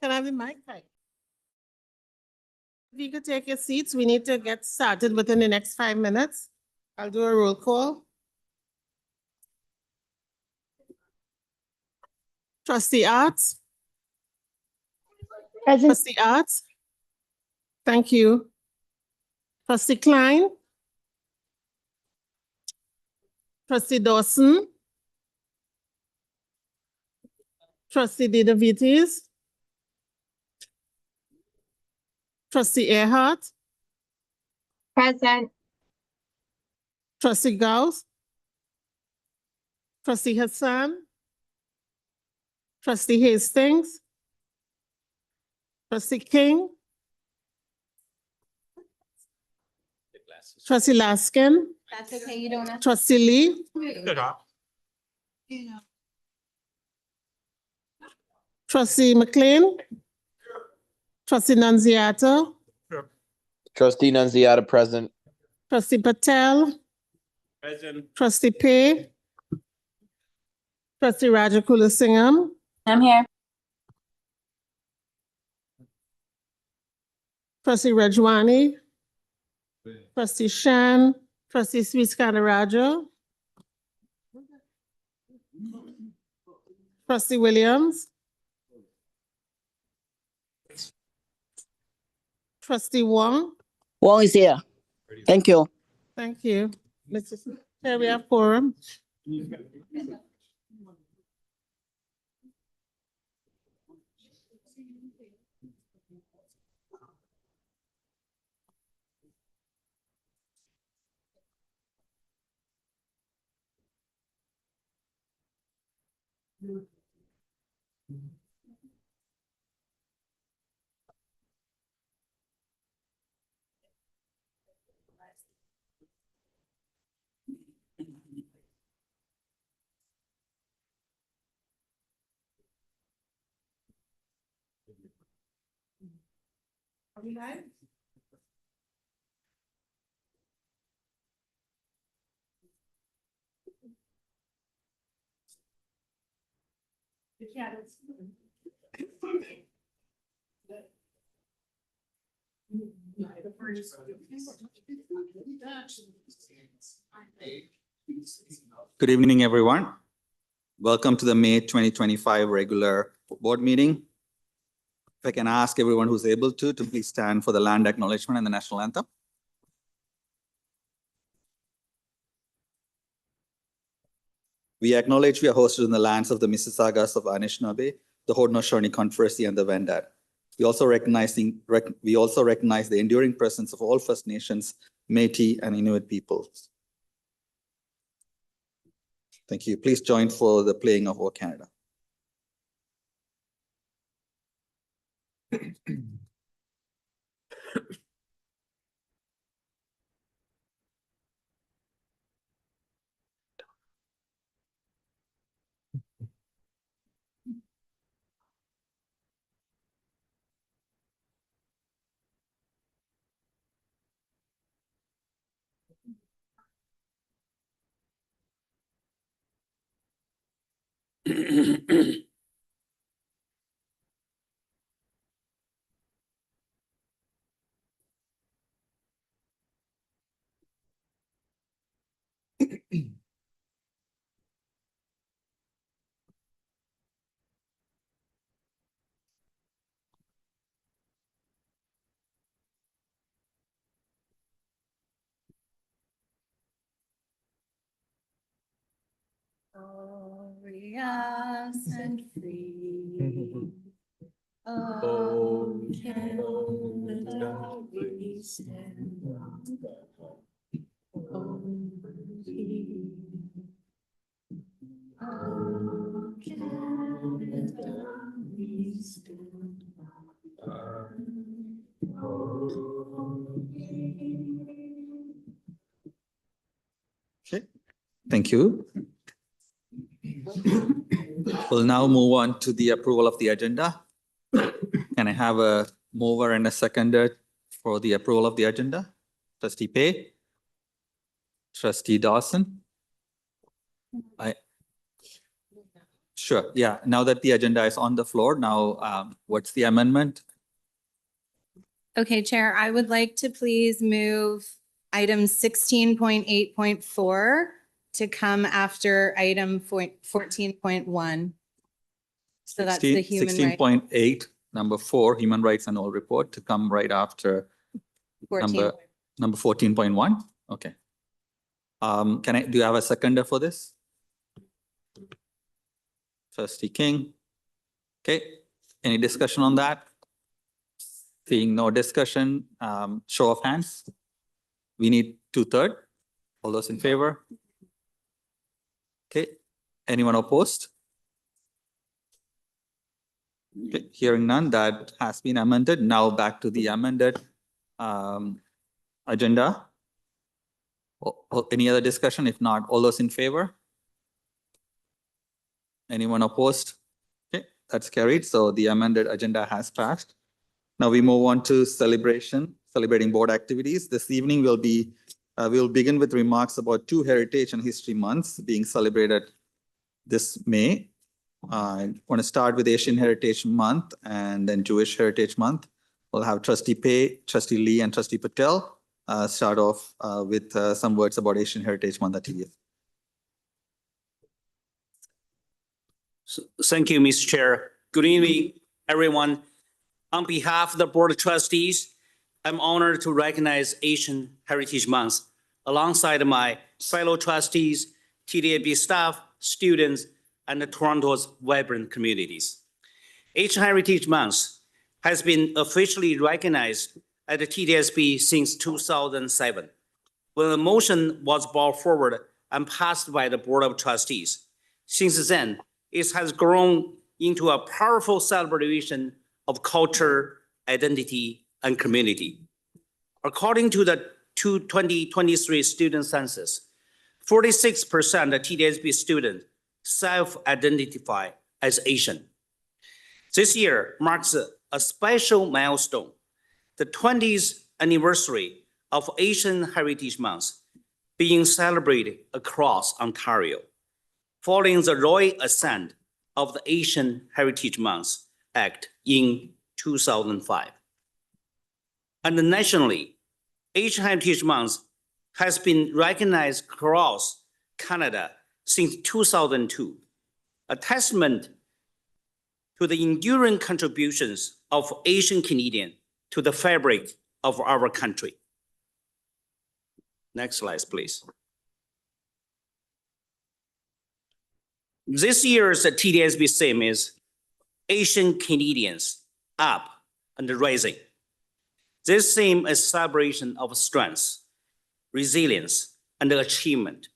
Can I have the mic? Hi. If you could take your seats, we need to get started within the next 5 minutes. I'll do a roll call. Trustee Arts? Present. Trustee Arts? Thank you. Trustee Klein? Trustee Dawson? Trustee DeVitis? Trustee Earhart? Present. Trustee Gauss? Trustee Hassan? Trustee Hastings? Trustee King? Trustee Laskin? That's okay, you don't have. Trustee Lee? Trustee McLean? Trustee Nunziata? Trustee Nunziata present. Trustee Patel? Present. Trustee Pay? Trustee Rajakula Singham? I'm here. Trustee Rajwani? Trustee Shan? Trustee Sweetskana-Raja? Trustee Williams? Trustee Wong? Wong is here. Thank you. Thank you. Mrs. Chair, we have quorum. Are we live? Good evening, everyone. Welcome to the May 2025 regular board meeting. If I can ask everyone who's able to please stand for the land acknowledgement and the national anthem. We acknowledge we are hosted in the lands of the Mississaugas of Anishinaabe, the Haudenosaunee Confederacy, and the Wendat. We also recognize the enduring presence of all First Nations, Métis, and Inuit peoples. Thank you. Please join for the playing of O Canada. Glorious and free. Oh, Canada, we stand. Oh, Canada, we stand. Okay, thank you. We'll now move on to the approval of the agenda. Can I have a mover and a seconder for the approval of the agenda? Trustee Pay? Trustee Dawson? Sure, yeah. Now that the agenda is on the floor, now what's the amendment? Okay, Chair, I would like to please move item 16.8.4 to come after item 14.1. So that's the human rights. 16.8, number 4, human rights and all report to come right after 14. number 14.1. Okay. Do you have a seconder for this? Trustee King. Okay, any discussion on that? Seeing no discussion, show of hands. We need 2/3. All those in favor? Okay, anyone opposed? Okay, hearing none, that has been amended. Now back to the amended agenda. Any other discussion? If not, all those in favor? Anyone opposed? Okay, that's carried. So the amended agenda has passed. Now we move on to celebrating board activities. This evening we'll begin with remarks about 2 Heritage and History Months being celebrated this May. I want to start with Asian Heritage Month and then Jewish Heritage Month. We'll have Trustee Pei, Trustee Lee, and Trustee Patel start off with some words about Asian Heritage Month at TDS. Thank you, Mr. Chair. Good evening, everyone. On behalf of the Board of Trustees, I'm honored to recognize Asian Heritage Month alongside my fellow trustees, TDAB staff, students, and Toronto's vibrant communities. Asian Heritage Month has been officially recognized at the TDSB since 2007, when the motion was brought forward and passed by the Board of Trustees. Since then, it has grown into a powerful celebration of culture, identity, and community. According to the 2023 student census, 46% of TDSB students self-identify as Asian. This year marks a special milestone, the 20th anniversary of Asian Heritage Month being celebrated across Ontario, following the royal assent of the Asian Heritage Month Act in 2005. And nationally, Asian Heritage Month has been recognized across Canada since 2002, a testament to the enduring contributions of Asian Canadians to the fabric of our country. Next slide, please. This year's TDSB theme is Asian Canadians Up and Rising. This theme is a celebration of strength, resilience, and achievement.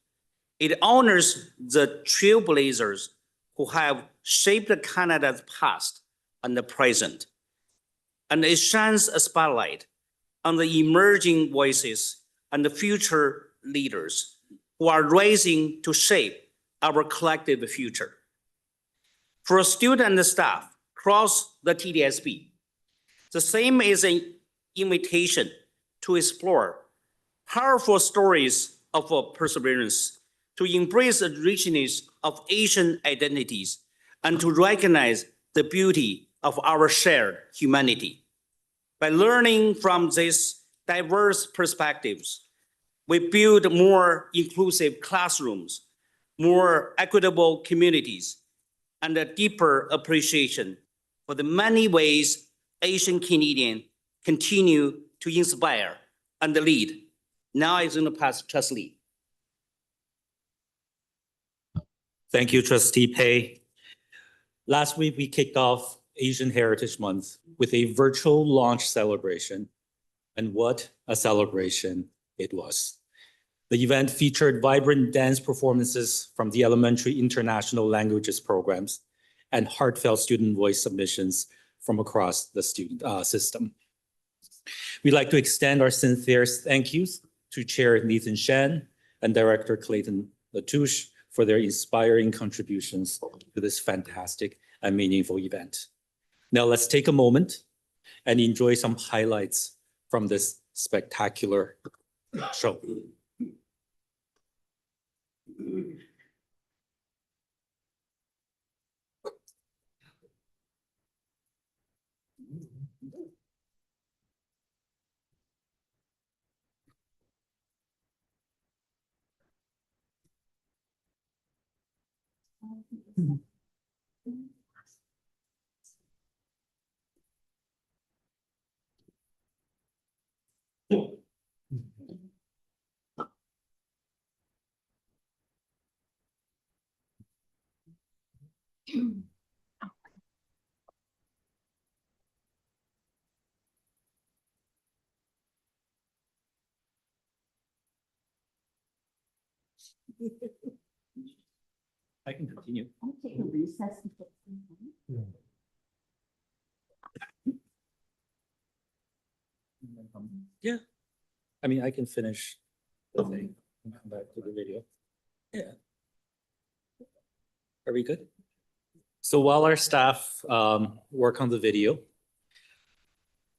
It honors the trailblazers who have shaped Canada's past and the present, and it shines a spotlight on the emerging voices and the future leaders who are rising to shape our collective future. For students and the staff across the TDSB, the same is an invitation to explore powerful stories of perseverance, to embrace the richness of Asian identities, and to recognize the beauty of our shared humanity. By learning from these diverse perspectives, we build more inclusive classrooms, more equitable communities, and a deeper appreciation for the many ways Asian Canadians continue to inspire and lead. Now I'm going to pass to Trustee Lee. Thank you, Trustee Pei. Last week, we kicked off Asian Heritage Month with a virtual launch celebration, and what a celebration it was. The event featured vibrant dance performances from the elementary international languages programs and heartfelt student voice submissions from across the student system. We'd like to extend our sincere thank yous to Chair Nathan Shen and Director Clayton Latouche for their inspiring contributions to this fantastic and meaningful event. Now let's take a moment and enjoy some highlights from this spectacular show. I can continue. Yeah, I mean, I can finish the thing and come back to the video. Yeah. Are we good? So while our staff work on the video,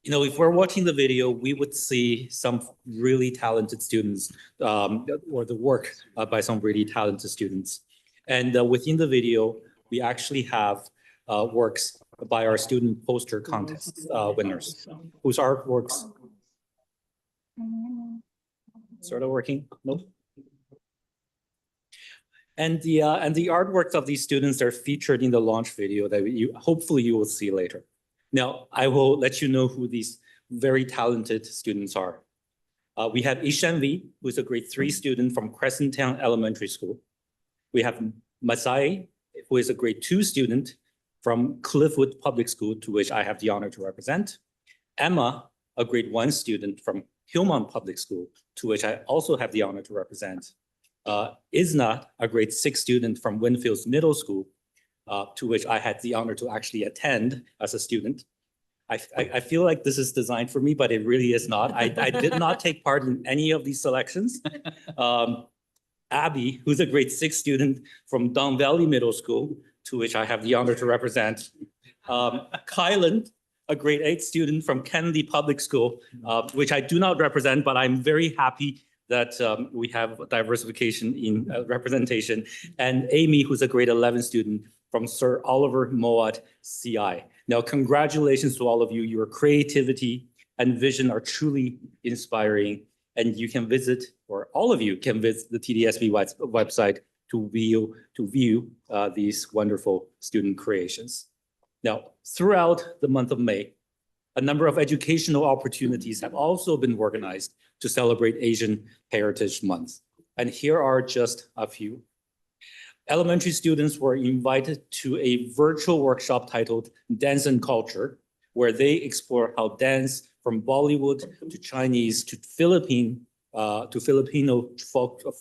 you know, if we're watching the video, we would see some really talented students or the work by some really talented students. And within the video, we actually have works by our student poster contest winners, whose artworks sort of working. No. And the artworks of these students are featured in the launch video that hopefully you will see later. Now, I will let you know who these very talented students are. We have Ishan V, who is a grade 3 student from Crescent Town Elementary School. We have Masai, who is a grade 2 student from Cliffwood Public School, to which I have the honor to represent. Emma, a grade 1 student from Hillmont Public School, to which I also have the honor to represent. Isna, a grade 6 student from Winfields Middle School, to which I had the honor to actually attend as a student. I feel like this is designed for me, but it really is not. I did not take part in any of these selections. Abby, who's a grade 6 student from Don Valley Middle School, to which I have the honor to represent. Kylan, a grade 8 student from Kennedy Public School, which I do not represent, but I'm very happy that we have diversification in representation. And Amy, who's a grade 11 student from Sir Oliver Moat CI. Now, congratulations to all of you. Your creativity and vision are truly inspiring. And you can visit, or all of you can visit the TDSB website to view these wonderful student creations. Now, throughout the month of May, a number of educational opportunities have also been organized to celebrate Asian Heritage Month. And here are just a few. Elementary students were invited to a virtual workshop titled Dance and Culture, where they explore how dance from Bollywood to Chinese to Filipino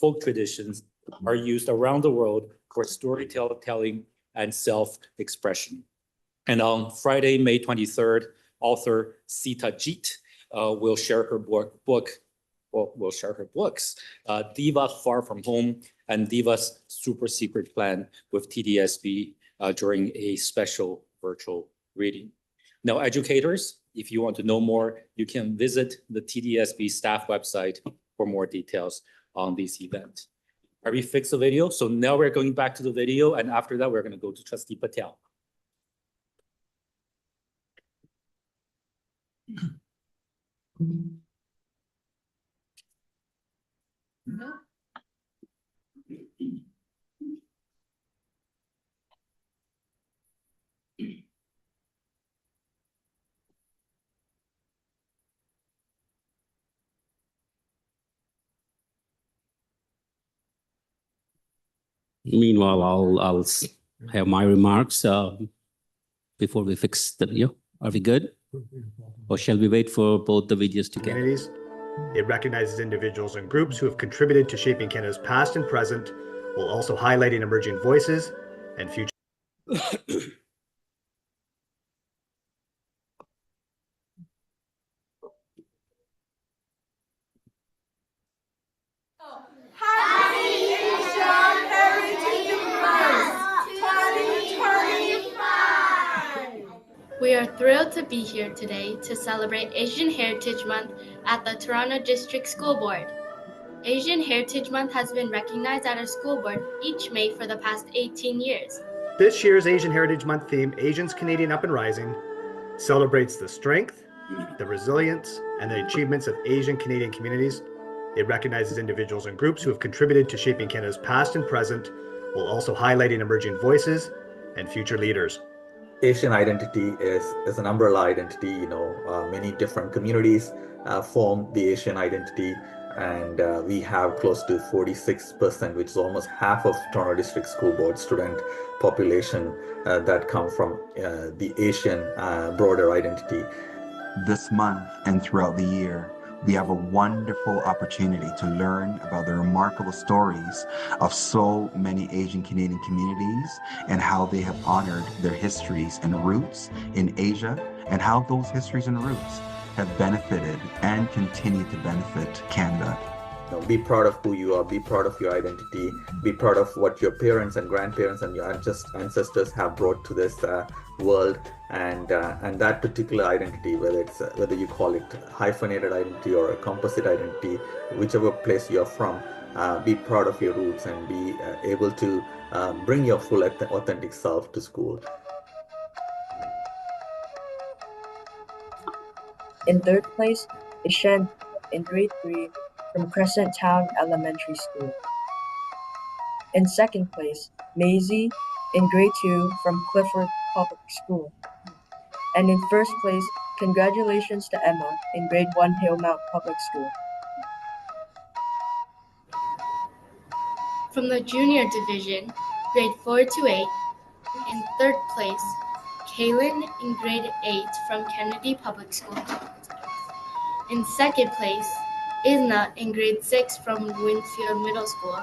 folk traditions are used around the world for storytelling and self-expression. And on Friday, May 23rd, author Sita Jeet will share her books, Diva Far From Home and Diva's Super Secret Plan with TDSB during a special virtual reading. Now, educators, if you want to know more, you can visit the TDSB staff website for more details on this event. Are we fixed the video? So now we're going back to the video, and after that, we're going to go to Trustee Patel. Meanwhile, I'll have my remarks before we fix the video. Are we good? Or shall we wait for both the videos to get? Communities. It recognizes individuals and groups who have contributed to shaping Canada's past and present, while also highlighting emerging voices and future. We are thrilled to be here today to celebrate Asian Heritage Month at the Toronto District School Board. Asian Heritage Month has been recognized at our school board each May for the past 18 years. This year's Asian Heritage Month theme, Asians Canadian Up and Rising, celebrates the strength, the resilience, and the achievements of Asian Canadian communities. It recognizes individuals and groups who have contributed to shaping Canada's past and present, while also highlighting emerging voices and future leaders. Asian identity is an umbrella identity. Many different communities form the Asian identity, and we have close to 46%, which is almost half of Toronto District School Board student population that come from the Asian broader identity. This month and throughout the year, we have a wonderful opportunity to learn about the remarkable stories of so many Asian Canadian communities and how they have honored their histories and roots in Asia, and how those histories and roots have benefited and continue to benefit Canada. Be proud of who you are, be proud of your identity, be proud of what your parents and grandparents and your ancestors have brought to this world, and that particular identity, whether you call it hyphenated identity or a composite identity, whichever place you're from, be proud of your roots and be able to bring your full authentic self to school. In third place is Shen in grade 3 from Crescent Town Elementary School. In second place, Maisie in grade 2 from Clifford Public School. And in first place, congratulations to Emma in grade 1 Hillmount Public School. From the junior division, grade 4 to 8, in third place, Kaylin in grade 8 from Kennedy Public School. In second place, Isna in grade 6 from Winfield Middle School.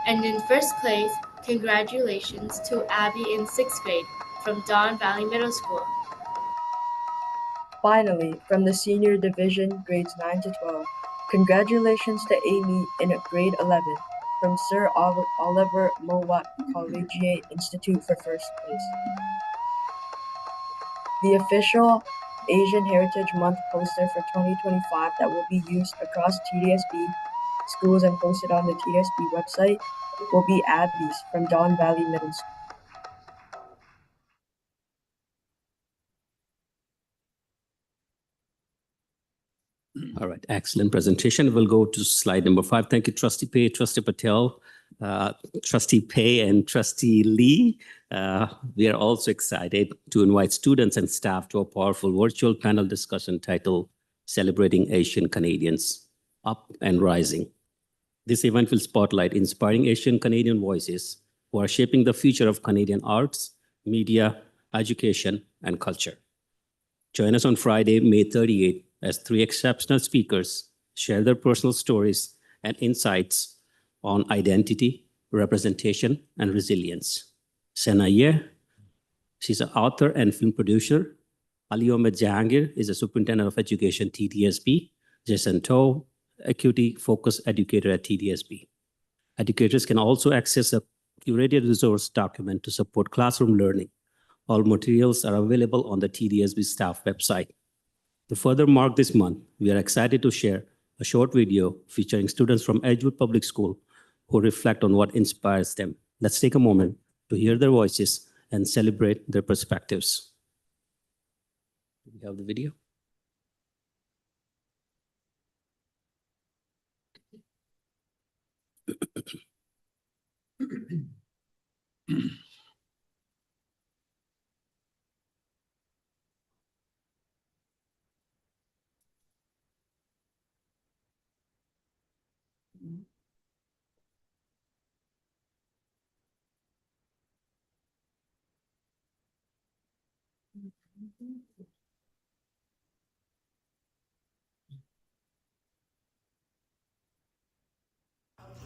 And in first place, congratulations to Abby in 6th grade from Don Valley Middle School. Finally, from the senior division, grades 9 to 12, congratulations to Amy in grade 11 from Sir Oliver Mowat Collegiate Institute for first place. The official Asian Heritage Month poster for 2025 that will be used across TDSB schools and posted on the TDSB website will be Abby's from Don Valley Middle School. All right, excellent presentation. We'll go to slide number 5. Thank you, Trustee Pei, Trustee Patel, Trustee Pei, and Trustee Lee. We are also excited to invite students and staff to a powerful virtual panel discussion titled Celebrating Asian Canadians, Up and Rising. This event will spotlight inspiring Asian Canadian voices who are shaping the future of Canadian arts, media, education, and culture. Join us on Friday, May 38th, as 3 exceptional speakers share their personal stories and insights on identity, representation, and resilience. Sena Ye, she's an author and film producer. Ali Ahmed Jahangir is a superintendent of education, TDSB. Jason To, acuity-focused educator at TDSB. Educators can also access a curated resource document to support classroom learning. All materials are available on the TDSB staff website. To further mark this month, we are excited to share a short video featuring students from Edgewood Public School who reflect on what inspires them. Let's take a moment to hear their voices and celebrate their perspectives. Do we have the video?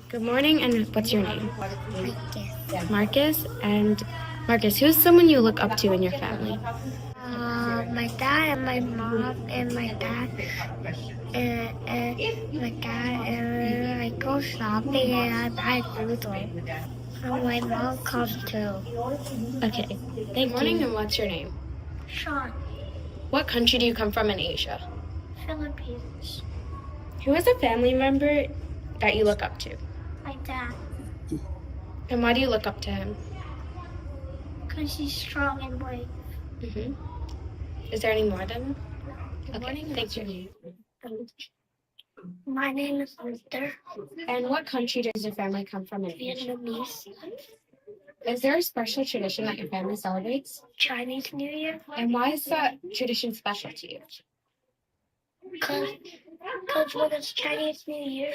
Good morning, and what's your name? Marcus. And Marcus, who's someone you look up to in your family? My dad and my mom and my dad and my dad, and I go shopping and I buy food. And my mom comes too. Okay, thank you. And what's your name? Sean. What country do you come from in Asia? Philippines. Who is a family member that you look up to? My dad. And why do you look up to him? Because he's strong and brave. Is there any more than? Okay, thank you. My name is Luther. And what country does your family come from in Asia? Vietnamese. Is there a special tradition that your family celebrates? Chinese New Year. And why is that tradition special to you? Because when it's Chinese New Year,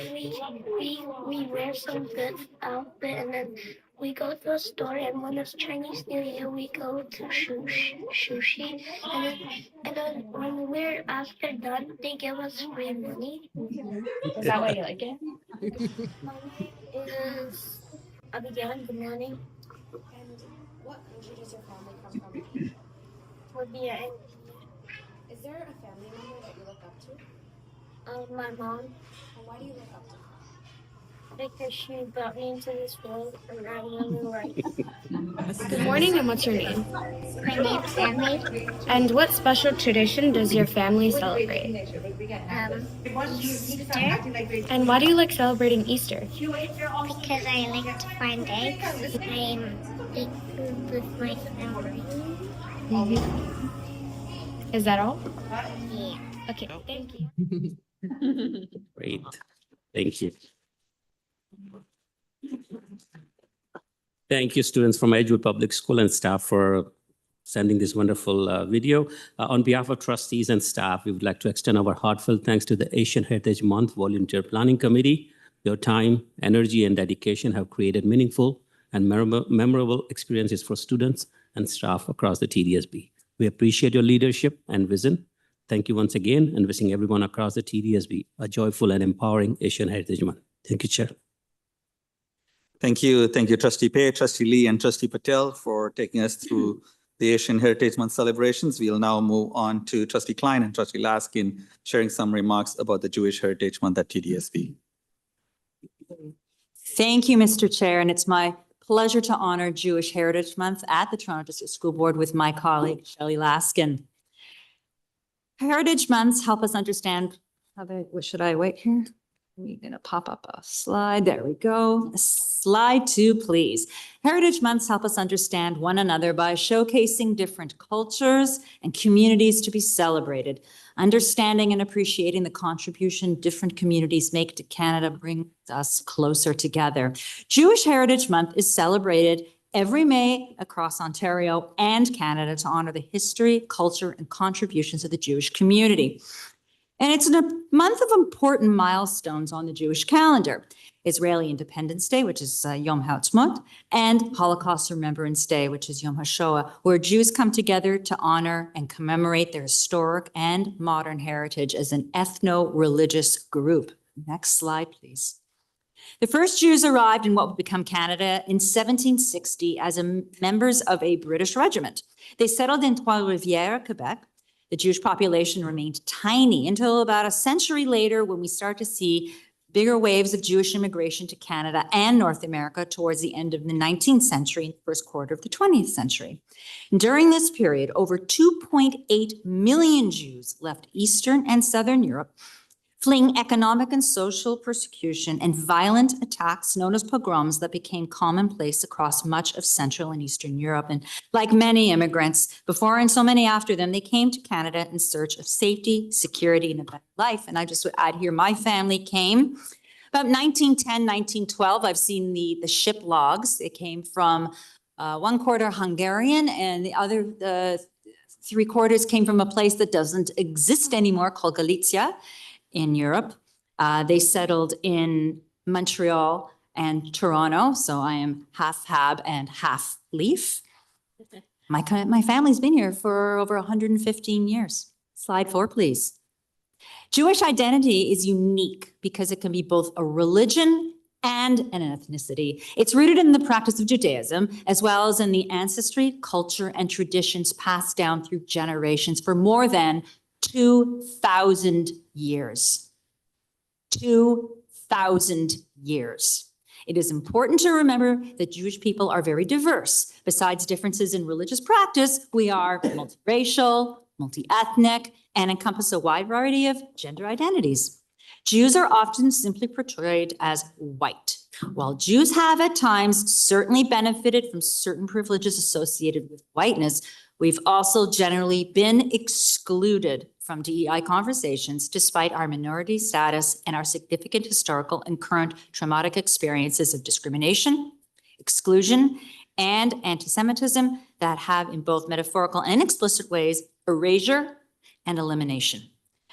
we wear some good outfit and then we go to a store, and when it's Chinese New Year, we go to sushi, and then when we're after done, they give us free money. Is that why you like it? My name is Abigail. Good morning. And what country does your family come from? Libya. Is there a family member that you look up to? My mom. And why do you look up to her? Because she brought me into this world and I really like. Good morning, and what's your name? My name's Sammy. And what special tradition does your family celebrate? Easter. And why do you like celebrating Easter? Because I like to find eggs. I eat food with my family. Is that all? Yeah. Okay, thank you. Great. Thank you. Thank you, students from Edgewood Public School and staff, for sending this wonderful video. On behalf of trustees and staff, we would like to extend our heartfelt thanks to the Asian Heritage Month Volunteer Planning Committee. Your time, energy, and dedication have created meaningful and memorable experiences for students and staff across the TDSB. We appreciate your leadership and vision. Thank you once again, and wishing everyone across the TDSB a joyful and empowering Asian Heritage Month. Thank you, Chair. Thank you, Trustee Pei, Trustee Lee, and Trustee Patel for taking us through the Asian Heritage Month celebrations. We'll now move on to Trustee Klein and Trustee Laskin sharing some remarks about the Jewish Heritage Month at TDSB. Thank you, Mr. Chair, and it's my pleasure to honor Jewish Heritage Month at the Toronto District School Board with my colleague, Shelley Laskin. Heritage Months help us understand should I wait here? We're going to pop up a slide. There we go. Slide 2, please. Heritage Months help us understand one another by showcasing different cultures and communities to be celebrated. Understanding and appreciating the contribution different communities make to Canada brings us closer together. Jewish Heritage Month is celebrated every May across Ontario and Canada to honor the history, culture, and contributions of the Jewish community. And it's a month of important milestones on the Jewish calendar. Israeli Independence Day, which is Yom HaAtzmaut, and Holocaust Remembrance Day, which is Yom HaShoah, where Jews come together to honor and commemorate their historic and modern heritage as an ethno-religious group. Next slide, please. The first Jews arrived in what would become Canada in 1760 as members of a British regiment. They settled in Trois-Rivières, Quebec. The Jewish population remained tiny until about a century later, when we start to see bigger waves of Jewish immigration to Canada and North America towards the end of the 19th century and first quarter of the 20th century. During this period, over 2.8 million Jews left Eastern and Southern Europe, fleeing economic and social persecution and violent attacks known as pogroms that became commonplace across much of Central and Eastern Europe. And like many immigrants before and so many after them, they came to Canada in search of safety, security, and a better life. And I just would add here, my family came about 1910, 1912. I've seen the ship logs. It came from 1/4 Hungarian, and the other 3/4 came from a place that doesn't exist anymore called Galicia in Europe. They settled in Montreal and Toronto, so I am half Hab and half Leaf. My family's been here for over 115 years. Slide 4, please. Jewish identity is unique because it can be both a religion and an ethnicity. It's rooted in the practice of Judaism, as well as in the ancestry, culture, and traditions passed down through generations for more than 2,000 years. 2,000 years. It is important to remember that Jewish people are very diverse. Besides differences in religious practice, we are multiracial, multi-ethnic, and encompass a wide variety of gender identities. Jews are often simply portrayed as white. While Jews have at times certainly benefited from certain privileges associated with whiteness, We've also generally been excluded from DEI conversations despite our minority status and our significant historical and current traumatic experiences of discrimination, exclusion, and anti-Semitism that have in both metaphorical and explicit ways erasure and elimination.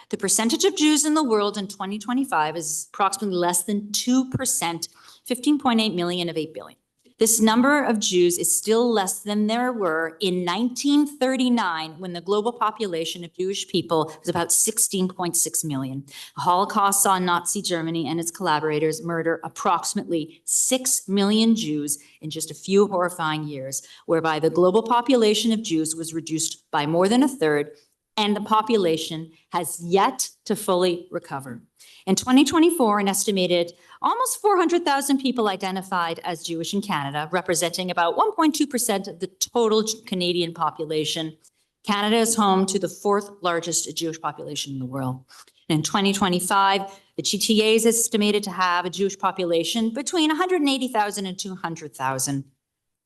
The percentage of Jews in the world in 2025 is approximately less than 2%, 15.8 million of 8 billion. This number of Jews is still less than there were in 1939 when the global population of Jewish people was about 16.6 million. The Holocaust saw Nazi Germany and its collaborators murder approximately 6 million Jews in just a few horrifying years, whereby the global population of Jews was reduced by more than a third, and the population has yet to fully recover. In 2024, an estimated almost 400,000 people identified as Jewish in Canada, representing about 1.2% of the total Canadian population. Canada is home to the fourth largest Jewish population in the world. And in 2025, the GTA is estimated to have a Jewish population between 180,000 and 200,000.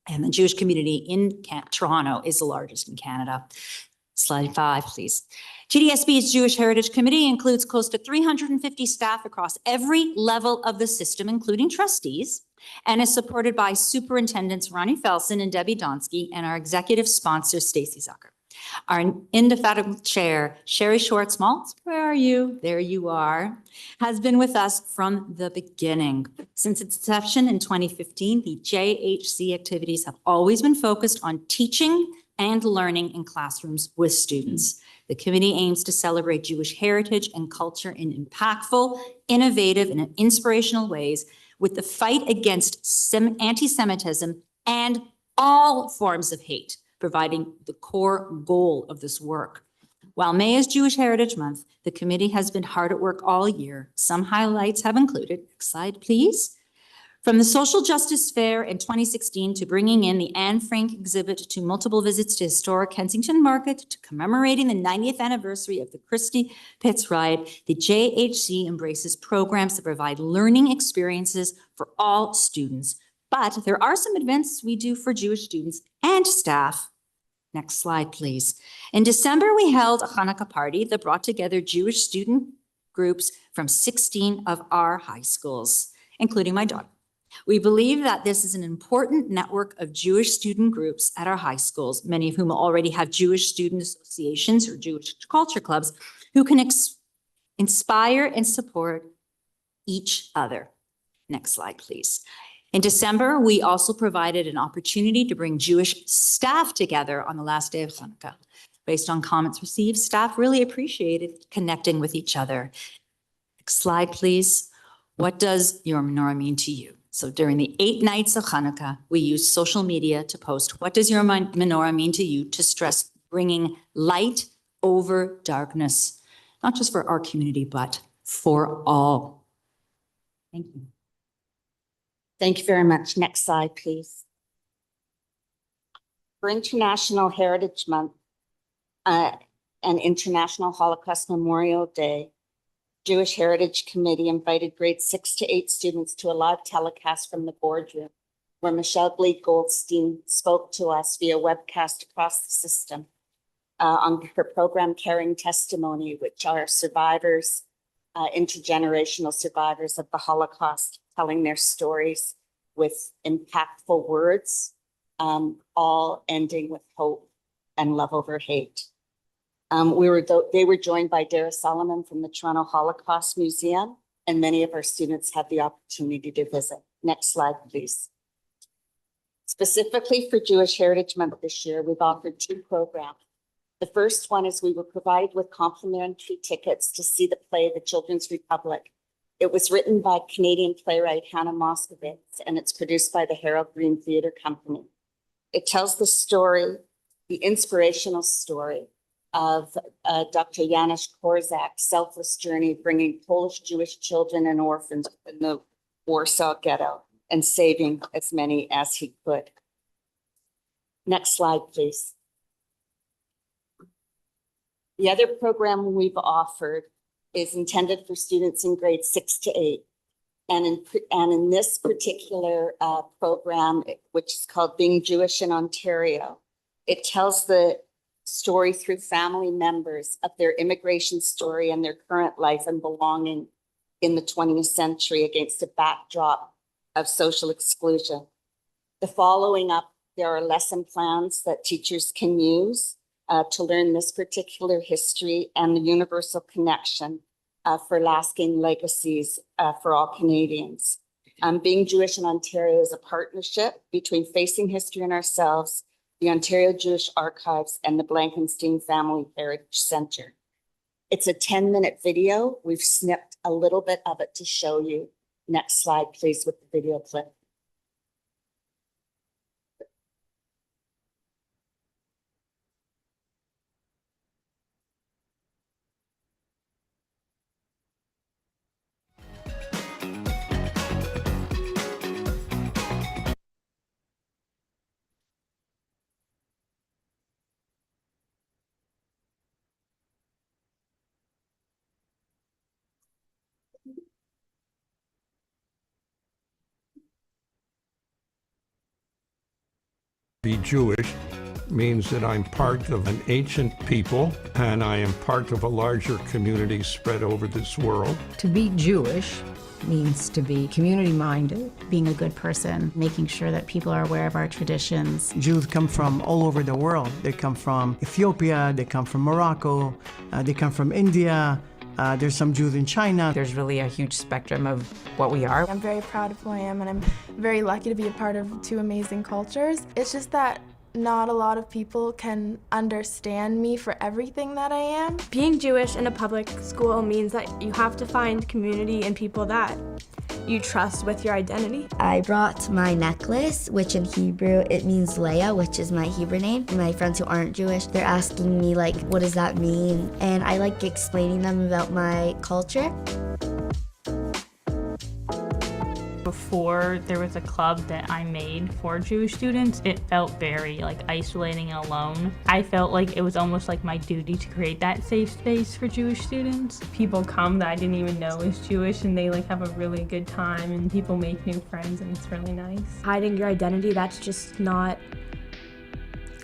And the Jewish community in Toronto is the largest in Canada. Slide 5, please. TDSB's Jewish Heritage Committee includes close to 350 staff across every level of the system, including trustees, and is supported by superintendents Ronnie Felsen and Debbie Donsky and our executive sponsor, Stacy Zucker. Our indefatigable chair, Sherry Schwartz-Maltz, where are you? There you are, has been with us from the beginning. Since its inception in 2015, the JHC activities have always been focused on teaching and learning in classrooms with students. The committee aims to celebrate Jewish heritage and culture in impactful, innovative, and inspirational ways with the fight against anti-Semitism and all forms of hate, providing the core goal of this work. While May is Jewish Heritage Month, the committee has been hard at work all year. Some highlights have included, next slide please, from the Social Justice Fair in 2016 to bringing in the Anne Frank exhibit to multiple visits to historic Kensington Market to commemorating the 90th anniversary of the Christie Pitts riot, the JHC embraces programs that provide learning experiences for all students. But there are some events we do for Jewish students and staff. Next slide, please. In December, we held a Hanukkah party that brought together Jewish student groups from 16 of our high schools, including my daughter. We believe that this is an important network of Jewish student groups at our high schools, many of whom already have Jewish student associations or Jewish culture clubs, who can inspire and support each other. Next slide, please. In December, we also provided an opportunity to bring Jewish staff together on the last day of Hanukkah. Based on comments received, staff really appreciated connecting with each other. Next slide, please. What does your menorah mean to you? So during the 8 nights of Hanukkah, we used social media to post, what does your menorah mean to you, to stress bringing light over darkness, not just for our community, but for all. Thank you. Thank you very much. Next slide, please. For International Heritage Month and International Holocaust Memorial Day, Jewish Heritage Committee invited grades 6 to 8 students to a live telecast from the Boardroom, where Michelle Glee Goldstein spoke to us via webcast across the system on her program Caring Testimony, which are survivors, intergenerational survivors of the Holocaust, telling their stories with impactful words, all ending with hope and love over hate. They were joined by Dara Solomon from the Toronto Holocaust Museum, and many of our students had the opportunity to visit. Next slide, please. Specifically for Jewish Heritage Month this year, we've offered 2 programs. The first one is we were provided with complimentary tickets to see the play, The Children's Republic. It was written by Canadian playwright Hannah Moskowitz, and it's produced by the Harold Green Theatre Company. It tells the story, the inspirational story, of Dr. Janusz Korzak's selfless journey bringing Polish Jewish children and orphans in the Warsaw Ghetto and saving as many as he could. Next slide, please. The other program we've offered is intended for students in grades 6 to 8. And in this particular program, which is called Being Jewish in Ontario, it tells the story through family members of their immigration story and their current life and belonging in the 20th century against a backdrop of social exclusion. The following up, there are lesson plans that teachers can use to learn this particular history and the universal connection for lasting legacies for all Canadians. Being Jewish in Ontario is a partnership between Facing History and Ourselves, the Ontario Jewish Archives, and the Blankenstein Family Heritage Centre. It's a 10-minute video. We've snipped a little bit of it to show you. Next slide, please, with the video clip. Be Jewish means that I'm part of an ancient people and I am part of a larger community spread over this world. To be Jewish means to be community-minded. Being a good person, making sure that people are aware of our traditions. Jews come from all over the world. They come from Ethiopia, they come from Morocco, they come from India. There's some Jews in China. There's really a huge spectrum of what we are. I'm very proud of who I am, and I'm very lucky to be a part of two amazing cultures. It's just that not a lot of people can understand me for everything that I am. Being Jewish in a public school means that you have to find community and people that you trust with your identity. I brought my necklace, which in Hebrew, it means Leah, which is my Hebrew name. My friends who aren't Jewish, they're asking me like, what does that mean? And I like explaining them about my culture. Before there was a club that I made for Jewish students, it felt very like isolating and alone. I felt like it was almost like my duty to create that safe space for Jewish students. People come that I didn't even know is Jewish and they like have a really good time and people make new friends and it's really nice. Hiding your identity, that's just not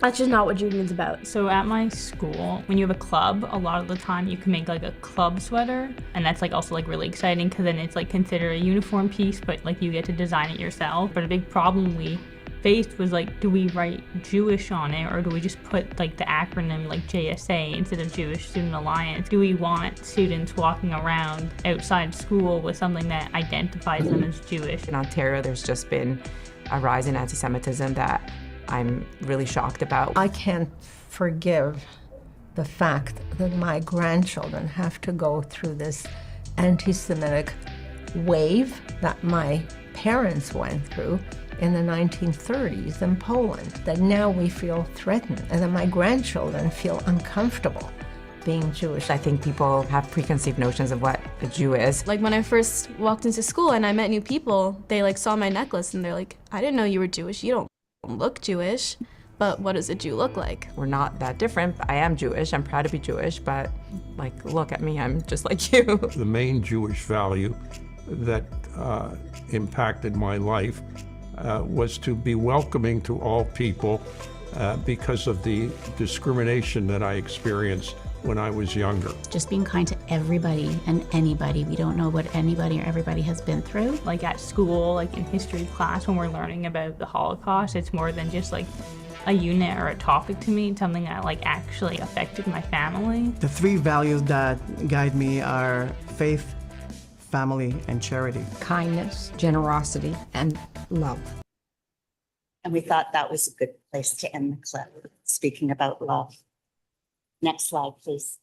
what Judaism is about. So at my school, when you have a club, a lot of the time you can make like a club sweater, and that's like also like really exciting because then it's like considered a uniform piece, but like you get to design it yourself. But a big problem we faced was like, do we write Jewish on it or do we just put like the acronym like JSA instead of Jewish Student Alliance? Do we want students walking around outside school with something that identifies them as Jewish? In Ontario, there's just been a rise in anti-Semitism that I'm really shocked about. I can't forgive the fact that my grandchildren have to go through this anti-Semitic wave that my parents went through in the 1930s in Poland, that now we feel threatened and that my grandchildren feel uncomfortable being Jewish. I think people have preconceived notions of what a Jew is. Like when I first walked into school and I met new people, they like saw my necklace and they're like, I didn't know you were Jewish. You don't look Jewish, but what does a Jew look like? We're not that different. I am Jewish, I'm proud to be Jewish, but like, look at me, I'm just like you. The main Jewish value that impacted my life was to be welcoming to all people because of the discrimination that I experienced when I was younger. Just being kind to everybody and anybody. We don't know what anybody or everybody has been through. Like at school, like in history class, when we're learning about the Holocaust, it's more than just like a unit or a topic to me. It's something that like actually affected my family. The three values that guide me are faith, family, and charity. Kindness, generosity, and love. And we thought that was a good place to end the clip, speaking about love. Next slide, please.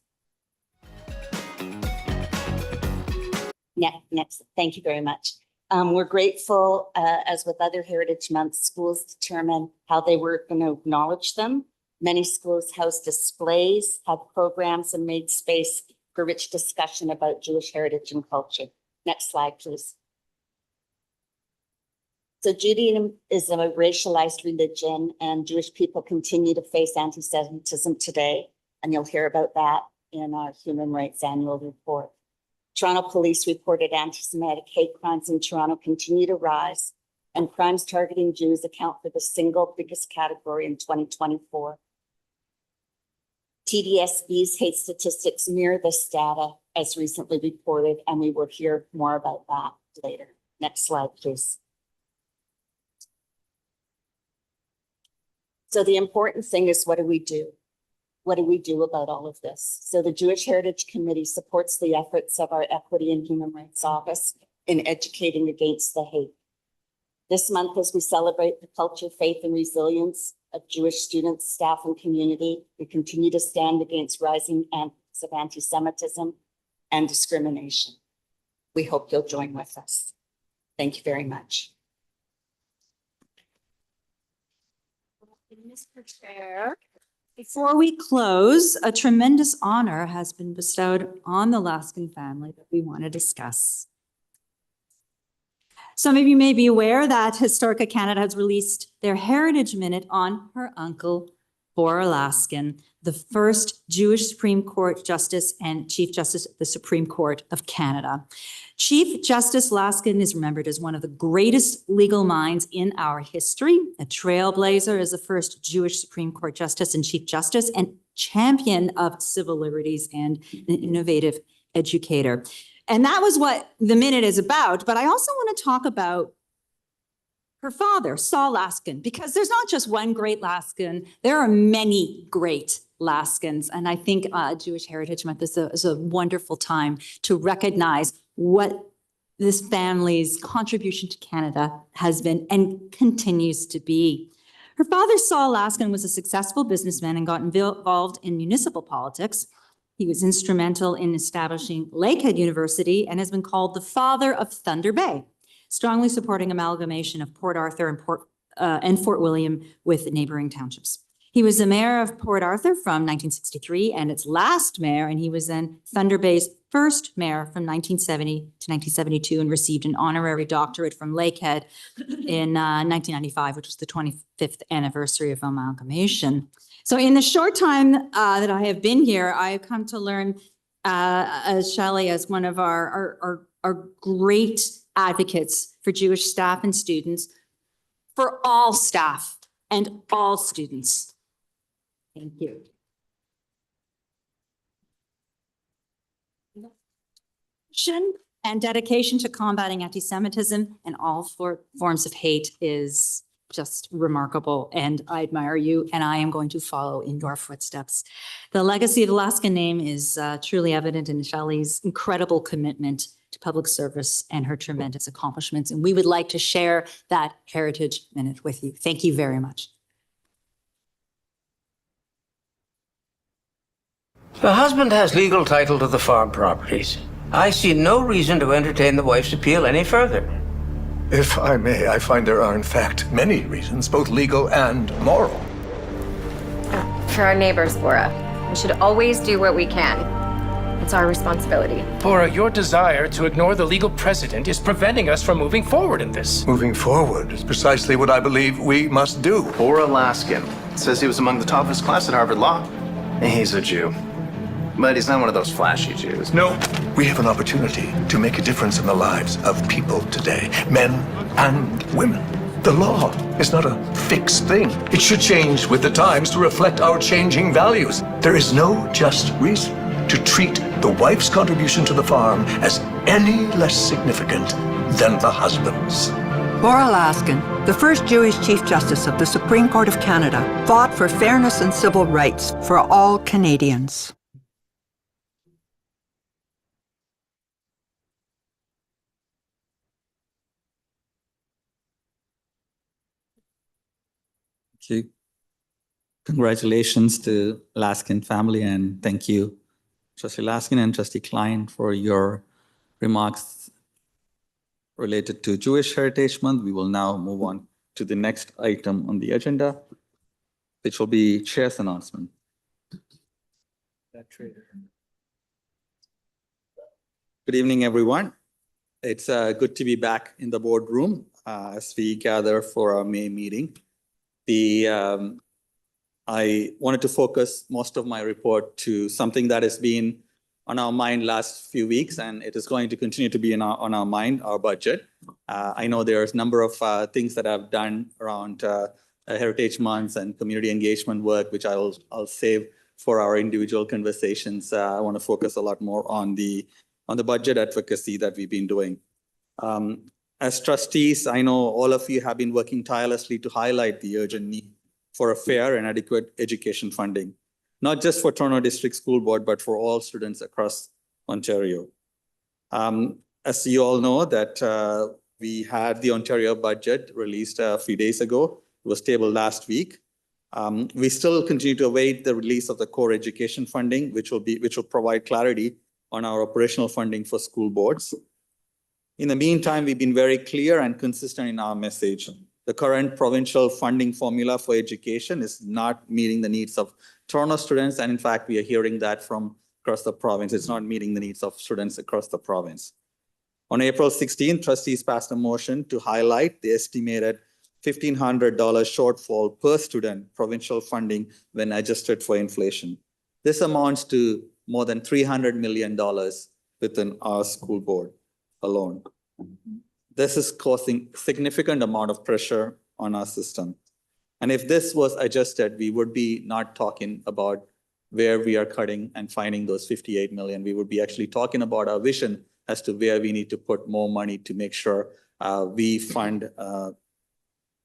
Next, thank you very much. We're grateful, as with other Heritage Months, schools determine how they were going to acknowledge them. Many schools house displays, have programs, and made space for rich discussion about Jewish heritage and culture. Next slide, please. So Judaism is a racialized religion, and Jewish people continue to face anti-Semitism today. And you'll hear about that in our Human Rights Annual Report. Toronto Police reported anti-Semitic hate crimes in Toronto continue to rise, and crimes targeting Jews account for the single biggest category in 2024. TDSB's hate statistics mirror this data as recently reported, and we will hear more about that later. Next slide, please. So the important thing is, what do we do? What do we do about all of this? So the Jewish Heritage Committee supports the efforts of our Equity and Human Rights Office in educating against the hate. This month, as we celebrate the culture, faith, and resilience of Jewish students, staff, and community, we continue to stand against rising acts of anti-Semitism and discrimination. We hope you'll join with us. Thank you very much. Mr. Chair, before we close, a tremendous honor has been bestowed on the Laskin family that we want to discuss. Some of you may be aware that Historica Canada has released their Heritage Minute on her uncle, Bora Laskin, the first Jewish Supreme Court Justice and Chief Justice of the Supreme Court of Canada. Chief Justice Laskin is remembered as one of the greatest legal minds in our history, a trailblazer as the first Jewish Supreme Court Justice and Chief Justice, and champion of civil liberties and an innovative educator. And that was what the minute is about. But I also want to talk about her father, Saul Laskin, because there's not just one great Laskin, there are many great Laskins. And I think Jewish Heritage Month is a wonderful time to recognize what this family's contribution to Canada has been and continues to be. Her father, Saul Laskin, was a successful businessman and got involved in municipal politics. He was instrumental in establishing Lakehead University and has been called the father of Thunder Bay, strongly supporting amalgamation of Port Arthur and Fort William with neighboring townships. He was the mayor of Port Arthur from 1963 and its last mayor, and he was then Thunder Bay's first mayor from 1970 to 1972 and received an honorary doctorate from Lakehead in 1995, which was the 25th anniversary of amalgamation. So in the short time that I have been here, I have come to learn Shelley as one of our great advocates for Jewish staff and students, for all staff and all students. Thank you. And dedication to combating anti-Semitism and all forms of hate is just remarkable, and I admire you, and I am going to follow in your footsteps. The legacy of the Laskin name is truly evident in Shelley's incredible commitment to public service and her tremendous accomplishments, and we would like to share that Heritage Minute with you. Thank you very much. The husband has legal title to the farm properties. I see no reason to entertain the wife's appeal any further. If I may, I find there are in fact many reasons, both legal and moral. For our neighbors, Bora. We should always do what we can. It's our responsibility. Bora, your desire to ignore the legal precedent is preventing us from moving forward in this. Moving forward is precisely what I believe we must do. Bora Laskin says he was among the top of his class at Harvard Law. He's a Jew. But he's not one of those flashy Jews. No, we have an opportunity to make a difference in the lives of people today, men and women. The law is not a fixed thing. It should change with the times to reflect our changing values. There is no just reason to treat the wife's contribution to the farm as any less significant than the husband's. Bora Laskin, the first Jewish Chief Justice of the Supreme Court of Canada, fought for fairness and civil rights for all Canadians. Congratulations to Laskin family, and thank you, Trustee Laskin and Trustee Klein, for your remarks related to Jewish Heritage Month. We will now move on to the next item on the agenda, which will be Chair's announcement. Good evening, everyone. It's good to be back in the boardroom as we gather for our May meeting. I wanted to focus most of my report to something that has been on our mind last few weeks, and it is going to continue to be on our mind, our budget. I know there's a number of things that I've done around Heritage Months and community engagement work, which I'll save for our individual conversations. I want to focus a lot more on the budget advocacy that we've been doing. As trustees, I know all of you have been working tirelessly to highlight the urgent need for a fair and adequate education funding, not just for Toronto District School Board, but for all students across Ontario. As you all know, that we had the Ontario budget released a few days ago. It was tabled last week. We still continue to await the release of the core education funding, which will provide clarity on our operational funding for school boards. In the meantime, we've been very clear and consistent in our message. The current provincial funding formula for education is not meeting the needs of Toronto students, and in fact, we are hearing that from across the province. It's not meeting the needs of students across the province. On April 16th, trustees passed a motion to highlight the estimated $1,500 shortfall per student provincial funding when adjusted for inflation. This amounts to more than $300 million within our school board alone. This is causing significant amount of pressure on our system. And if this was adjusted, we would be not talking about where we are cutting and finding those 58 million. We would be actually talking about our vision as to where we need to put more money to make sure we fund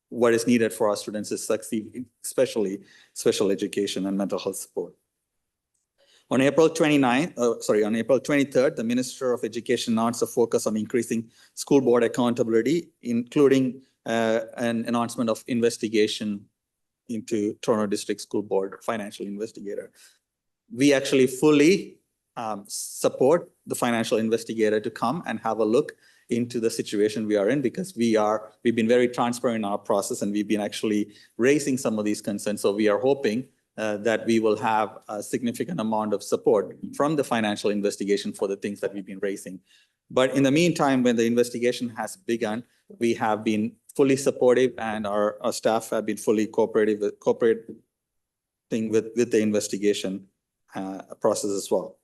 what is needed for our students to succeed, especially special education and mental health support. On April 23rd, the Minister of Education announced a focus on increasing school board accountability, including an announcement of investigation into Toronto District School Board financial investigator. We actually fully support the financial investigator to come and have a look into the situation we are in, because we've been very transparent in our process, and we've been actually raising some of these concerns. So we are hoping that we will have a significant amount of support from the financial investigation for the things that we've been raising. But in the meantime, when the investigation has begun, we have been fully supportive, and our staff have been fully cooperating with the investigation process as well.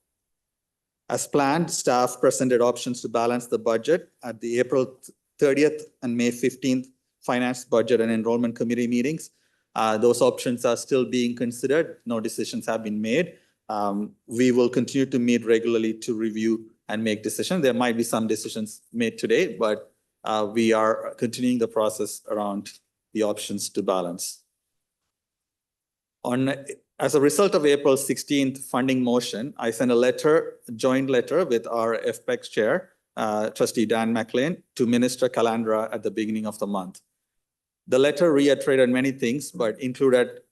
As planned, staff presented options to balance the budget at the April 30th and May 15th Finance, Budget and Enrollment Committee meetings. Those options are still being considered. No decisions have been made. We will continue to meet regularly to review and make decisions. There might be some decisions made today, but we are continuing the process around the options to balance. As a result of April 16th funding motion, I sent a joint letter with our FPEX chair, Trustee Dan McLean, to Minister Calandra at the beginning of the month. The letter reiterated many things, but included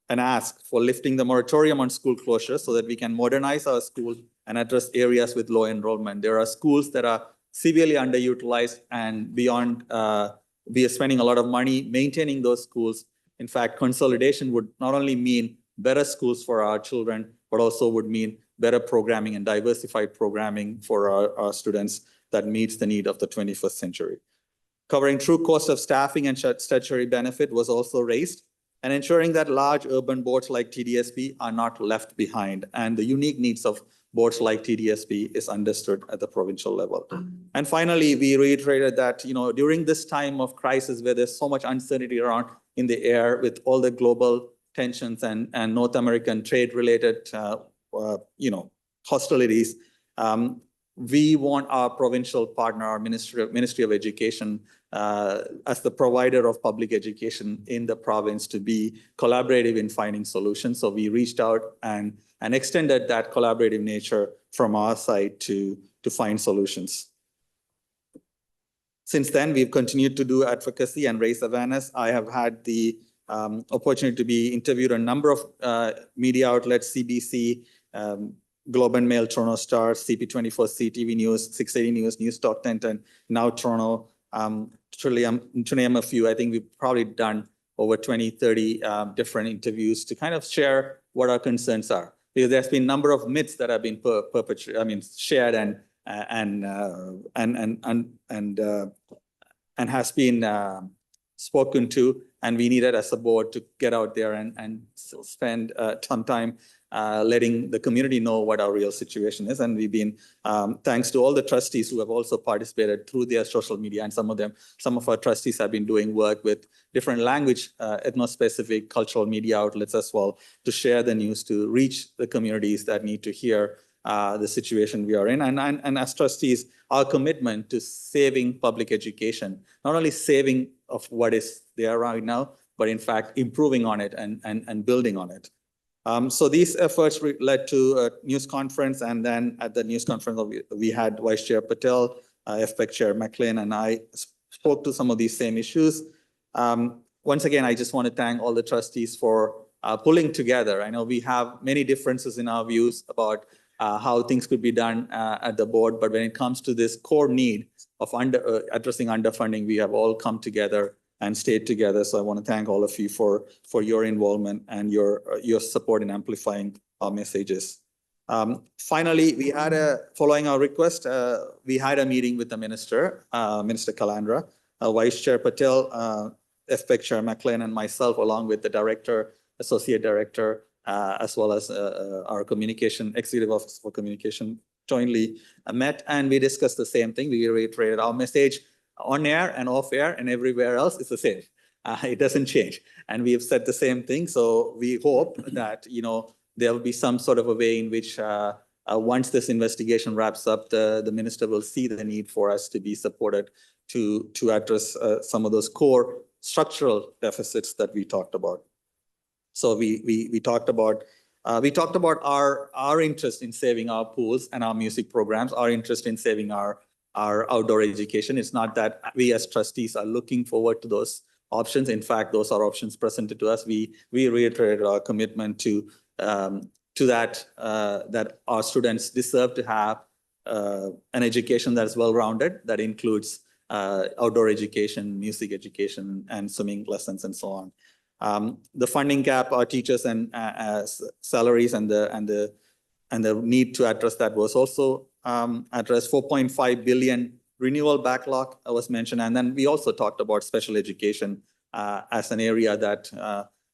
an ask for lifting the moratorium on school closures so that we can modernize our schools and address areas with low enrollment. There are schools that are severely underutilized, and beyond, we are spending a lot of money maintaining those schools. In fact, consolidation would not only mean better schools for our children, but also would mean better programming and diversified programming for our students that meets the need of the 21st century. Covering true cost of staffing and statutory benefit was also raised, and ensuring that large urban boards like TDSB are not left behind, and the unique needs of boards like TDSB is understood at the provincial level. And finally, we reiterated that, during this time of crisis where there's so much uncertainty around in the air with all the global tensions and North American trade-related, hostilities, we want our provincial partner, our Ministry of Education, as the provider of public education in the province, to be collaborative in finding solutions. So we reached out and extended that collaborative nature from our side to find solutions. Since then, we've continued to do advocacy and raise awareness. I have had the opportunity to be interviewed on a number of media outlets, CBC, Globe and Mail, Toronto Star, CP24, CTV News, 680 News, News Talk 1010, now Toronto. To name a few, I think we've probably done over 20, 30 different interviews to kind of share what our concerns are. Because there's been a number of myths that have been shared and has been spoken to And we needed as a board to get out there and spend some time letting the community know what our real situation is. And we've been, thanks to all the trustees who have also participated through their social media, and some of our trustees have been doing work with different language, ethno-specific cultural media outlets as well, to share the news, to reach the communities that need to hear the situation we are in. And as trustees, our commitment to saving public education, not only saving of what is there right now, but in fact, improving on it and building on it. So these efforts led to a news conference, and then at the news conference, we had Vice Chair Patel, FPEC Chair McLean, and I spoke to some of these same issues. Once again, I just want to thank all the trustees for pulling together. I know we have many differences in our views about how things could be done at the board, but when it comes to this core need of addressing underfunding, we have all come together and stayed together. So I want to thank all of you for your involvement and your support in amplifying our messages. Finally, we had following our request, we had a meeting with the Minister, Minister Kalandra, Vice Chair Patel, FPEC Chair McLean, and myself, along with the Director, Associate Director, as well as our Executive Office for Communication, jointly met, and we discussed the same thing. We reiterated our message on air and off air and everywhere else is the same. It doesn't change. And we have said the same thing. So we hope that, there will be some sort of a way in which once this investigation wraps up, the minister will see the need for us to be supported to address some of those core structural deficits that we talked about. So we talked about our interest in saving our pools and our music programs, our interest in saving our outdoor education. It's not that we as trustees are looking forward to those options. In fact, those are options presented to us. We reiterated our commitment to that our students deserve to have an education that is well-rounded, that includes outdoor education, music education, and swimming lessons, and so on. The funding gap, our teachers and salaries, and the need to address that was also addressed. 4.5 billion renewal backlog was mentioned, and then we also talked about special education as an area that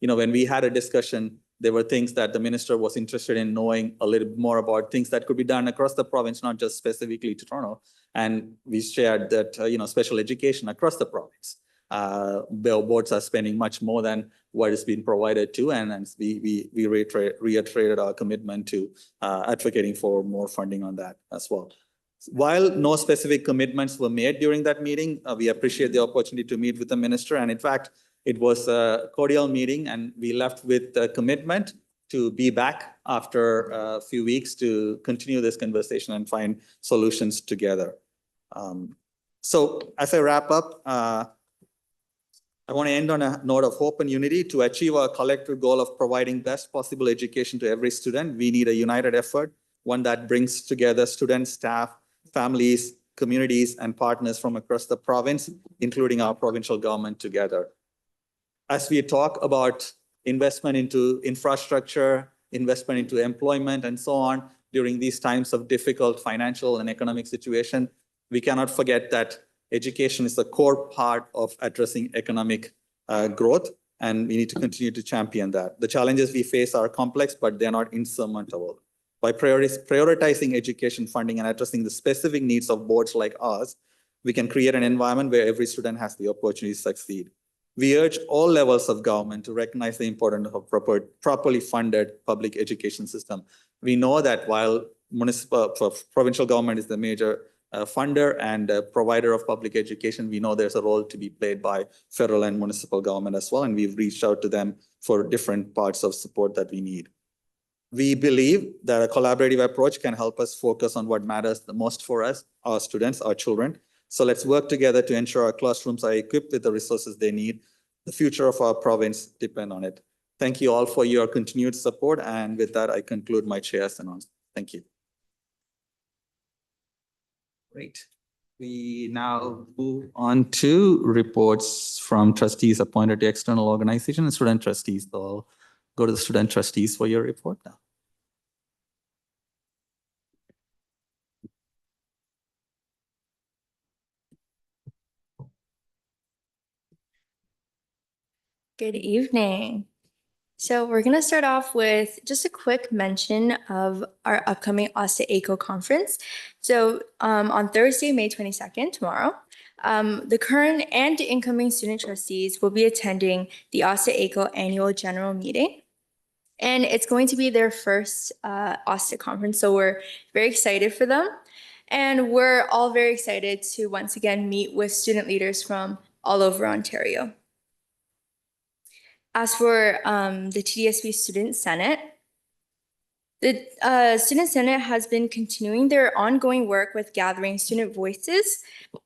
when we had a discussion, there were things that the minister was interested in knowing a little bit more about, things that could be done across the province, not just specifically to Toronto. And we shared that special education across the province. Boards are spending much more than what is being provided to, and we reiterated our commitment to advocating for more funding on that as well. While no specific commitments were made during that meeting, we appreciate the opportunity to meet with the minister. And in fact, it was a cordial meeting, and we left with a commitment to be back after a few weeks to continue this conversation and find solutions together. So as I wrap up, I want to end on a note of hope and unity. To achieve our collective goal of providing best possible education to every student, we need a united effort, one that brings together students, staff, families, communities, and partners from across the province, including our provincial government together. As we talk about investment into infrastructure, investment into employment, and so on, during these times of difficult financial and economic situation, we cannot forget that education is a core part of addressing economic growth, and we need to continue to champion that. The challenges we face are complex, but they're not insurmountable. By prioritizing education funding and addressing the specific needs of boards like ours, we can create an environment where every student has the opportunity to succeed. We urge all levels of government to recognize the importance of properly funded public education system. We know that while provincial government is the major funder and provider of public education, we know there's a role to be played by federal and municipal government as well, and we've reached out to them for different parts of support that we need. We believe that a collaborative approach can help us focus on what matters the most for us, our students, our children. So let's work together to ensure our classrooms are equipped with the resources they need. The future of our province depends on it. Thank you all for your continued support, and with that, I conclude my chair's announcement. Thank you. Great. We now move on to reports from trustees appointed to external organization and student trustees. So I'll go to the student trustees for your report now. Good evening. So we're going to start off with just a quick mention of our upcoming ASTA ACO conference. So on Thursday, May 22nd, tomorrow, the current and incoming student trustees will be attending the ASTA ACO annual general meeting. And it's going to be their first ASTA conference, so we're very excited for them. And we're all very excited to once again meet with student leaders from all over Ontario. As for the TDSB Student Senate, the Student Senate has been continuing their ongoing work with gathering student voices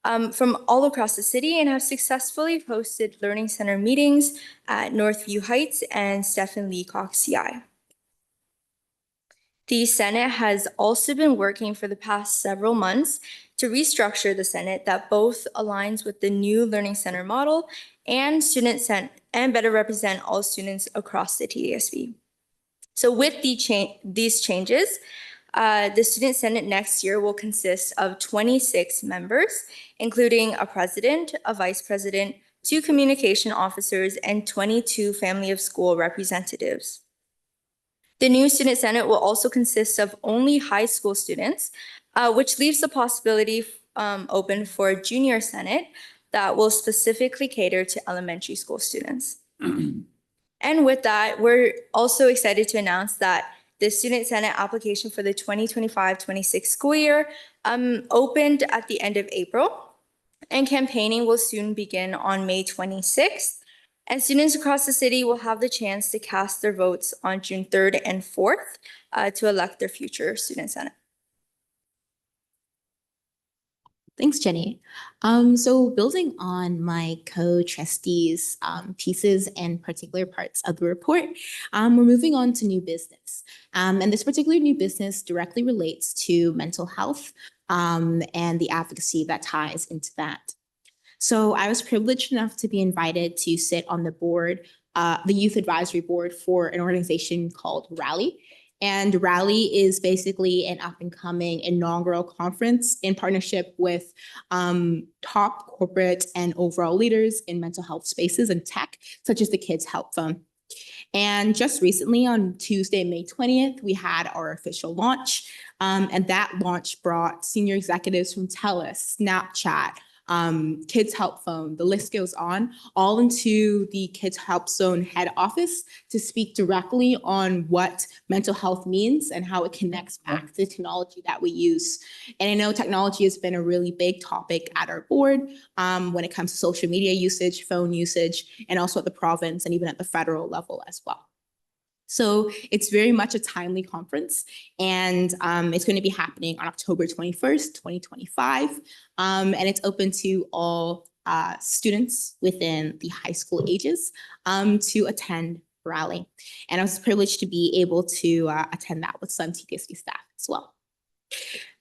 from all across the city and have successfully hosted Learning Center meetings at Northview Heights and Stephen Leacock CI. The Senate has also been working for the past several months to restructure the Senate that both aligns with the new Learning Center model and and better represent all students across the TDSB. So with these changes, the Student Senate next year will consist of 26 members, including a president, a vice president, 2 communication officers, and 22 family of school representatives. The new Student Senate will also consist of only high school students, which leaves the possibility open for a junior Senate that will specifically cater to elementary school students. And with that, we're also excited to announce that the Student Senate application for the 2025-26 school year opened at the end of April, and campaigning will soon begin on May 26th. And students across the city will have the chance to cast their votes on June 3rd and 4th to elect their future Student Senate. Thanks, Jenny. So building on my co-trustees' pieces and particular parts of the report, we're moving on to new business. And this particular new business directly relates to mental health and the advocacy that ties into that. So I was privileged enough to be invited to sit on the board, the youth advisory board for an organization called Rally. And Rally is basically an up-and-coming inaugural conference in partnership with top corporate and overall leaders in mental health spaces and tech, such as the Kids Help Phone. And just recently, on Tuesday, May 20th, we had our official launch. And that launch brought senior executives from TELUS, Snapchat, Kids Help Phone, the list goes on, all into the Kids Help Zone head office to speak directly on what mental health means and how it connects back to the technology that we use. And I know technology has been a really big topic at our board when it comes to social media usage, phone usage, and also at the province and even at the federal level as well. So it's very much a timely conference, and it's going to be happening on October 21st, 2025, and it's open to all students within the high school ages to attend Rally. And I was privileged to be able to attend that with some TDSB staff as well.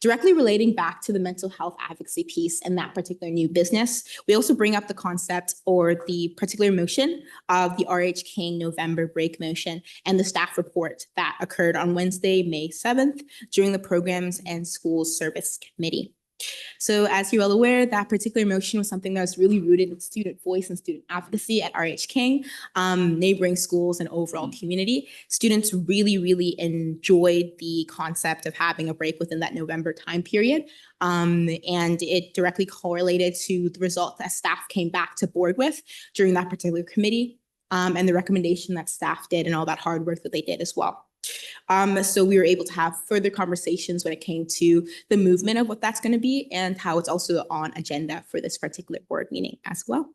Directly relating back to the mental health advocacy piece and that particular new business, we also bring up the concept or the particular motion of the RH King November break motion and the staff report that occurred on Wednesday, May 7th during the Programs and Schools Service Committee. So as you're well aware, that particular motion was something that was really rooted in student voice and student advocacy at RH King, neighboring schools and overall community. Students really, really enjoyed the concept of having a break within that November time period. And it directly correlated to the result that staff came back to board with during that particular committee and the recommendation that staff did and all that hard work that they did as well. So we were able to have further conversations when it came to the movement of what that's going to be and how it's also on agenda for this particular board meeting as well.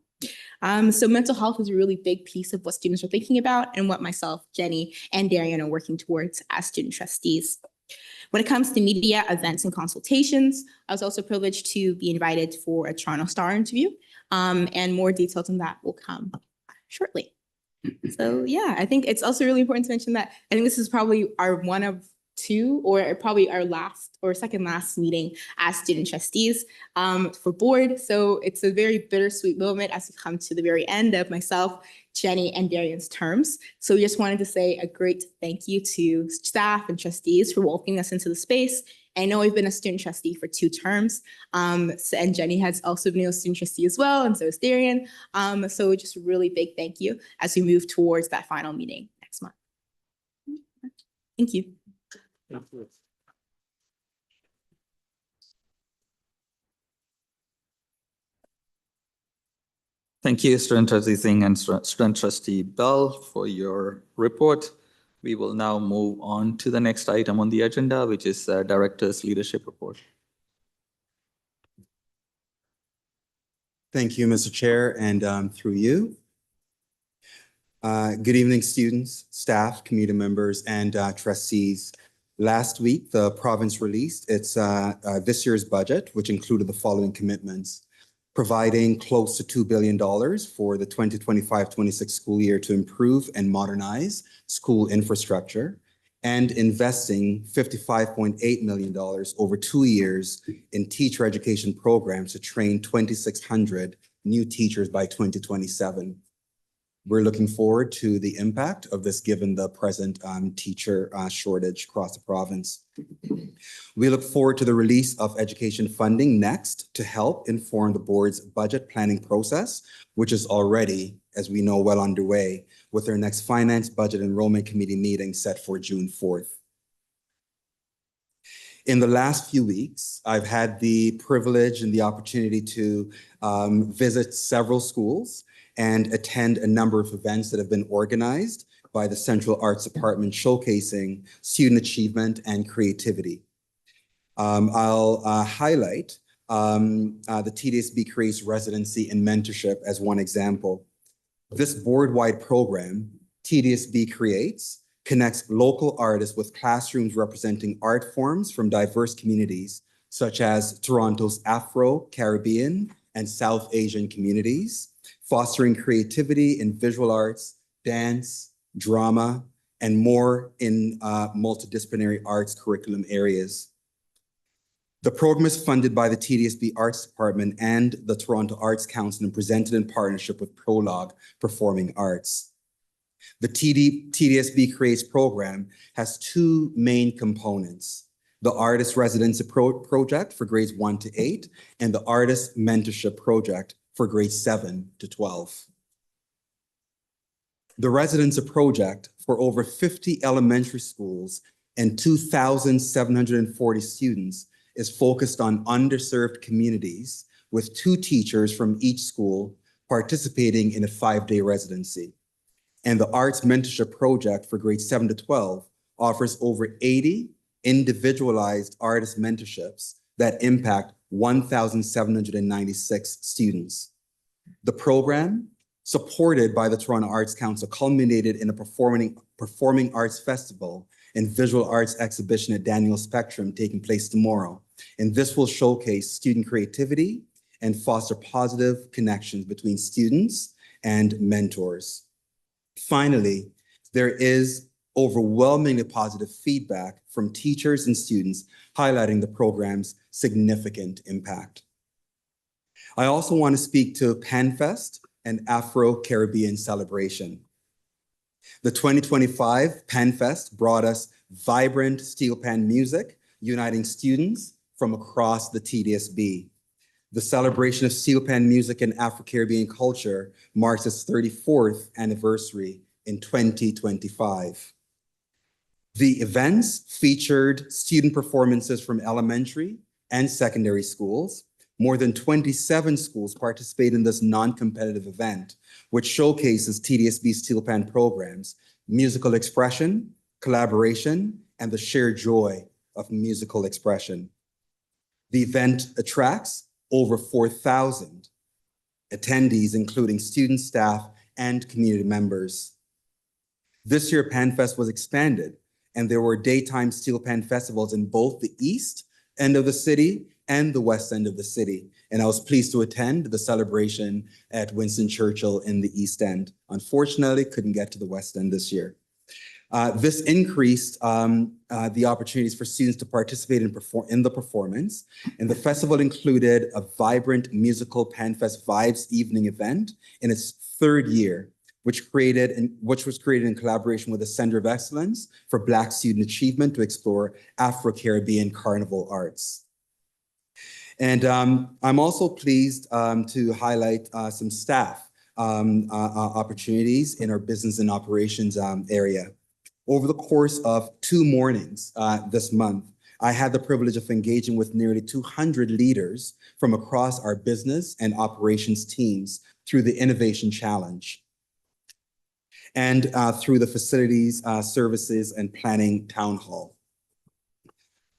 So mental health is a really big piece of what students are thinking about and what myself, Jenny, and Darian are working towards as student trustees. When it comes to media, events, and consultations, I was also privileged to be invited for a Toronto Star interview, and more details on that will come shortly. So yeah, I think it's also really important to mention that I think this is probably our one of two or probably our last or second last meeting as student trustees for board. So it's a very bittersweet moment as we come to the very end of myself, Jenny, and Darian's terms. So we just wanted to say a great thank you to staff and trustees for welcoming us into the space I know I've been a student trustee for 2 terms, and Jenny has also been a student trustee as well, and so is Darian. So just a really big thank you as we move towards that final meeting next month. Thank you. Thank you, Student Trustee Singh and Student Trustee Bell, for your report. We will now move on to the next item on the agenda, which is Director's Leadership Report. Thank you, Mr. Chair, and through you. Good evening, students, staff, community members, and trustees. Last week, the province released its this year's budget, which included the following commitments: providing close to $2 billion for the 2025-26 school year to improve and modernize school infrastructure, and investing $55.8 million over 2 years in teacher education programs to train 2,600 new teachers by 2027. We're looking forward to the impact of this given the present teacher shortage across the province. We look forward to the release of education funding next to help inform the board's budget planning process, which is already, as we know, well underway, with their next Finance Budget Enrollment Committee meeting set for June 4th. In the last few weeks, I've had the privilege and the opportunity to visit several schools and attend a number of events that have been organized by the Central Arts Department, showcasing student achievement and creativity. I'll highlight the TDSB Creates Residency and Mentorship as one example. This board-wide program, TDSB Creates, connects local artists with classrooms representing art forms from diverse communities, such as Toronto's Afro, Caribbean, and South Asian communities, fostering creativity in visual arts, dance, drama, and more in multidisciplinary arts curriculum areas. The program is funded by the TDSB Arts Department and the Toronto Arts Council and presented in partnership with Prologue Performing Arts. The TDSB Creates program has 2 main components: the Artist Residency Project for grades 1 to 8 and the Artist Mentorship Project for grades 7 to 12. The Residency Project for over 50 elementary schools and 2,740 students is focused on underserved communities with 2 teachers from each school participating in a 5-day residency. And the Arts Mentorship Project for grades 7 to 12 offers over 80 individualized artist mentorships that impact 1,796 students. The program, supported by the Toronto Arts Council, culminated in a performing arts festival and visual arts exhibition at Daniel Spectrum taking place tomorrow. And this will showcase student creativity and foster positive connections between students and mentors. Finally, there is overwhelmingly positive feedback from teachers and students highlighting the program's significant impact. I also want to speak to PanFest and Afro-Caribbean celebration. The 2025 PanFest brought us vibrant steel pan music, uniting students from across the TDSB. The celebration of steel pan music and Afro-Caribbean culture marks its 34th anniversary in 2025. The events featured student performances from elementary and secondary schools. More than 27 schools participate in this non-competitive event, which showcases TDSB steel pan programs, musical expression, collaboration, and the shared joy of musical expression. The event attracts over 4,000 attendees, including students, staff, and community members. This year, PanFest was expanded, and there were daytime steel pan festivals in both the east end of the city and the west end of the city. And I was pleased to attend the celebration at Winston Churchill in the East End. Unfortunately, couldn't get to the West End this year. This increased the opportunities for students to participate in the performance. And the festival included a vibrant musical PanFest Vibes evening event in its 3rd year, which was created in collaboration with the Center of Excellence for Black Student Achievement to explore Afro-Caribbean carnival arts. And I'm also pleased to highlight some staff opportunities in our business and operations area. Over the course of 2 mornings this month, I had the privilege of engaging with nearly 200 leaders from across our business and operations teams through the Innovation Challenge and through the Facilities, Services, and Planning Town Hall.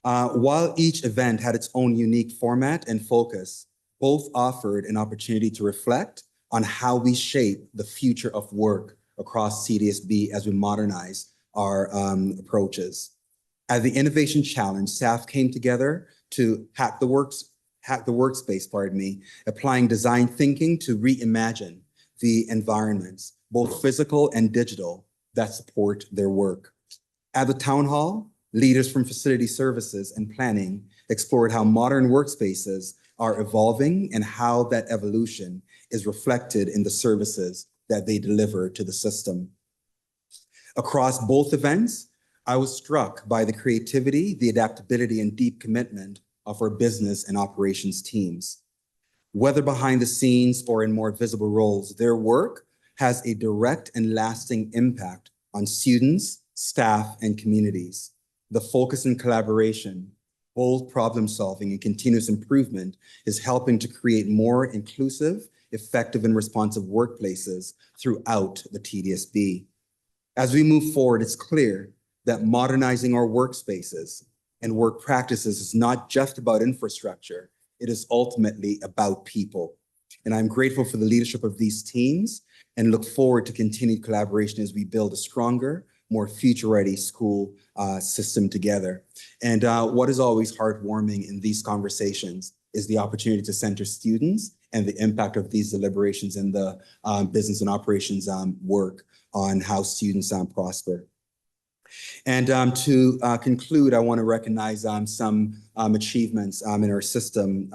While each event had its own unique format and focus, both offered an opportunity to reflect on how we shape the future of work across CDSB as we modernize our approaches. At the Innovation Challenge, staff came together to hack the workspace, applying design thinking to reimagine the environments, both physical and digital, that support their work. At the Town Hall, leaders from Facility Services and Planning explored how modern workspaces are evolving and how that evolution is reflected in the services that they deliver to the system. Across both events, I was struck by the creativity, the adaptability, and deep commitment of our business and operations teams. Whether behind the scenes or in more visible roles, their work has a direct and lasting impact on students, staff, and communities. The focus and collaboration, bold problem solving, and continuous improvement is helping to create more inclusive, effective, and responsive workplaces throughout the TDSB. As we move forward, it's clear that modernizing our workspaces and work practices is not just about infrastructure, it is ultimately about people. And I'm grateful for the leadership of these teams and look forward to continued collaboration as we build a stronger, more future-ready school system together. And what is always heartwarming in these conversations is the opportunity to center students and the impact of these deliberations in the business and operations work on how students prosper. And to conclude, I want to recognize some achievements in our system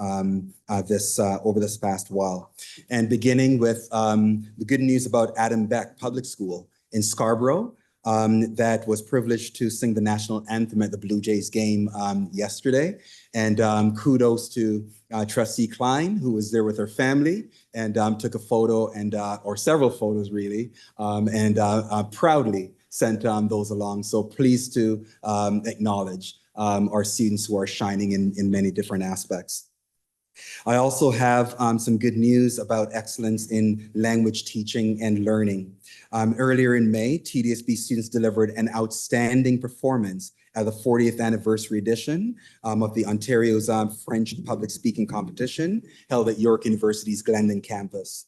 over this past while. And beginning with the good news about Adam Beck Public School in Scarborough, that was privileged to sing the national anthem at the Blue Jays game yesterday. And kudos to Trustee Klein, who was there with her family and took a photo or several photos really, and proudly sent those along. So pleased to acknowledge our students who are shining in many different aspects. I also have some good news about excellence in language teaching and learning. Earlier in May, TDSB students delivered an outstanding performance at the 40th anniversary edition of the Ontario's French public speaking competition held at York University's Glendon campus.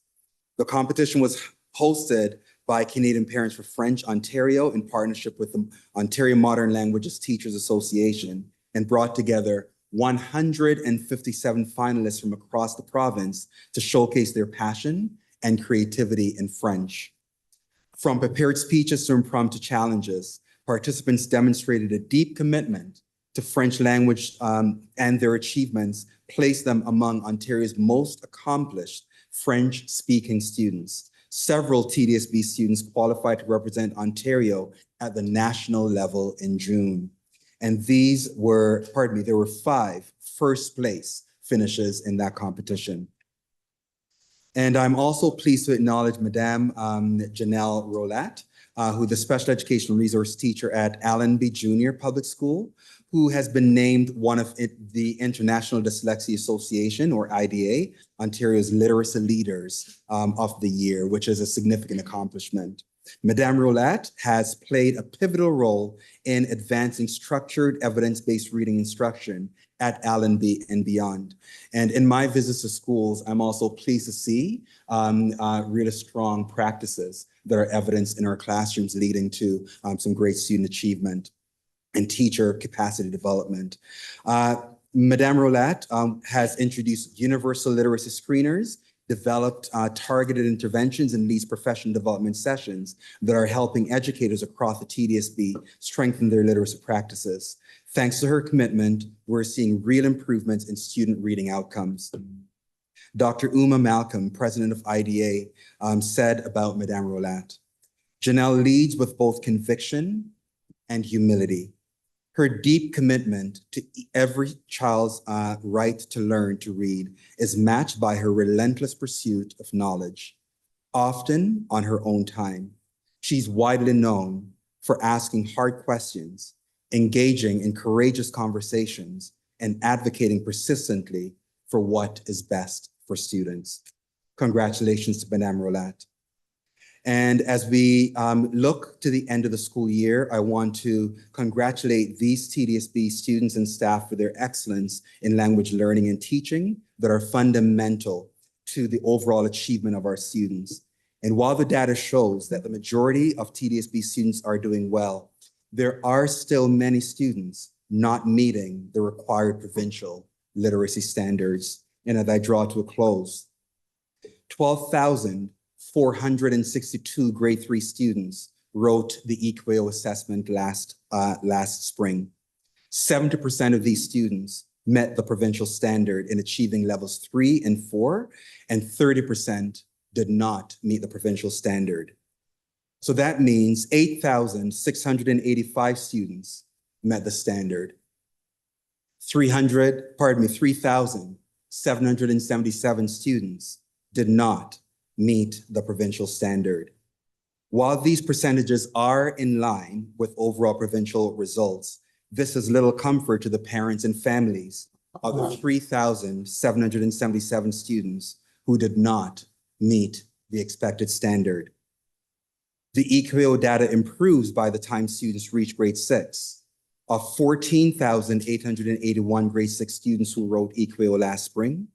The competition was hosted by Canadian Parents for French Ontario in partnership with the Ontario Modern Languages Teachers Association and brought together 157 finalists from across the province to showcase their passion and creativity in French. From prepared speeches to impromptu challenges, participants demonstrated a deep commitment to French language and their achievements placed them among Ontario's most accomplished French-speaking students. Several TDSB students qualified to represent Ontario at the national level in June. And there were 5 first place finishes in that competition. And I'm also pleased to acknowledge Madame Janelle Rolat, who is the special educational resource teacher at Allenby Junior Public School, who has been named one of the International Dyslexia Association, or IDA, Ontario's Literacy Leaders of the Year, which is a significant accomplishment. Madame Rolat has played a pivotal role in advancing structured evidence-based reading instruction at Allenby and beyond. And in my visits to schools, I'm also pleased to see really strong practices that are evidenced in our classrooms, leading to some great student achievement and teacher capacity development. Madame Rolat has introduced universal literacy screeners, developed targeted interventions, and leads professional development sessions that are helping educators across the TDSB strengthen their literacy practices. Thanks to her commitment, we're seeing real improvements in student reading outcomes. Dr. Uma Malcolm, president of IDA, said about Madame Rolat. Janelle leads with both conviction and humility. Her deep commitment to every child's right to learn to read is matched by her relentless pursuit of knowledge, often on her own time. She's widely known for asking hard questions, engaging in courageous conversations, and advocating persistently for what is best for students. Congratulations to Madame Rolat. And as we look to the end of the school year, I want to congratulate these TDSB students and staff for their excellence in language learning and teaching that are fundamental to the overall achievement of our students. And while the data shows that the majority of TDSB students are doing well, there are still many students not meeting the required provincial literacy standards. And as I draw to a close, 12,462 grade 3 students wrote the EQAO assessment last spring. 70% of these students met the provincial standard in achieving levels 3 and 4, and 30% did not meet the provincial standard. So that means 8,685 students met the standard. 3,777 students did not meet the provincial standard. While these percentages are in line with overall provincial results, this is little comfort to the parents and families of the 3,777 students who did not meet the expected standard. The EQAO data improves by the time students reach grade 6. Of 14,881 grade 6 students who wrote EQAO last spring,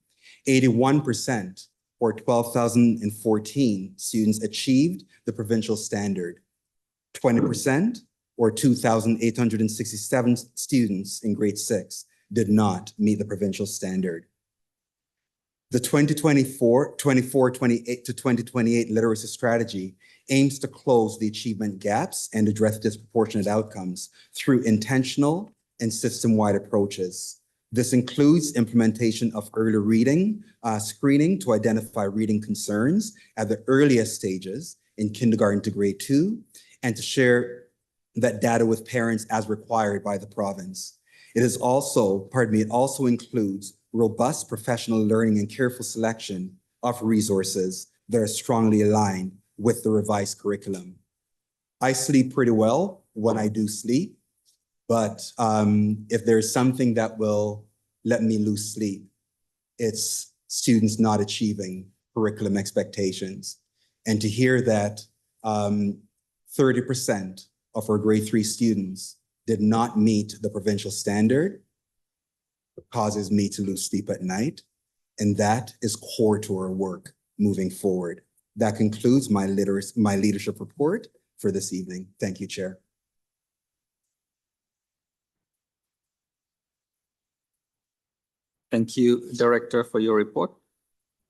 81%, or 12,014 students achieved the provincial standard. 20%, or 2,867 students in grade 6 did not meet the provincial standard. The 2024-28 to 2028 literacy strategy aims to close the achievement gaps and address disproportionate outcomes through intentional and system-wide approaches. This includes implementation of early reading screening to identify reading concerns at the earliest stages in kindergarten to grade 2, and to share that data with parents as required by the province. It also includes robust professional learning and careful selection of resources that are strongly aligned with the revised curriculum. I sleep pretty well when I do sleep, but if there's something that will let me lose sleep, it's students not achieving curriculum expectations. And to hear that 30% of our grade 3 students did not meet the provincial standard causes me to lose sleep at night. And that is core to our work moving forward. That concludes my leadership report for this evening. Thank you, Chair. Thank you, Director, for your report.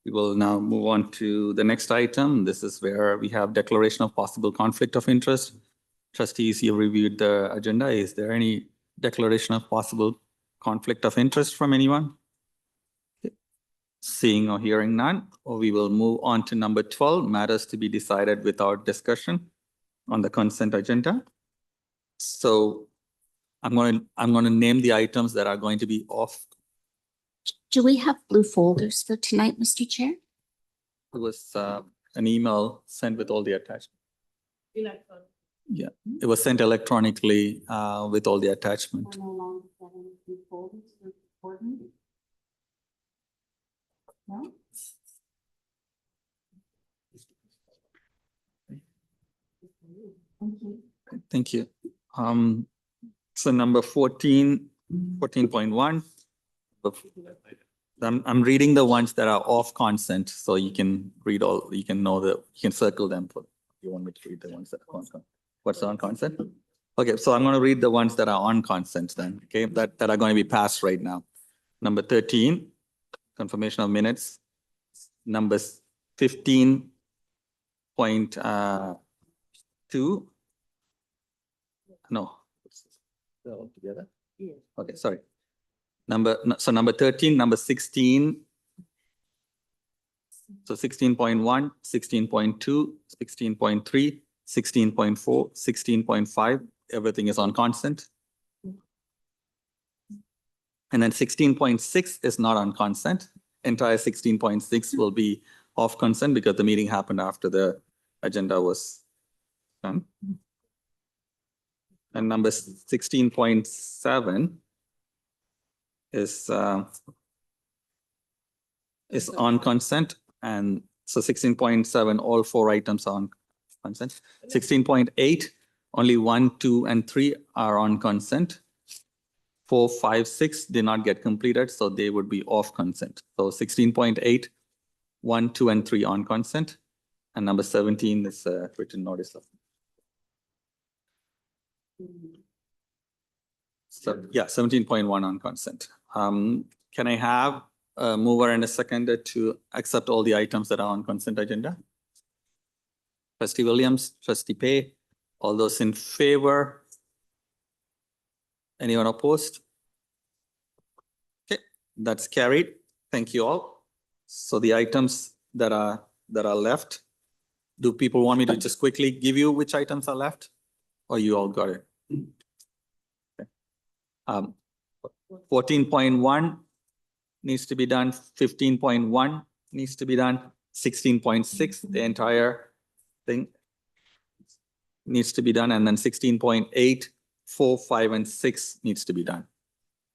We will now move on to the next item. This is where we have declaration of possible conflict of interest. Trustees, you reviewed the agenda. Is there any declaration of possible conflict of interest from anyone? Seeing or hearing none, we will move on to number 12, matters to be decided without discussion on the consent agenda. So I'm going to name the items that are going to be off. Do we have blue folders for tonight, Mr. Chair? It was an email sent with all the attachments. Yeah, it was sent electronically with all the attachment. No? Thank you. So number 14.1. I'm reading the ones that are off consent, so you can read all. You can circle them for. You want me to read the ones that are on consent? What's on consent? Okay, so I'm going to read the ones that are on consent then. Okay, that are going to be passed right now. Number 13, confirmation of minutes. Number 15.2. No, they're all together. Okay, sorry. Number 13, number 16, So 16.1, 16.2, 16.3, 16.4, 16.5, everything is on constant. And then 16.6 is not on constant. Entire 16.6 will be off consent because the meeting happened after the agenda was done. And number 16.7 is on consent. And so 16.7, all 4 items are on consent. 16.8, only 1, 2, and 3 are on consent. 4, 5, 6 did not get completed, so they would be off consent. So 16.8, 1, 2, and 3 on consent. And number 17 is written notice of. So yeah, 17.1 on consent. Can I have a mover and a seconder to accept all the items that are on consent agenda? Trustee Williams, Trustee Pay, all those in favor? Anyone opposed? Okay, that's carried. Thank you all. So the items that are left, do people want me to just quickly give you which items are left? Or you all got it? Okay. 14.1 needs to be done, 15.1 needs to be done, 16.6, the entire thing needs to be done, and then 16.8, 4, 5, and 6 needs to be done.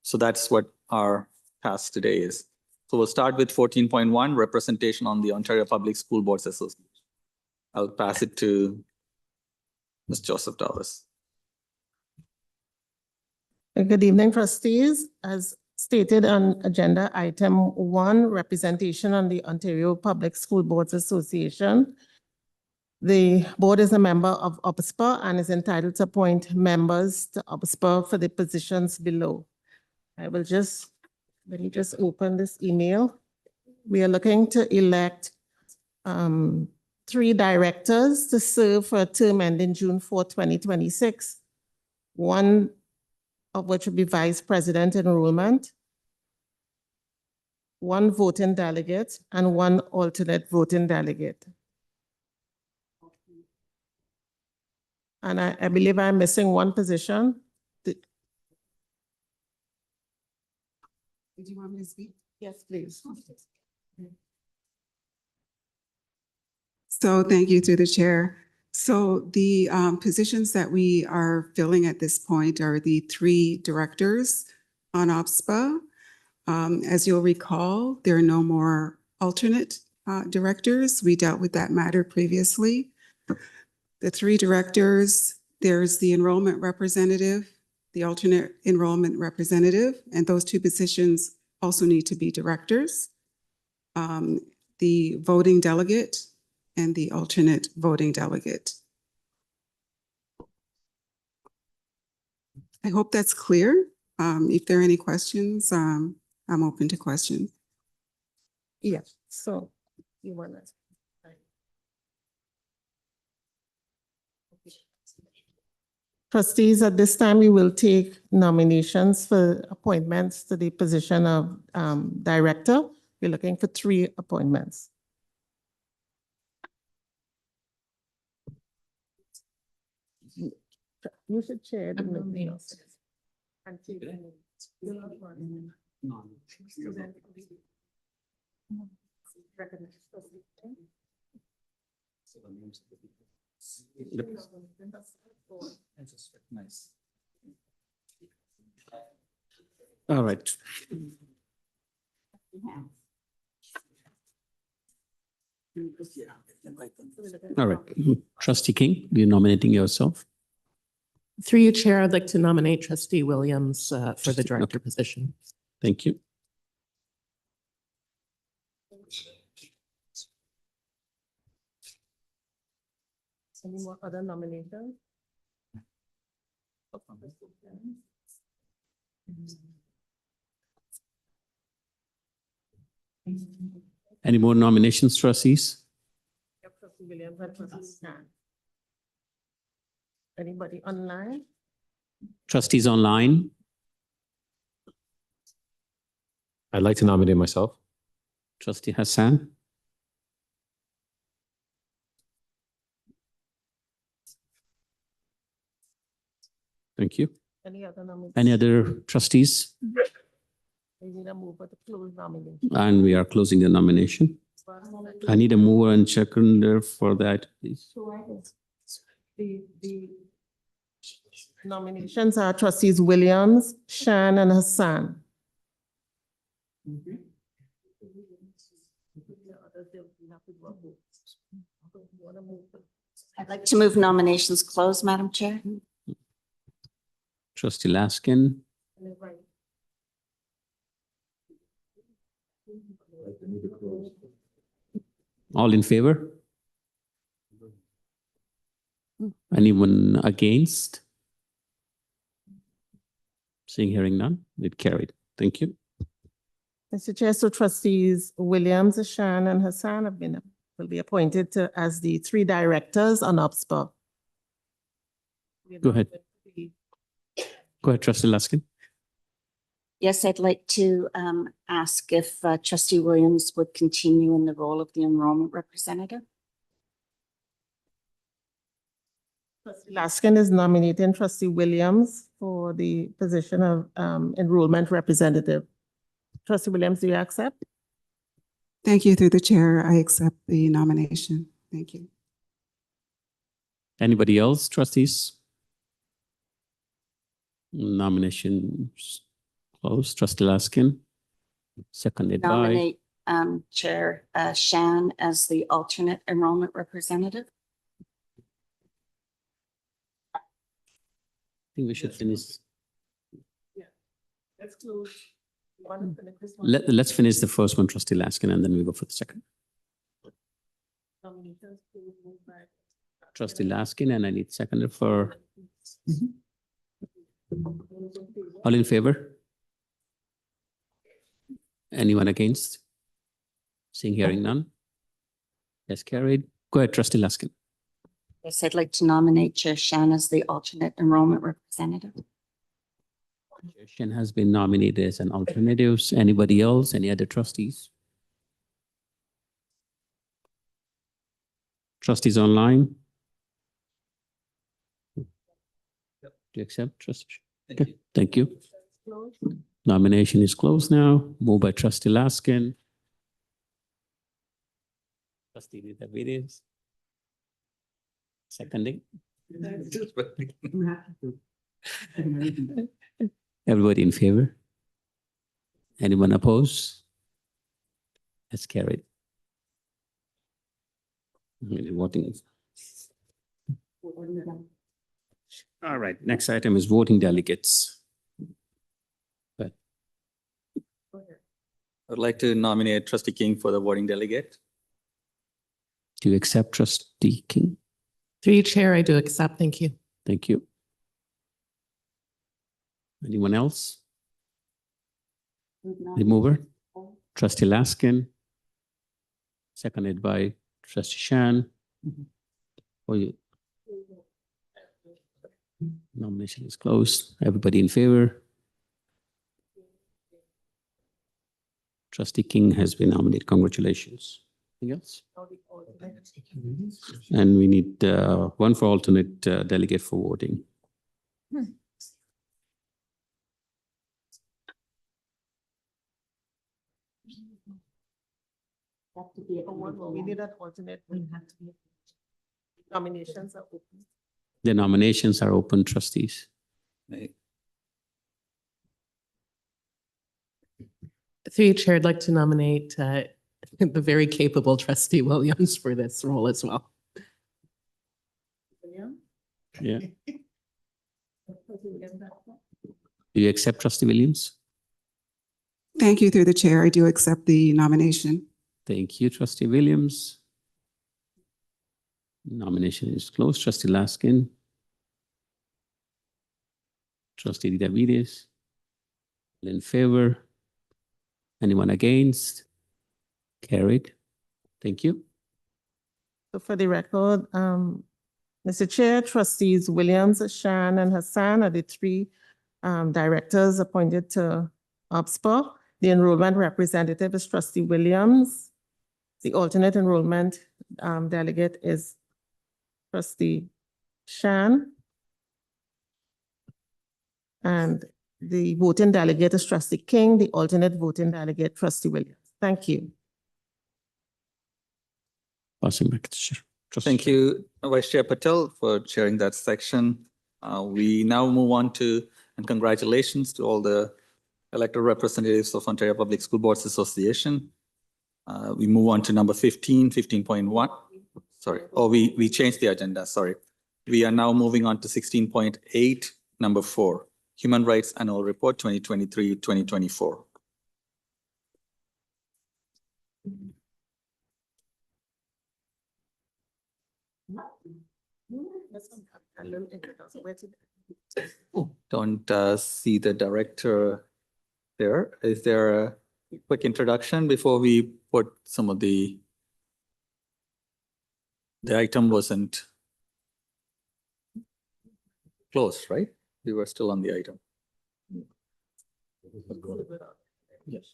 So that's what our task today is. So we'll start with 14.1, representation on the Ontario Public School Boards Association. I'll pass it to Ms. Joseph Davis. Good evening, trustees. As stated on agenda item 1, representation on the Ontario Public School Boards Association. The board is a member of OPSPA and is entitled to appoint members to OPSPA for the positions below. Let me just open this email. We are looking to elect 3 directors to serve for a term ending June 4, 2026. 1 of which will be vice president enrollment, 1 voting delegate, and 1 alternate voting delegate. And I believe I'm missing 1 position. Did you want me to speak? Yes, please. So thank you through the chair. So the positions that we are filling at this point are the 3 directors on OPSPA. As you'll recall, there are no more alternate directors. We dealt with that matter previously. The 3 directors, there's the enrollment representative, the alternate enrollment representative, and those 2 positions also need to be directors. The voting delegate and the alternate voting delegate. I hope that's clear. If there are any questions, I'm open to questions. Yes, so you want to. Trustees, at this time, we will take nominations for appointments to the position of director. We're looking for 3 appointments. You should chair the meeting. Nice. All right. All right. Trustee King, you're nominating yourself? Through you, Chair, I'd like to nominate Trustee Williams for the director position. Thank you. Any more other nominations? Any more nominations, trustees? Anybody online? Trustees online? I'd like to nominate myself. Trustee Hassan? Thank you. Any other nominations? Any other trustees? We need a mover to close nomination. And we are closing the nomination. I need a mover and seconder for that, please. The nominations are trustees Williams, Shan, and Hassan. I'd like to move nominations closed, Madam Chair. Trustee Laskin, all in favor? Anyone against? Seeing, hearing none, it carried. Thank you. Mr. Chair, so trustees Williams, Shan, and Hassan will be appointed as the 3 directors on OPSPA. Go ahead. Go ahead, Trustee Laskin. Yes, I'd like to ask if Trustee Williams would continue in the role of the enrollment representative. Trustee Laskin is nominating Trustee Williams for the position of enrollment representative. Trustee Williams, do you accept? Thank you. Through the chair, I accept the nomination. Thank you. Anybody else, trustees? Nominations closed. Trustee Laskin, seconded by. Nominate Chair Shan as the alternate enrollment representative. I think we should finish. Let's close. Let's finish the first one, Trustee Laskin, and then we go for the second. Trustee Laskin, and I need seconder for. All in favor? Anyone against? Seeing, hearing none? Yes, carried. Go ahead, Trustee Laskin. Yes, I'd like to nominate Chair Shan as the alternate enrollment representative. Shan has been nominated as an alternative. Anybody else? Any other trustees? Trustees online? Do you accept, Trustee? Okay, thank you. Nomination is closed now. Moved by Trustee Laskin. Trustee Davides. Seconding. Everybody in favor? Anyone opposed? That's carried. Voting. All right, next item is voting delegates. I would like to nominate Trustee King for the voting delegate. Do you accept, Trustee King? Through you, Chair, I do accept. Thank you. Thank you. Anyone else? The mover? Trustee Laskin. Seconded by Trustee Shan. For you. Nomination is closed. Everybody in favor? Trustee King has been nominated. Congratulations. Anything else? And we need one for alternate delegate for voting. We need an alternate. Nominations are open. The nominations are open, trustees. Through you, Chair, I'd like to nominate the very capable Trustee Williams for this role as well. Yeah. Do you accept, Trustee Williams? Thank you. Through the chair, I do accept the nomination. Thank you, Trustee Williams. Nomination is closed. Trustee Laskin. Trustee Davides. All in favor? Anyone against? Carried. Thank you. So for the record, Mr. Chair, trustees Williams, Shan, and Hassan are the 3 directors appointed to OPSPA. The enrollment representative is Trustee Williams. The alternate enrollment delegate is Trustee Shan. And the voting delegate is Trustee King, the alternate voting delegate, Trustee Williams. Thank you. Passing back to Chair. Thank you, Vice Chair Patel, for chairing that section. We now move on to, and congratulations to all the elected representatives of Ontario Public School Boards Association. We move on to number 15, 15.1. Sorry, oh, we changed the agenda, sorry. We are now moving on to 16.8, number 4, Human Rights Annual Report 2023-2024. Don't see the director there. Is there a quick introduction before we put some of the item wasn't closed, right? We were still on the item. Yes.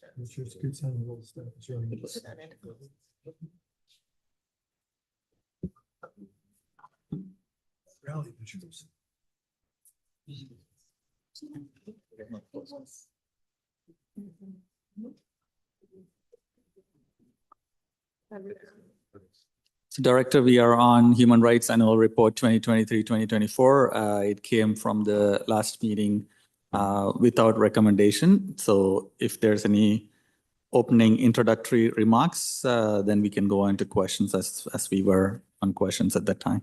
So Director, we are on Human Rights Annual Report 2023-2024. It came from the last meeting without recommendation. So if there's any opening introductory remarks, then we can go on to questions as we were on questions at that time.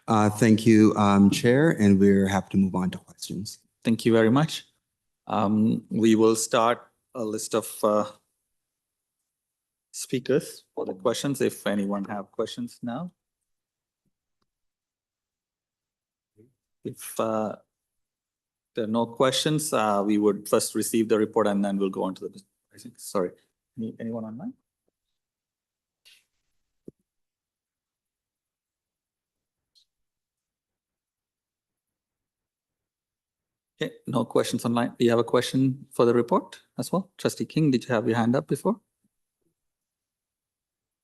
Thank you, Chair, and we're happy to move on to questions. Thank you very much. We will start a list of speakers for the questions, if anyone have questions now. If there are no questions, we would first receive the report and then we'll go on to the, sorry, anyone online? Okay, no questions online. Do you have a question for the report as well? Trustee King, did you have your hand up before?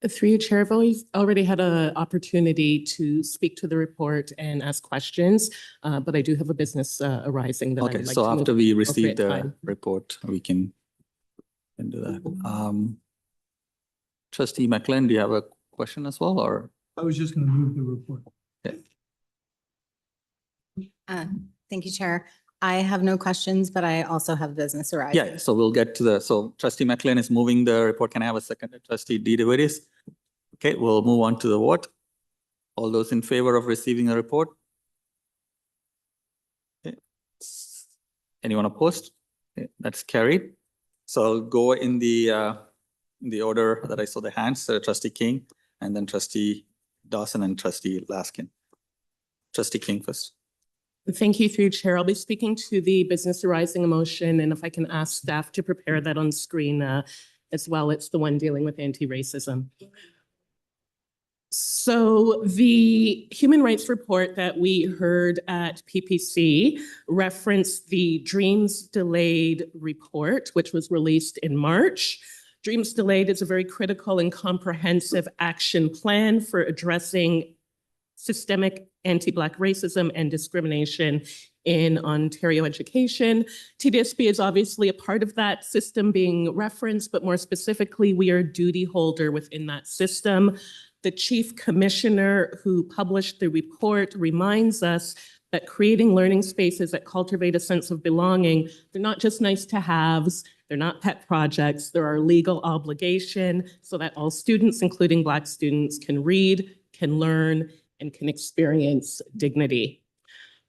Through you, Chair, I've already had an opportunity to speak to the report and ask questions, but I do have a business arising that I would like to. So after we receive the time. report, we can do that. Trustee McLean, do you have a question as well, or? I was just going to move the report. Okay. Thank you, Chair. I have no questions, but I also have business arising. Yeah, so we'll get to the, so Trustee McLean is moving the report. Can I have a second? Trustee DeDeveris? Okay, we'll move on to the vote. All those in favor of receiving the report? Okay. Anyone opposed? Okay, that's carried. So I'll go in the order that I saw the hands, Trustee King, and then Trustee Dawson and Trustee Laskin. Trustee King first. Thank you, through Chair. I'll be speaking to the business arising motion, and if I can ask staff to prepare that on screen as well. It's the one dealing with anti-racism. So the human rights report that we heard at PPC referenced the Dreams Delayed report, which was released in March. Dreams Delayed is a very critical and comprehensive action plan for addressing systemic anti-Black racism and discrimination in Ontario education. TDSB is obviously a part of that system being referenced, but more specifically, we are a duty holder within that system. The Chief Commissioner who published the report reminds us that creating learning spaces that cultivate a sense of belonging, they're not just nice to haves, they're not pet projects, they're our legal obligation so that all students, including Black students, can read, can learn, and can experience dignity.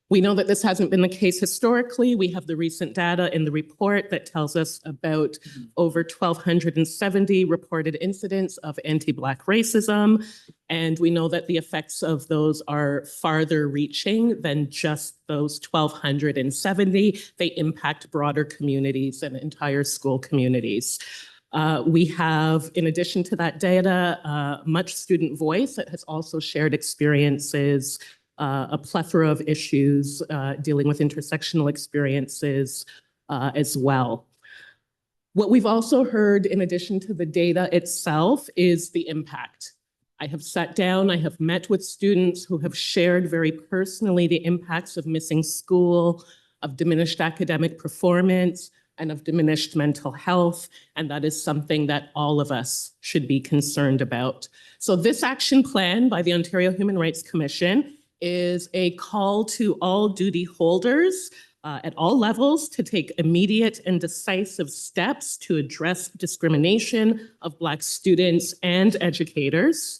We know that this hasn't been the case historically. We have the recent data in the report that tells us about over 1,270 reported incidents of anti-Black racism. And we know that the effects of those are farther reaching than just those 1,270. They impact broader communities and entire school communities. We have, in addition to that data, much student voice that has also shared experiences, a plethora of issues dealing with intersectional experiences as well. What we've also heard, in addition to the data itself, is the impact. I have sat down, I have met with students who have shared very personally the impacts of missing school, of diminished academic performance, and of diminished mental health. And that is something that all of us should be concerned about. So this action plan by the Ontario Human Rights Commission is a call to all duty holders at all levels to take immediate and decisive steps to address discrimination of Black students and educators.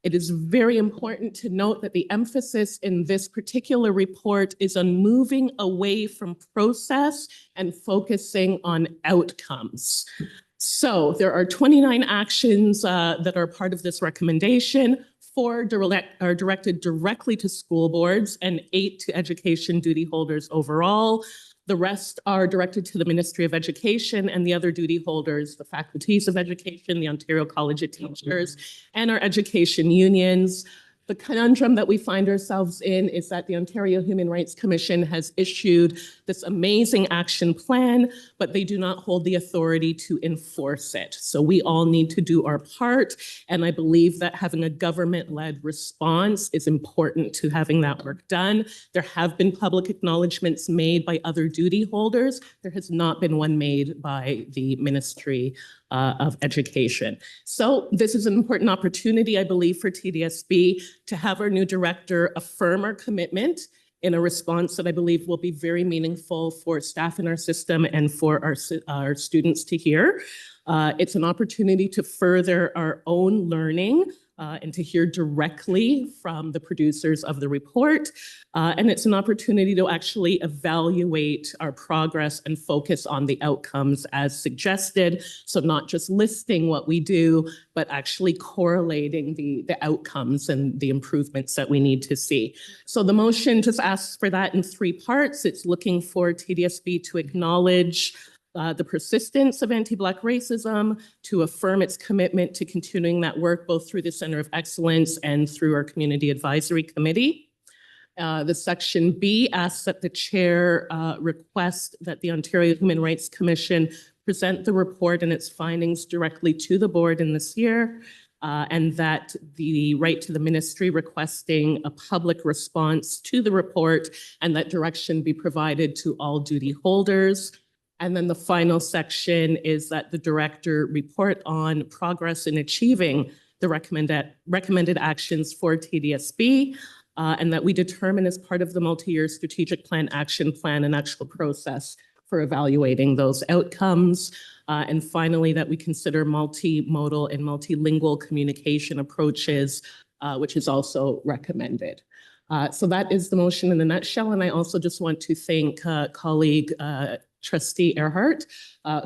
It is very important to note that the emphasis in this particular report is on moving away from process and focusing on outcomes. So there are 29 actions that are part of this recommendation. 4 are directed directly to school boards and 8 to education duty holders overall. The rest are directed to the Ministry of Education and the other duty holders, the faculties of education, the Ontario College of Teachers, and our education unions. The conundrum that we find ourselves in is that the Ontario Human Rights Commission has issued this amazing action plan, but they do not hold the authority to enforce it. So we all need to do our part. And I believe that having a government-led response is important to having that work done. There have been public acknowledgements made by other duty holders. There has not been one made by the Ministry of Education. So this is an important opportunity, I believe, for TDSB to have our new director affirm our commitment in a response that I believe will be very meaningful for staff in our system and for our students to hear. It's an opportunity to further our own learning and to hear directly from the producers of the report. And it's an opportunity to actually evaluate our progress and focus on the outcomes as suggested. So not just listing what we do, but actually correlating the outcomes and the improvements that we need to see. So the motion just asks for that in 3 parts. It's looking for TDSB to acknowledge the persistence of anti-Black racism, to affirm its commitment to continuing that work both through the Center of Excellence and through our Community Advisory Committee. The section B asks that the chair request that the Ontario Human Rights Commission present the report and its findings directly to the board in this year, and that the right to the ministry requesting a public response to the report and that direction be provided to all duty holders. And then the final section is that the director report on progress in achieving the recommended actions for TDSB, and that we determine as part of the multi-year strategic plan, action plan, and actual process for evaluating those outcomes. And finally, that we consider multimodal and multilingual communication approaches, which is also recommended. So that is the motion in a nutshell. And I also just want to thank colleague Trustee Earhart,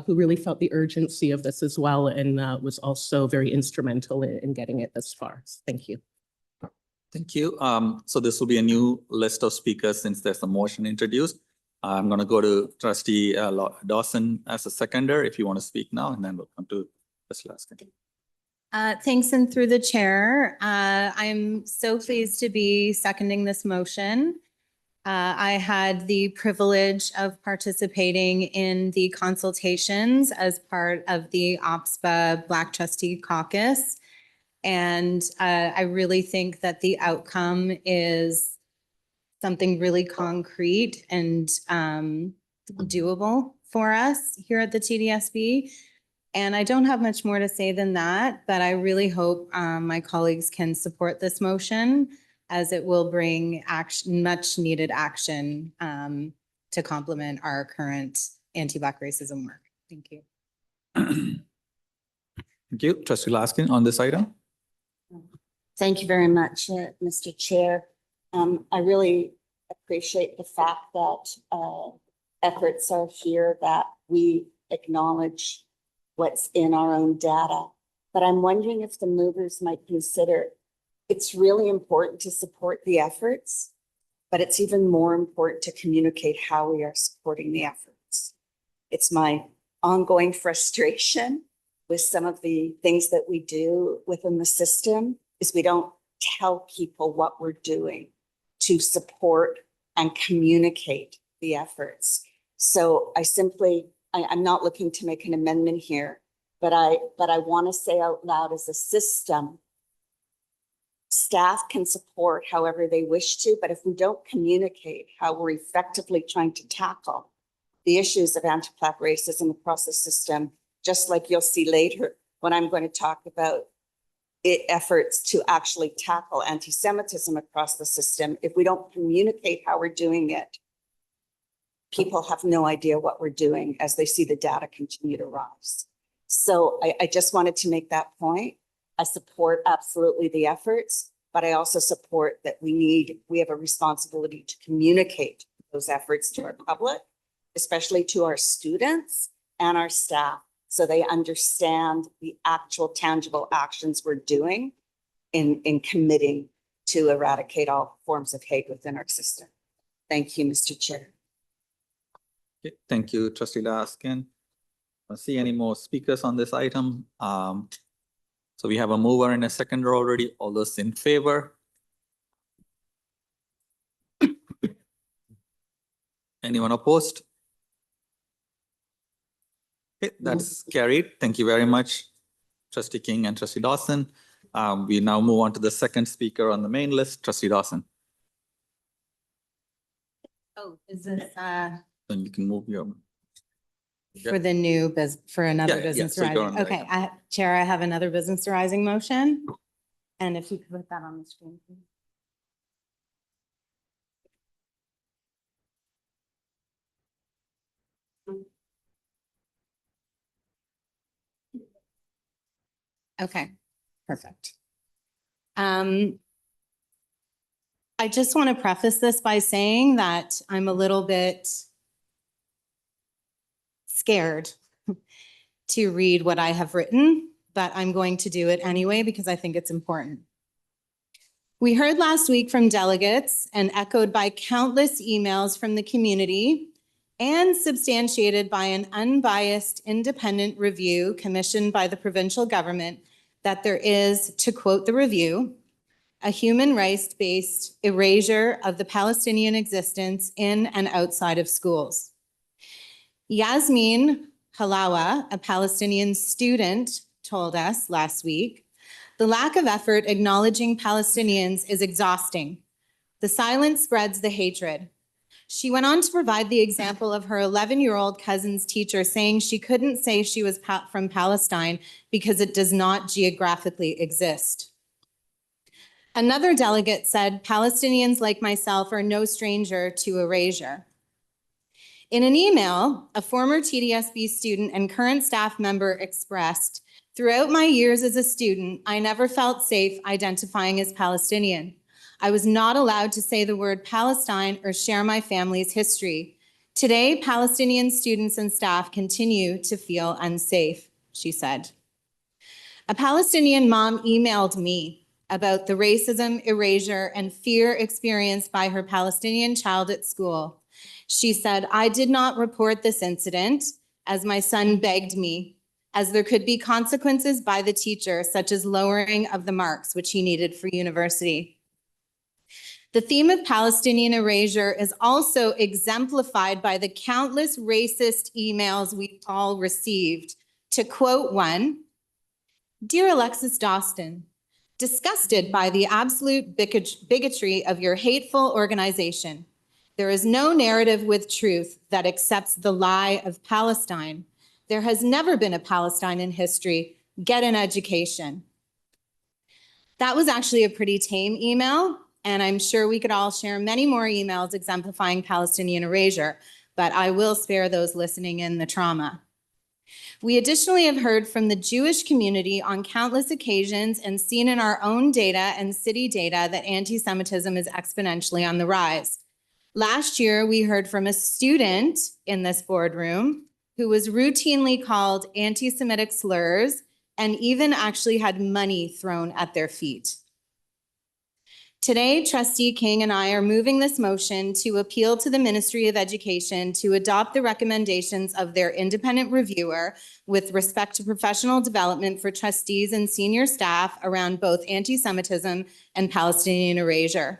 who really felt the urgency of this as well and was also very instrumental in getting it this far. Thank you. Thank you. So this will be a new list of speakers since there's a motion introduced. I'm going to go to Trustee Dawson as a seconder if you want to speak now, and then we'll come to Trustee Laskin. Thanks, and through the chair, I'm so pleased to be seconding this motion. I had the privilege of participating in the consultations as part of the OPSPA Black Trustee Caucus. And I really think that the outcome is something really concrete and doable for us here at the TDSB. And I don't have much more to say than that, but I really hope my colleagues can support this motion as it will bring action, much needed action to complement our current anti-Black racism work. Thank you. Thank you. Trustee Laskin on this item. Thank you very much, Mr. Chair. I really appreciate the fact that efforts are here that we acknowledge what's in our own data. But I'm wondering if the movers might consider it's really important to support the efforts, but it's even more important to communicate how we are supporting the efforts. It's my ongoing frustration with some of the things that we do within the system is we don't tell people what we're doing to support and communicate the efforts. So I'm not looking to make an amendment here, but I want to say out loud as a system, Staff can support however they wish to, but if we don't communicate how we're effectively trying to tackle the issues of anti-Black racism across the system, just like you'll see later when I'm going to talk about efforts to actually tackle anti-Semitism across the system, if we don't communicate how we're doing it, people have no idea what we're doing as they see the data continue to rise. So I just wanted to make that point. I support absolutely the efforts, but I also support that we have a responsibility to communicate those efforts to our public, especially to our students and our staff, so they understand the actual tangible actions we're doing in committing to eradicate all forms of hate within our system. Thank you, Mr. Chair. Okay, thank you, Trustee Laskin. I don't see any more speakers on this item. So we have a mover and a seconder already. All those in favor? Anyone opposed? Okay, that's carried. Thank you very much, Trustee King and Trustee Dawson. We now move on to the second speaker on the main list, Trustee Dawson. Oh, is this Then you can move your. for the new for another Yeah, business so you're on rising? the Okay, Chair, I have another business rising motion. And if you could put that on the screen, please. Okay, perfect. I just want to preface this by saying that I'm a little bit scared to read what I have written, but I'm going to do it anyway because I think it's important. We heard last week from delegates and echoed by countless emails from the community and substantiated by an unbiased independent review commissioned by the provincial government that there is, to quote the review, a human rights-based erasure of the Palestinian existence in and outside of schools. Yasmin Halawa, a Palestinian student, told us last week, the lack of effort acknowledging Palestinians is exhausting. The silence spreads the hatred. She went on to provide the example of her 11-year-old cousin's teacher saying she couldn't say she was from Palestine because it does not geographically exist. Another delegate said, Palestinians like myself are no stranger to erasure. In an email, a former TDSB student and current staff member expressed, throughout my years as a student, I never felt safe identifying as Palestinian. I was not allowed to say the word Palestine or share my family's history. Today, Palestinian students and staff continue to feel unsafe, she said. A Palestinian mom emailed me about the racism, erasure, and fear experienced by her Palestinian child at school. She said, I did not report this incident as my son begged me, as there could be consequences by the teacher, such as lowering of the marks, which he needed for university. The theme of Palestinian erasure is also exemplified by the countless racist emails we've all received. To quote one, Dear Alexis Dawson, disgusted by the absolute bigotry of your hateful organization. There is no narrative with truth that accepts the lie of Palestine. There has never been a Palestine in history. Get an education. That was actually a pretty tame email, and I'm sure we could all share many more emails exemplifying Palestinian erasure, but I will spare those listening in the trauma. We additionally have heard from the Jewish community on countless occasions and seen in our own data and city data that anti-Semitism is exponentially on the rise. Last year, we heard from a student in this boardroom who was routinely called anti-Semitic slurs and even actually had money thrown at their feet. Today, Trustee King and I are moving this motion to appeal to the Ministry of Education to adopt the recommendations of their independent reviewer with respect to professional development for trustees and senior staff around both anti-Semitism and Palestinian erasure.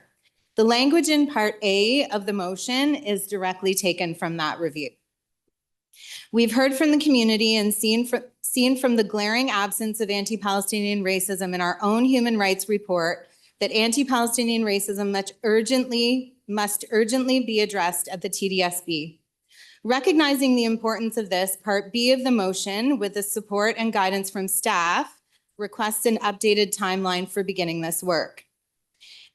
The language in Part A of the motion is directly taken from that review. We've heard from the community and seen from the glaring absence of anti-Palestinian racism in our own human rights report that anti-Palestinian racism must urgently be addressed at the TDSB. Recognizing the importance of this, Part B of the motion, with the support and guidance from staff, requests an updated timeline for beginning this work.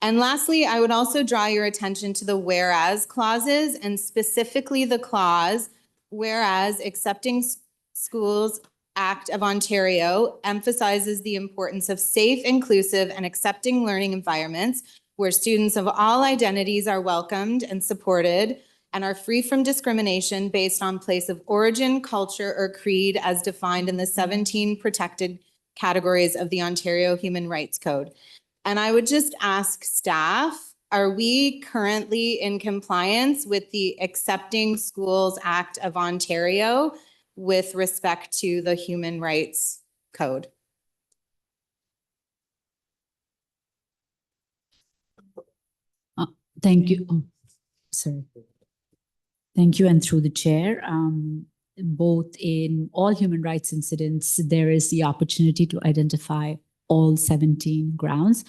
And lastly, I would also draw your attention to the whereas clauses, and specifically the clause, whereas Accepting Schools Act of Ontario emphasizes the importance of safe, inclusive, and accepting learning environments where students of all identities are welcomed and supported and are free from discrimination based on place of origin, culture, or creed as defined in the 17 protected categories of the Ontario Human Rights Code. And I would just ask staff, are we currently in compliance with the Accepting Schools Act of Ontario with respect to the Human Rights Code? Thank you. Oh, sorry. Thank you. And through the chair, both in all human rights incidents, there is the opportunity to identify all 17 grounds.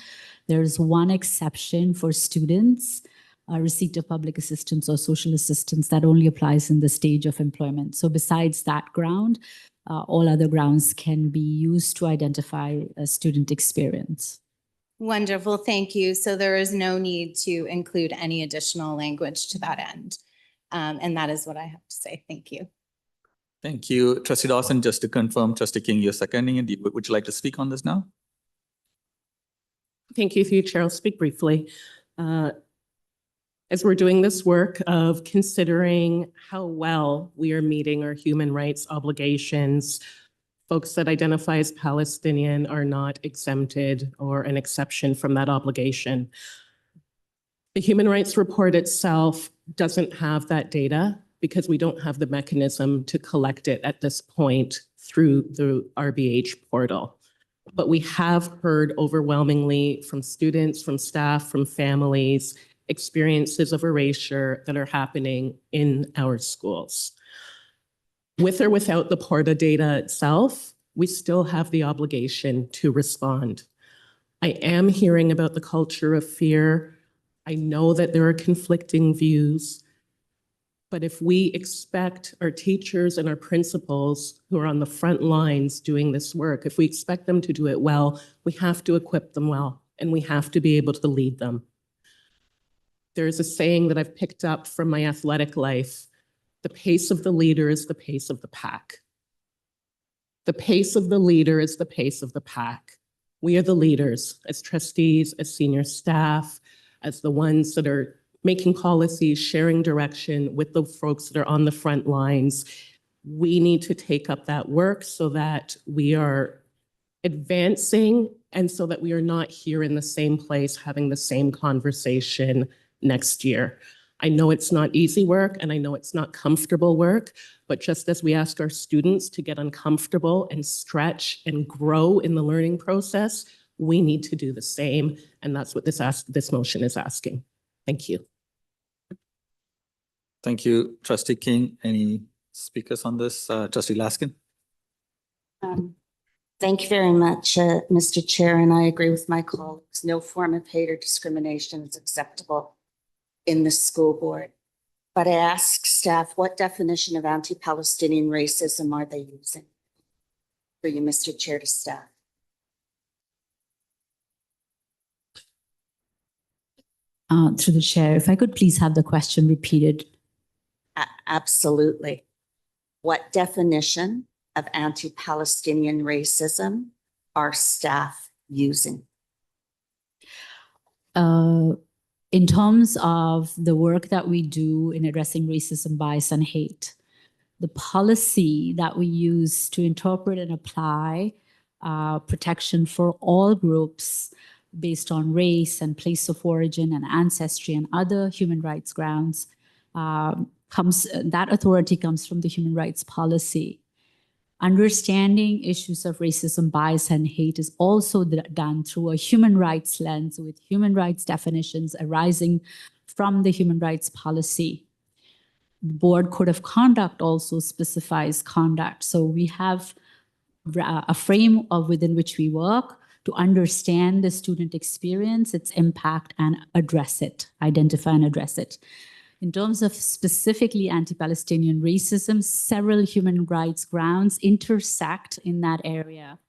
There is one exception for students, receipt of public assistance or social assistance that only applies in the stage of employment. So besides that ground, all other grounds can be used to identify a student experience. Wonderful, thank you. So there is no need to include any additional language to that end. And that is what I have to say. Thank you. Thank you. Trustee Dawson, just to confirm, Trustee King, you're seconding it. Would you like to speak on this now? Thank you, through Chair. I'll speak briefly. As we're doing this work of considering how well we are meeting our human rights obligations, folks that identify as Palestinian are not exempted or an exception from that obligation. The Human Rights Report itself doesn't have that data because we don't have the mechanism to collect it at this point through the RBH portal. But we have heard overwhelmingly from students, from staff, from families, experiences of erasure that are happening in our schools. With or without the Porta data itself, we still have the obligation to respond. I am hearing about the culture of fear. I know that there are conflicting views, but if we expect our teachers and our principals who are on the front lines doing this work, if we expect them to do it well, we have to equip them well, and we have to be able to lead them. There's a saying that I've picked up from my athletic life: the pace of the leader is the pace of the pack. The pace of the leader is the pace of the pack. We are the leaders as trustees, as senior staff, as the ones that are making policies, sharing direction with the folks that are on the front lines. We need to take up that work so that we are advancing and so that we are not here in the same place having the same conversation next year. I know it's not easy work and I know it's not comfortable work, but just as we ask our students to get uncomfortable and stretch and grow in the learning process, we need to do the same. And that's what this motion is asking. Thank you. Thank you, Trustee King. Any speakers on this? Trustee Laskin? Thank you very much, Mr. Chair, and I agree with my colleagues. No form of hate or discrimination is acceptable in the school board. But I ask staff, what definition of anti-Palestinian racism are they using? For you, Mr. Chair, to staff. Through the chair, if I could please have the question repeated. Absolutely. What definition of anti-Palestinian racism are staff using? In terms of the work that we do in addressing racism, bias, and hate, the policy that we use to interpret and apply protection for all groups based on race and place of origin and ancestry and other human rights grounds, that authority comes from the human rights policy. Understanding issues of racism, bias, and hate is also done through a human rights lens with human rights definitions arising from the human rights policy. The board code of conduct also specifies conduct. So we have a frame within which we work to understand the student experience, its impact, and address it, identify and address it. In terms of specifically anti-Palestinian racism, several human rights grounds intersect in that area.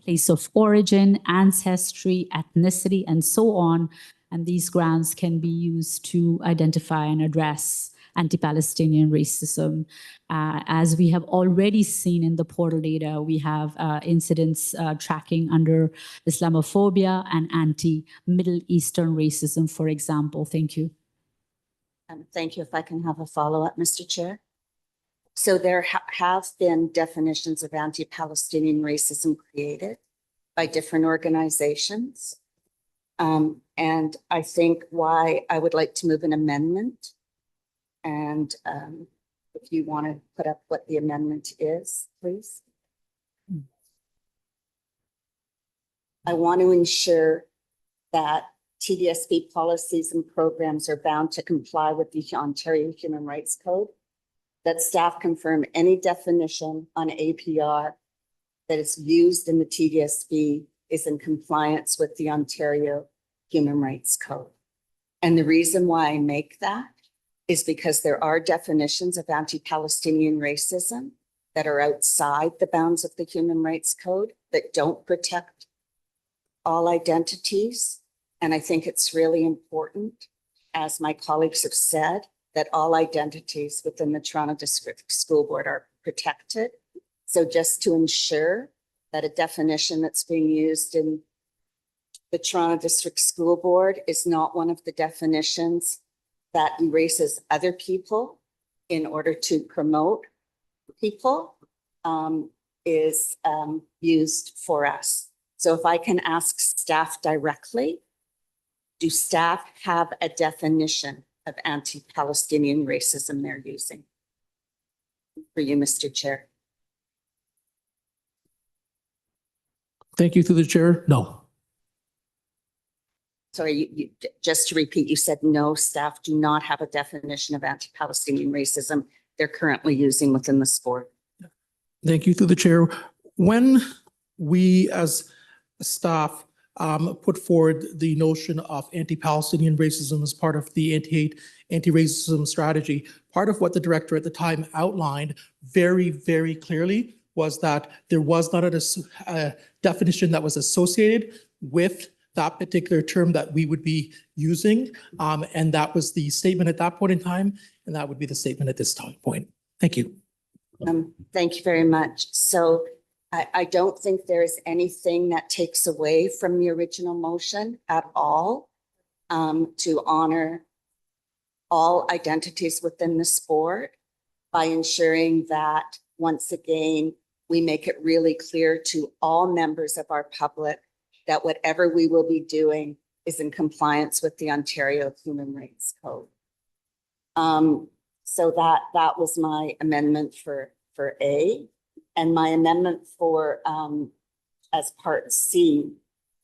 Place of origin, ancestry, ethnicity, and so on. And these grounds can be used to identify and address anti-Palestinian racism. As we have already seen in the portal data, we have incidents tracking under Islamophobia and anti-Middle Eastern racism, for example. Thank you. Thank you. If I can have a follow-up, Mr. Chair. So there have been definitions of anti-Palestinian racism created by different organizations. And I think why I would like to move an amendment. And if you want to put up what the amendment is, please. I want to ensure that TDSB policies and programs are bound to comply with the Ontario Human Rights Code, that staff confirm any definition on APR that is used in the TDSB is in compliance with the Ontario Human Rights Code. And the reason why I make that is because there are definitions of anti-Palestinian racism that are outside the bounds of the Human Rights Code that don't protect all identities. And I think it's really important, as my colleagues have said, that all identities within the Toronto District School Board are protected. So just to ensure that a definition that's being used in the Toronto District School Board is not one of the definitions that erases other people in order to promote people is used for us. So if I can ask staff directly, do staff have a definition of anti-Palestinian racism they're using? For you, Mr. Chair. Thank you, through the chair. No. Sorry, just to repeat, you said no, staff do not have a definition of anti-Palestinian racism they're currently using within the sport. Thank you, through the chair. When we as staff put forward the notion of anti-Palestinian racism as part of the anti-hate, anti-racism strategy, part of what the director at the time outlined very, very clearly was that there was not a definition that was associated with that particular term that we would be using. And that was the statement at that point in time, and that would be the statement at this point. Thank you. Thank you very much. So I don't think there is anything that takes away from the original motion at all to honor all identities within the sport by ensuring that, once again, we make it really clear to all members of our public that whatever we will be doing is in compliance with the Ontario Human Rights Code. So that was my amendment for A. And my amendment for as part C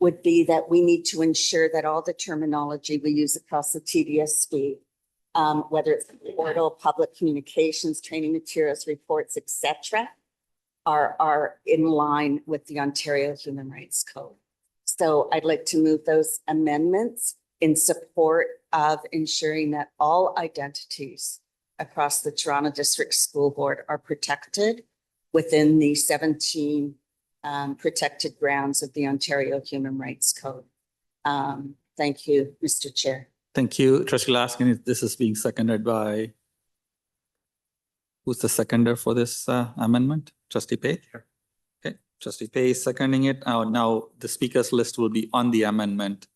would be that we need to ensure that all the terminology we use across the TDSB, whether it's the portal, public communications, training materials, reports, etc., are in line with the Ontario Human Rights Code. So I'd like to move those amendments in support of ensuring that all identities across the Toronto District School Board are protected within the 17 protected grounds of the Ontario Human Rights Code. Thank you, Mr. Chair. Thank you, Trustee Laskin. This is being seconded by, who's the seconder for this amendment? Trustee Pei? Okay, Trustee Pei is seconding it. Now the speakers list will be on the amendment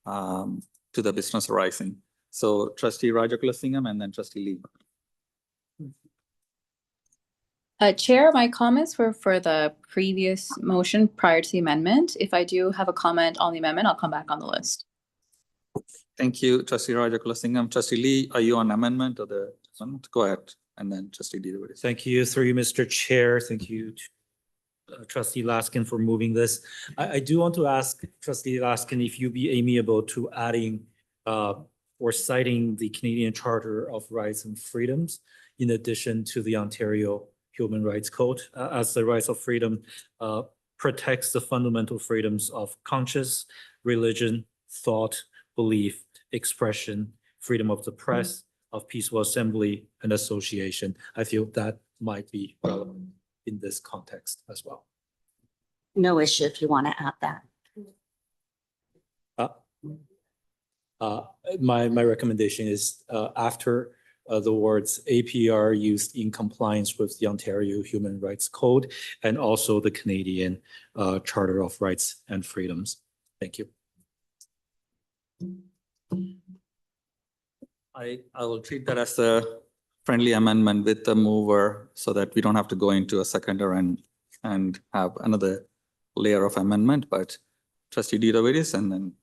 to the business arising. So Trustee Rajakulasingam and then Trustee Lee. Chair, my comments were for the previous motion prior to the amendment. If I do have a comment on the amendment, I'll come back on the list. Thank you, Trustee Rajakulasingam. Trustee Lee, are you on amendment or the amendment? Go ahead. And then Trustee Lee. Thank you, through you, Mr. Chair. Thank you, Trustee Laskin, for moving this. I do want to ask Trustee Laskin if you'd be amiable to adding or citing the Canadian Charter of Rights and Freedoms in addition to the Ontario Human Rights Code, as the rights of freedom protects the fundamental freedoms of conscience, religion, thought, belief, expression, freedom of the press, of peaceful assembly and association. I feel that might be relevant in this context as well. No issue if you want to add that. My recommendation is after the words APR used in compliance with the Ontario Human Rights Code and also the Canadian Charter of Rights and Freedoms. Thank you. I will treat that as a friendly amendment with the mover so that we don't have to go into a seconder and have another layer of amendment, but Trustee Ditavides and then.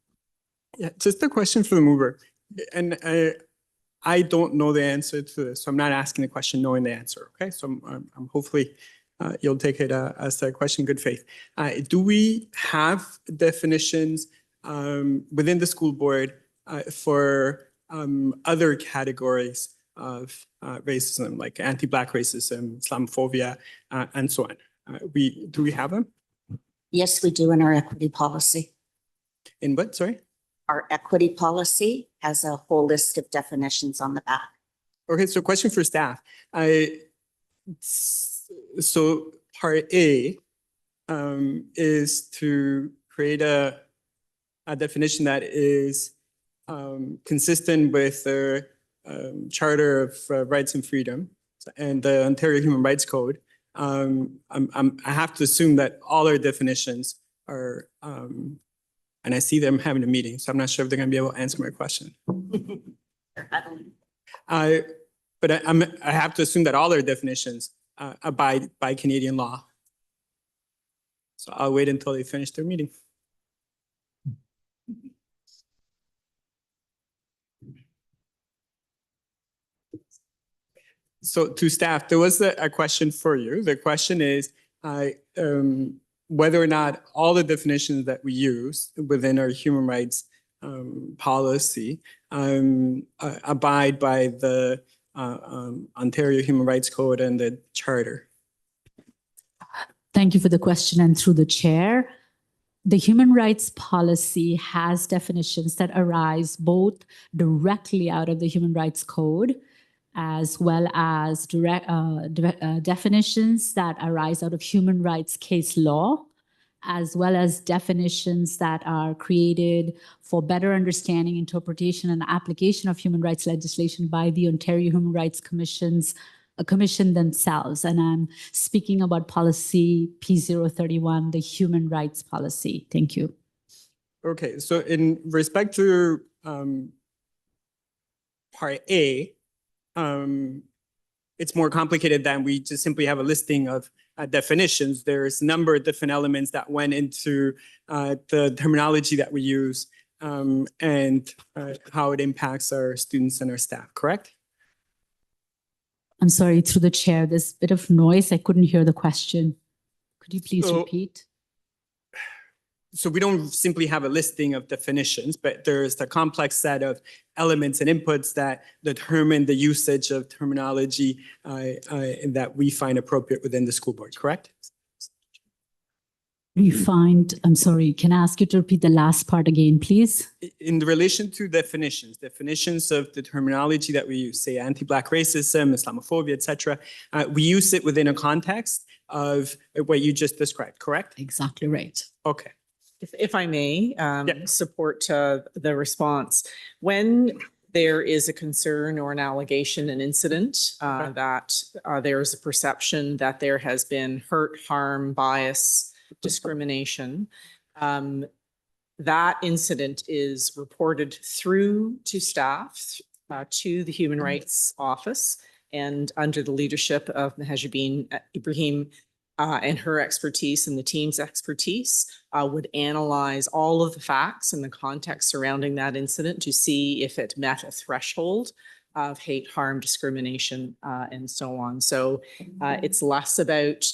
Yeah, just a question for the mover. And I don't know the answer to this, so I'm not asking the question knowing the answer, okay? So I'm hopefully you'll take it as a question in good faith. Do we have definitions within the school board for other categories of racism, like anti-Black racism, Islamophobia, and so on? Do we have them? Yes, we do in our equity policy. In what, sorry? Our equity policy has a whole list of definitions on the back. Okay, so question for staff. So part A is to create a definition that is consistent with the Charter of Rights and Freedom and the Ontario Human Rights Code. I have to assume that all our definitions are, and I see them having a meeting, so I'm not sure if they're going to be able to answer my question. But I have to assume that all our definitions abide by Canadian law. So I'll wait until they finish their meeting. So to staff, there was a question for you. The question is whether or not all the definitions that we use within our human rights policy abide by the Ontario Human Rights Code and the Charter. Thank you for the question, and through the chair. The human rights policy has definitions that arise both directly out of the Human Rights Code as well as definitions that arise out of human rights case law, as well as definitions that are created for better understanding, interpretation, and application of human rights legislation by the Ontario Human Rights Commission themselves. And I'm speaking about policy P031, the human rights policy. Thank you. Okay, so in respect to part A, it's more complicated than we just simply have a listing of definitions. There's a number of different elements that went into the terminology that we use and how it impacts our students and our staff, correct? I'm sorry, through the chair, there's a bit of noise. I couldn't hear the question. Could you please repeat? So we don't simply have a listing of definitions, but there's the complex set of elements and inputs that determine the usage of terminology that we find appropriate within the school board, correct? I'm sorry, can I ask you to repeat the last part again, please? In relation to definitions of the terminology that we use, say anti-Black racism, Islamophobia, etc., we use it within a context of what you just described, correct? Exactly right. Okay. If I may support the response, when there is a concern or an allegation, an incident that there is a perception that there has been hurt, harm, bias, discrimination, that incident is reported through to staff, to the Human Rights Office, and under the leadership of Mahajabeen Ibrahim and her expertise and the team's expertise would analyze all of the facts and the context surrounding that incident to see if it met a threshold of hate, harm, discrimination, and so on. So it's less about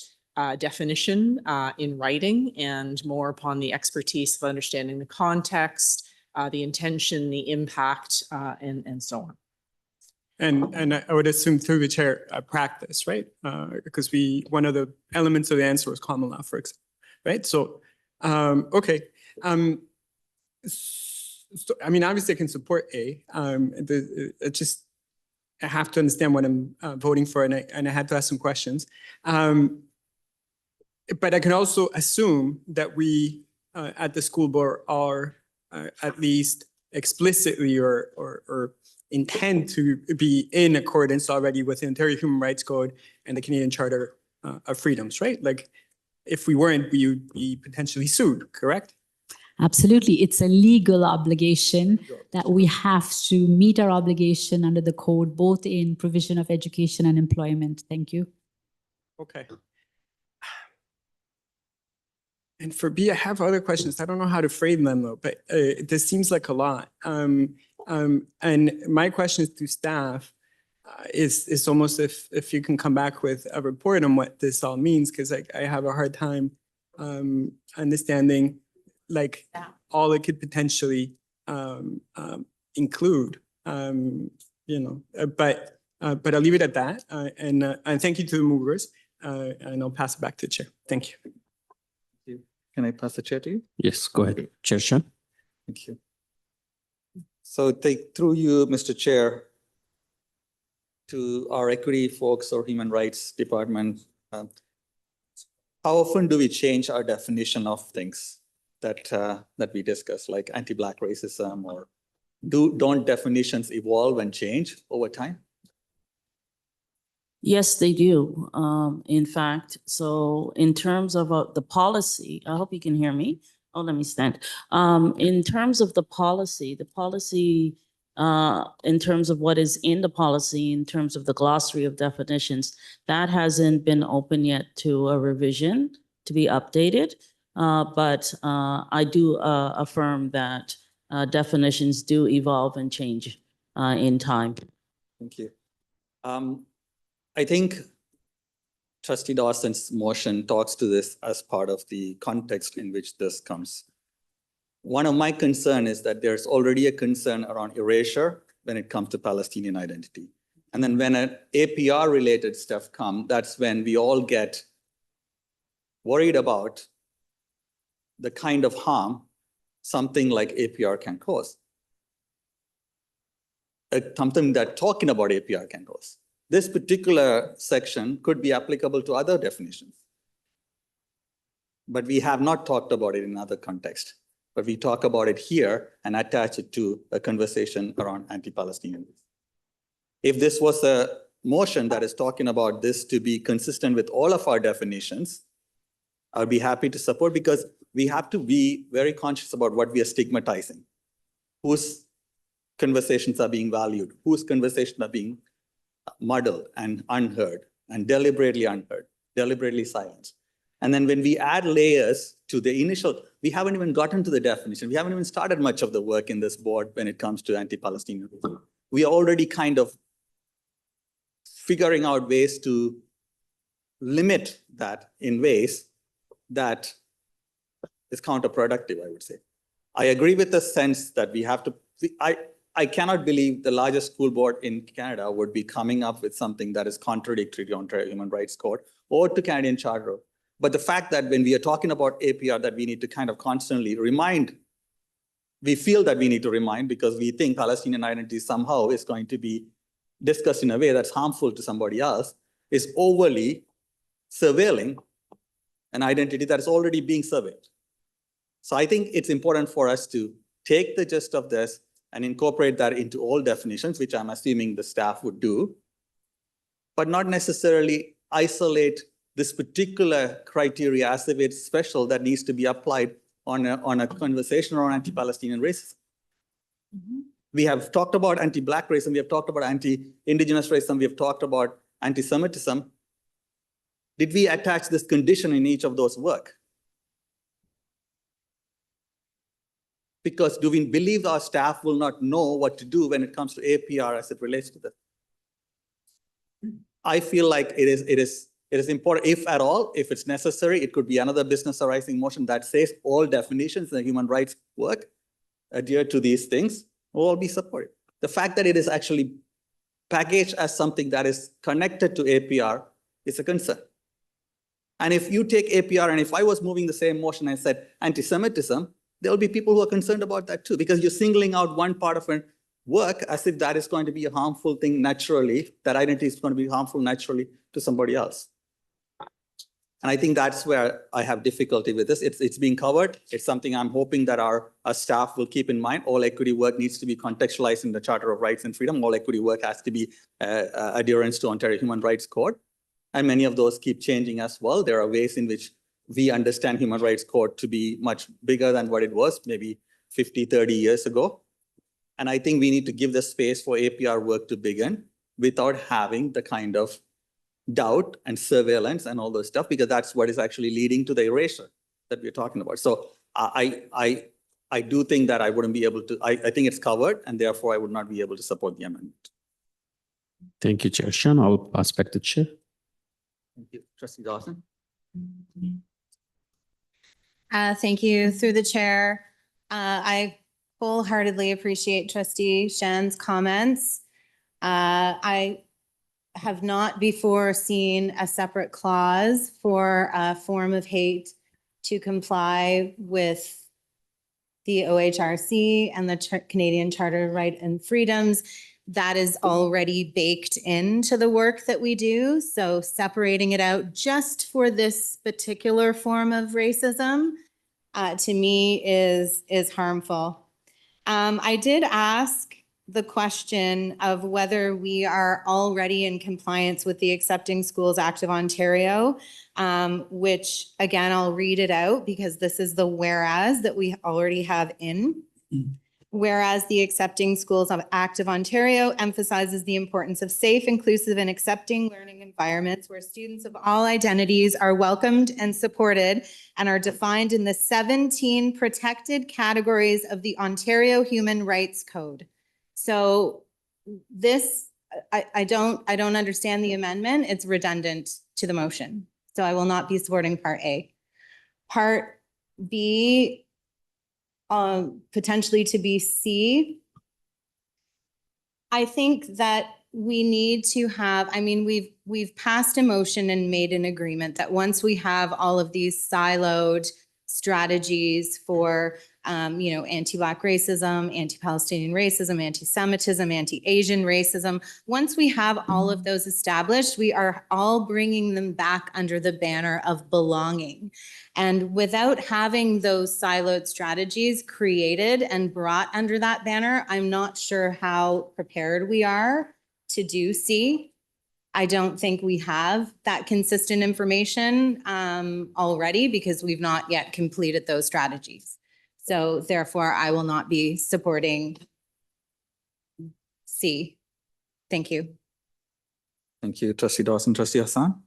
definition in writing and more upon the expertise of understanding the context, the intention, the impact, and so on. And I would assume through the chair practice, right? Because one of the elements of the answer was common law, for example. right? So, okay. So, I mean, obviously I can support A. I have to understand what I'm voting for, and I had to ask some questions. But I can also assume that we at the school board are at least explicitly or intend to be in accordance already with the Ontario Human Rights Code and the Canadian Charter of Freedoms, right? Like, if we weren't, we would be potentially sued, correct? Absolutely. It's a legal obligation that we have to meet our obligation under the code, both in provision of education and employment. Thank you. Okay. And for B, I have other questions. I don't know how to frame them though, but this seems like a lot. And my questions to staff is almost if you can come back with a report on what this all means, because I have a hard time understanding like all it could potentially include, you know, but I'll leave it at that. And thank you to the movers, and I'll pass it back to the chair. Thank you. Can I pass the chair to you? Yes, go ahead, Chair Shan. Thank you. So through you, Mr. Chair, to our equity folks or human rights department, how often do we change our definition of things that we discuss, like anti-Black racism, or don't definitions evolve and change over time? Yes, they do. In fact, so in terms of the policy, I hope you can hear me. Oh, let me stand. In terms of the policy, in terms of what is in the policy, in terms of the glossary of definitions, that hasn't been open yet to a revision to be updated. But I do affirm that definitions do evolve and change in time. Thank you. I think Trustee Dawson's motion talks to this as part of the context in which this comes. One of my concern is that there's already a concern around erasure when it comes to Palestinian identity. And then when an APR related stuff comes, that's when we all get worried about the kind of harm something like APR can cause. Something that talking about APR can cause. This particular section could be applicable to other definitions. But we have not talked about it in other contexts. But we talk about it here and attach it to a conversation around anti-Palestinian. If this was a motion that is talking about this to be consistent with all of our definitions, I'd be happy to support, because we have to be very conscious about what we are stigmatizing. Whose conversations are being valued, whose conversations are being muddled and unheard and deliberately unheard, deliberately silenced. And then when we add layers to the initial, we haven't even gotten to the definition. We haven't even started much of the work in this board when it comes to anti-Palestinian. We are already kind of figuring out ways to limit that in ways that is counterproductive, I would say. I agree with the sense that we have to, I cannot believe the largest school board in Canada would be coming up with something that is contradictory to Ontario Human Rights Code or to Canadian Charter. But the fact that when we are talking about APR, that we need to kind of constantly remind, we feel that we need to remind because we think Palestinian identity somehow is going to be discussed in a way that's harmful to somebody else, is overly surveilling an identity that is already being surveyed. So I think it's important for us to take the gist of this and incorporate that into all definitions, which I'm assuming the staff would do, but not necessarily isolate this particular criteria as if it's special that needs to be applied on a conversation around anti-Palestinian racism. Mm-hmm. We have talked about anti-Black racism, we have talked about anti-Indigenous racism, we have talked about anti-Semitism. Did we attach this condition in each of those work? Because do we believe our staff will not know what to do when it comes to APR as it relates to this? I feel like it is important, if at all, if it's necessary, it could be another business arising motion that says all definitions in the human rights work adhere to these things will all be supported. The fact that it is actually packaged as something that is connected to APR is a concern. And if you take APR, and if I was moving the same motion and said anti-Semitism, there'll be people who are concerned about that too, because you're singling out one part of a work as if that is going to be a harmful thing naturally, that identity is going to be harmful naturally to somebody else. And I think that's where I have difficulty with this. It's being covered. It's something I'm hoping that our staff will keep in mind. All equity work needs to be contextualized in the Charter of Rights and Freedom. All equity work has to be adherence to Ontario Human Rights Code. And many of those keep changing as well. There are ways in which we understand Human Rights Code to be much bigger than what it was maybe 50, 30 years ago. And I think we need to give the space for APR work to begin without having the kind of doubt and surveillance and all those stuff, because that's what is actually leading to the erasure that we're talking about. So I do think that I wouldn't be able to, I think it's covered, and therefore I would not be able to support the amendment. Thank you, Chair Shan. I'll pass back to Chair. Thank you. Trustee Dawson. Thank you. Through the chair, I wholeheartedly appreciate Trustee Shan's comments. I have not before seen a separate clause for a form of hate to comply with the OHRC and the Canadian Charter of Rights and Freedoms. That is already baked into the work that we do. So separating it out just for this particular form of racism, to me is harmful. I did ask the question of whether we are already in compliance with the Accepting Schools Act of Ontario, which again, I'll read it out because this is the whereas that we already have in. Whereas the Accepting Schools Act of Ontario emphasizes the importance of safe, inclusive, and accepting learning environments where students of all identities are welcomed and supported and are defined in the 17 protected categories of the Ontario Human Rights Code. So this, I don't understand the amendment. It's redundant to the motion. So I will not be supporting Part A. Part B, potentially to be C. I think that we need to have, I mean, we've passed a motion and made an agreement that once we have all of these siloed strategies for anti-Black racism, anti-Palestinian racism, anti-Semitism, anti-Asian racism. Once we have all of those established, we are all bringing them back under the banner of belonging. And without having those siloed strategies created and brought under that banner, I'm not sure how prepared we are to do C. I don't think we have that consistent information already because we've not yet completed those strategies. So therefore, I will not be supporting C. Thank you. Thank you, Trustee Dawson, Trustee Hassan,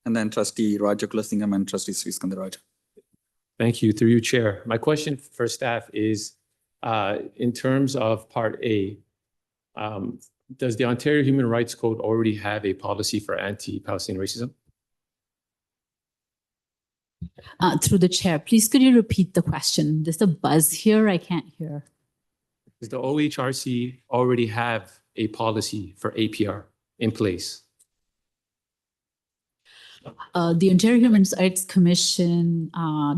and then Trustee Rajakulasingam and Trustee Sriskandaraj. Thank you. Through you, Chair. My question for staff is, in terms of Part A, does the Ontario Human Rights Code already have a policy for anti-Palestinian racism? Through the chair, please could you repeat the question? There's a buzz here. I can't hear. Does the OHRC already have a policy for APR in place? The Ontario Human Rights Commission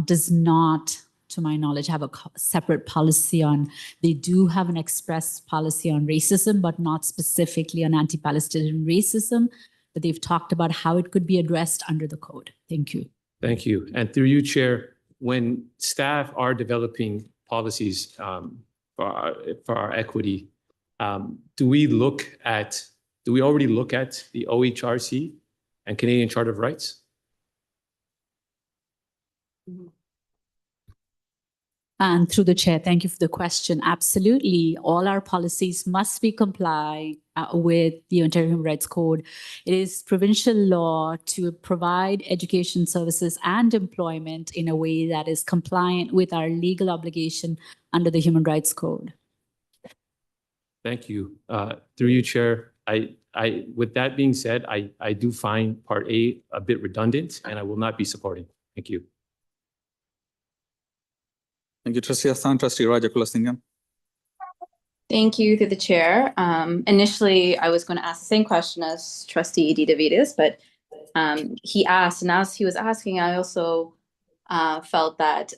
does not, to my knowledge, have a separate policy on, they do have an express policy on racism, but not specifically on anti-Palestinian racism, but they've talked about how it could be addressed under the code. Thank you. Thank you. And through you, Chair, when staff are developing policies for our equity, do we already look at the OHRC and Canadian Charter of Rights? And through the chair, thank you for the question. Absolutely. All our policies must be compliant with the Ontario Human Rights Code. It is provincial law to provide education services and employment in a way that is compliant with our legal obligation under the Human Rights Code. Thank you. Through you, Chair, with that being said, I do find Part A a bit redundant, and I will not be supporting. Thank you. Thank you, Trustee Hassan. Trustee Rajakulasingam. Thank you, through the chair. Initially, I was going to ask the same question as Trustee Edie Davidas, but he asked, and as he was asking, I also felt that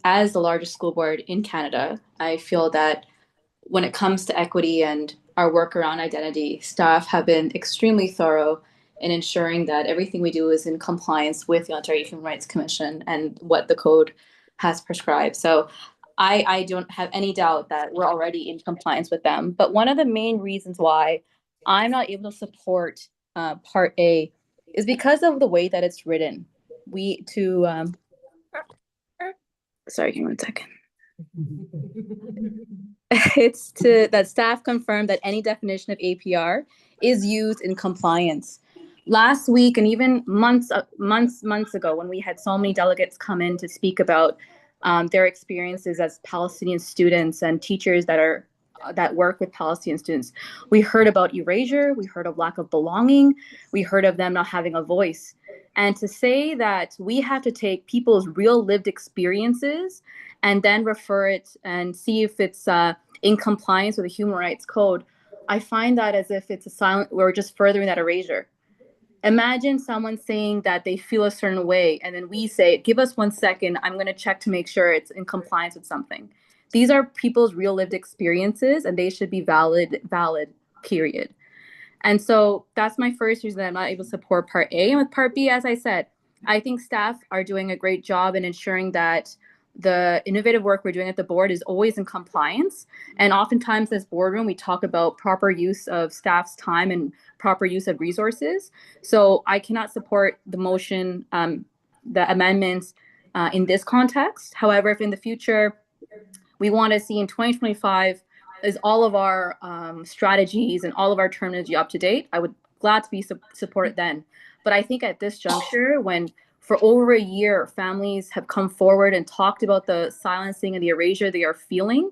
as the largest school board in Canada, I feel that when it comes to equity and our work around identity, staff have been extremely thorough in ensuring that everything we do is in compliance with the Ontario Human Rights Commission and what the code has prescribed. So I don't have any doubt that we're already in compliance with them. But one of the main reasons why I'm not able to support Part A is because of the way that it's written. Sorry, give me 1 second. It's that staff confirm that any definition of APR is used in compliance. Last week and even months ago, when we had so many delegates come in to speak about their experiences as Palestinian students and teachers that work with Palestinian students, we heard about erasure, we heard of lack of belonging, we heard of them not having a voice. And to say that we have to take people's real lived experiences and then refer it and see if it's in compliance with the Human Rights Code, I find that as if it's we're just furthering that erasure. Imagine someone saying that they feel a certain way, and then we say, give us 1 second, I'm going to check to make sure it's in compliance with something. These are people's real lived experiences, and they should be valid, period. And so that's my first reason that I'm not able to support Part A. And with Part B, as I said, I think staff are doing a great job in ensuring that the innovative work we're doing at the board is always in compliance. And oftentimes as Boardroom, we talk about proper use of staff's time and proper use of resources. So I cannot support the motion, the amendments in this context. However, if in the future we want to see in 2025 is all of our strategies and all of our terminology up to date, I would glad to be supported then. But I think at this juncture, when for over a year, families have come forward and talked about the silencing and the erasure they are feeling,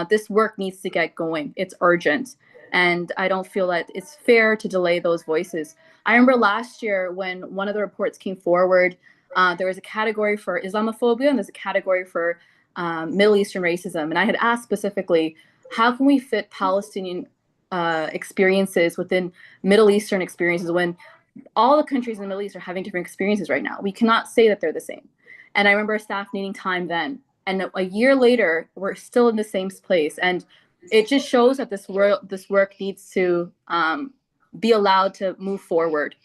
this work needs to get going. It's urgent. And I don't feel that it's fair to delay those voices. I remember last year when one of the reports came forward, there was a category for Islamophobia and there's a category for Middle Eastern racism. And I had asked specifically, how can we fit Palestinian experiences within Middle Eastern experiences when all the countries in the Middle East are having different experiences right now? We cannot say that they're the same. And I remember staff needing time then. And a year later, we're still in the same place. And it just shows that this work needs to be allowed to move forward.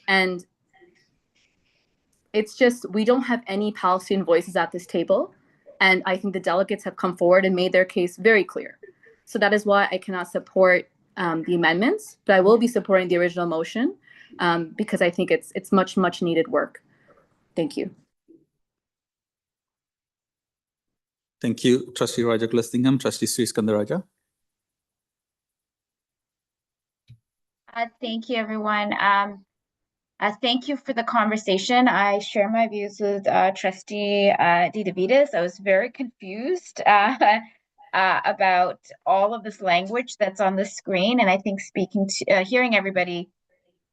And it's just, we don't have any Palestinian voices at this table. And I think the delegates have come forward and made their case very clear. So that is why I cannot support the amendments, but I will be supporting the original motion because I think it's much needed work. Thank you. Thank you, Trustee Raja-Glustingham. Trustee Sri Skandaraja. Thank you, everyone. Thank you for the conversation. I share my views with Trustee DeVitas. I was very confused about all of this language that's on the screen, and I think hearing everybody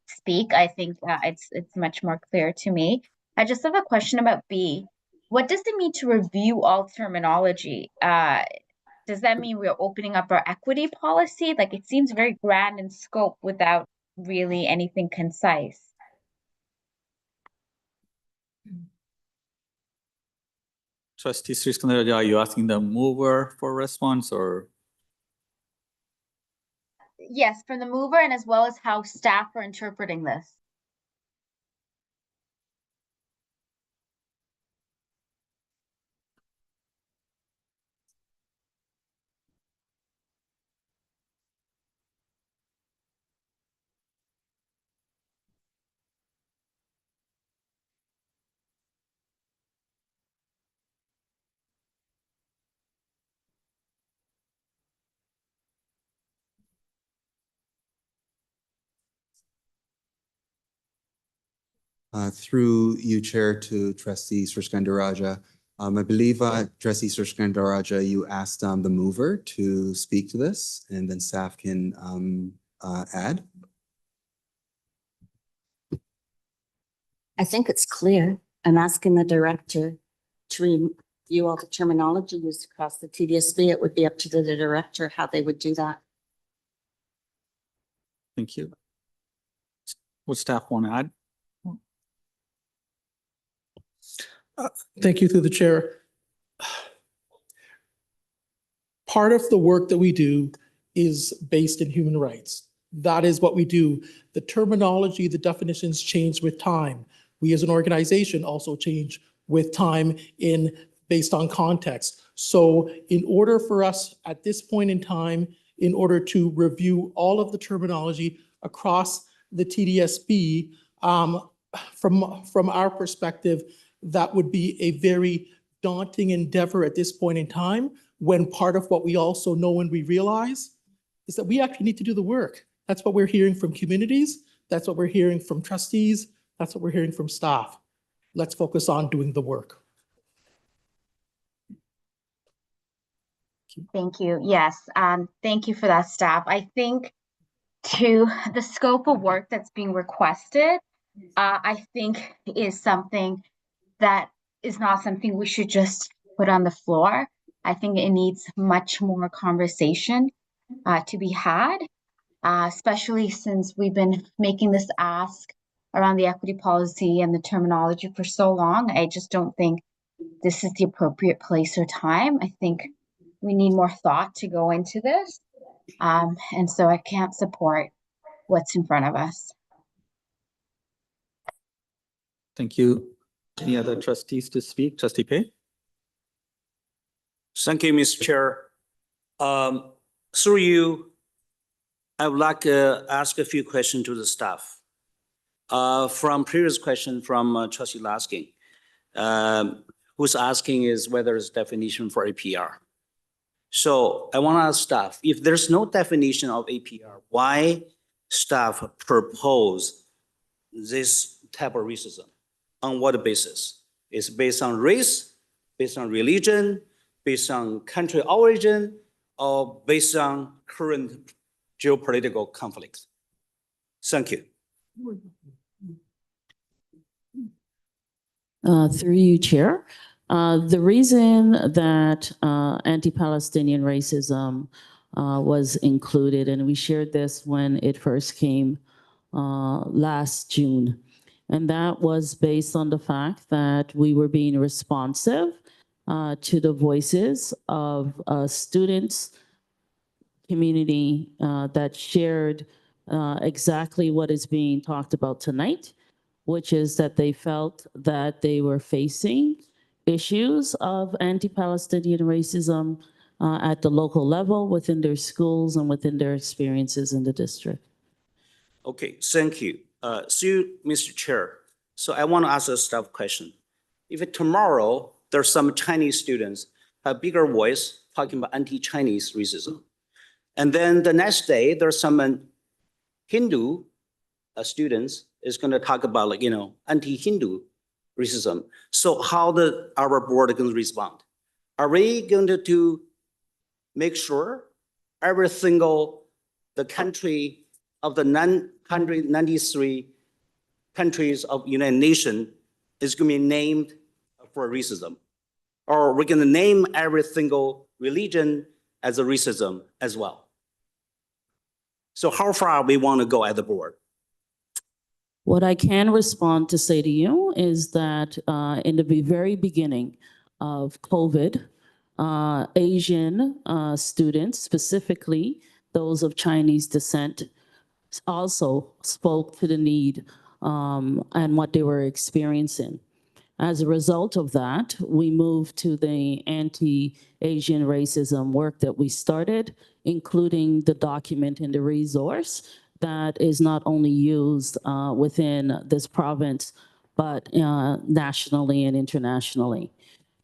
speak, I think it's much more clear to me. I just have a question about B. What does it mean to review all terminology? Does that mean we're opening up our equity policy? Like, it seems very grand in scope without really anything concise. Trustee Sri Skandaraja, are you asking the mover for a response or? Yes, from the mover and as well as how staff are interpreting this. Through you, Chair, to Trustee Sri Skandaraja. I believe, Trustee Sri Skandaraja, you asked the mover to speak to this, and then staff can add. I think it's clear. I'm asking the director to review all the terminology used across the TDSB. It would be up to the director how they would do that. Thank you. Would staff want to add? Thank you through the chair. Part of the work that we do is based in human rights. That is what we do. The terminology, the definitions change with time. We as an organization also change with time based on context. So in order for us at this point in time, in order to review all of the terminology across the TDSB, from our perspective, that would be a very daunting endeavor at this point in time, when part of what we also know and we realize is that we actually need to do the work. That's what we're hearing from communities. That's what we're hearing from trustees. That's what we're hearing from staff. Let's focus on doing the work. Thank you. Yes, thank you for that, staff. I think to the scope of work that's being requested, I think is something that is not something we should just put on the floor. I think it needs much more conversation to be had, especially since we've been making this ask around the equity policy and the terminology for so long. I just don't think this is the appropriate place or time. I think we need more thought to go into this. And so I can't support what's in front of us. Thank you. Any other trustees to speak? Trustee Pei? Thank you, Mr. Chair. Through you, I would like to ask a few questions to the staff. From previous question from Trustee Laskin, who's asking is whether there's definition for APR. So I want to ask staff, if there's no definition of APR, why staff propose this type of racism? On what basis? Is it based on race, based on religion, based on country origin, or based on current geopolitical conflicts? Thank you. Through you, Chair. The reason that anti-Palestinian racism was included, and we shared this when it first came last June, and that was based on the fact that we were being responsive to the voices of students, community that shared exactly what is being talked about tonight, which is that they felt that they were facing issues of anti-Palestinian racism at the local level, within their schools and within their experiences in the district. Okay, thank you. Mr. Chair, so I want to ask a staff question. If tomorrow there's some Chinese students have bigger voice talking about anti-Chinese racism, and then the next day there's some Hindu students is going to talk about, like, anti-Hindu racism. So how our board going to respond? Are we going to make sure every single the country of the 193 countries of United Nations is going to be named for racism? Or we're going to name every single religion as a racism as well? So how far we want to go at the board? What I can respond to say to you is that in the very beginning of COVID, Asian students, specifically those of Chinese descent, also spoke to the need and what they were experiencing. As a result of that, we moved to the anti-Asian racism work that we started, including the document and the resource that is not only used within this province, but nationally and internationally.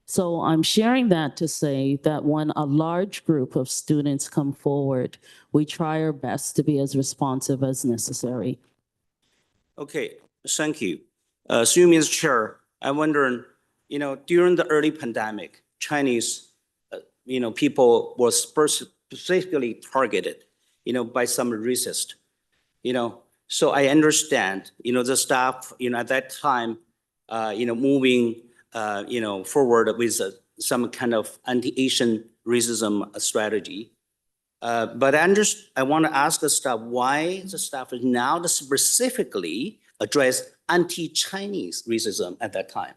So I'm sharing that to say that when a large group of students come forward, we try our best to be as responsive as necessary. Okay, thank you. Through Mr. Chair, I'm wondering, during the early pandemic, Chinese, people were specifically targeted, by some racist, So I understand, the staff, at that time, moving, forward with some kind of anti-Asian racism strategy. But I want to ask the staff why the staff is now specifically address anti-Chinese racism at that time.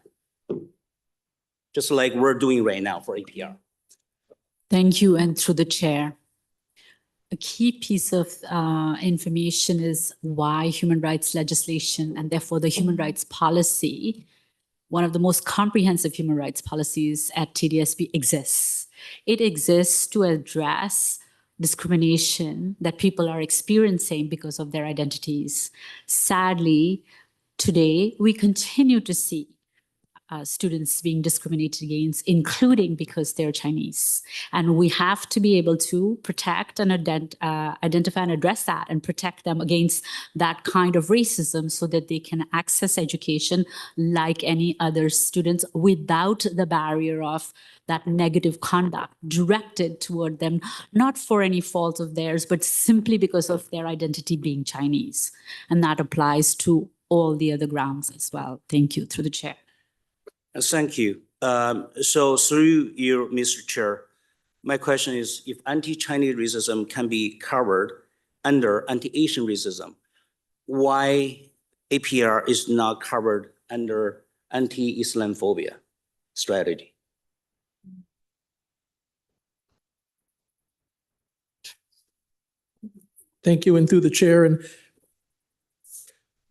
just like we're doing right now for APR. Thank you, and through the chair. A key piece of information is why human rights legislation and therefore the human rights policy, one of the most comprehensive human rights policies at TDSB exists. It exists to address discrimination that people are experiencing because of their identities. Sadly, today we continue to see students being discriminated against, including because they're Chinese. And we have to be able to protect and identify and address that and protect them against that kind of racism so that they can access education like any other students without the barrier of that negative conduct directed toward them, not for any fault of theirs, but simply because of their identity being Chinese. And that applies to all the other grounds as well. Thank you, through the chair. Thank you. So through you, Mr. Chair, my question is, if anti-Chinese racism can be covered under anti-Asian racism, why APR is not covered under anti-Islamophobia strategy? Thank you, and through the chair. And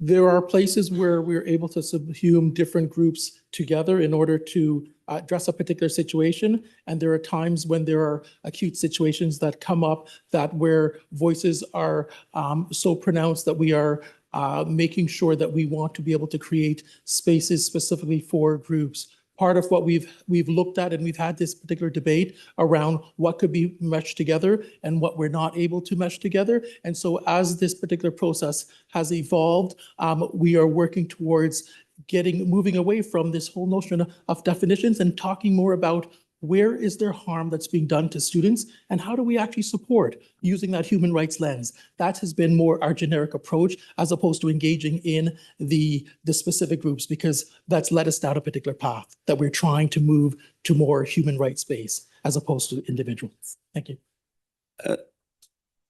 there are places where we're able to subsume different groups together in order to address a particular situation. And there are times when there are acute situations that come up that where voices are so pronounced that we are making sure that we want to be able to create spaces specifically for groups. Part of what we've looked at, and we've had this particular debate around what could be meshed together and what we're not able to mesh together. And so as this particular process has evolved, we are working towards moving away from this whole notion of definitions and talking more about where is there harm that's being done to students and how do we actually support using that human rights lens. That has been more our generic approach as opposed to engaging in the specific groups, because that's led us down a particular path that we're trying to move to more human rights space as opposed to individuals. Thank you.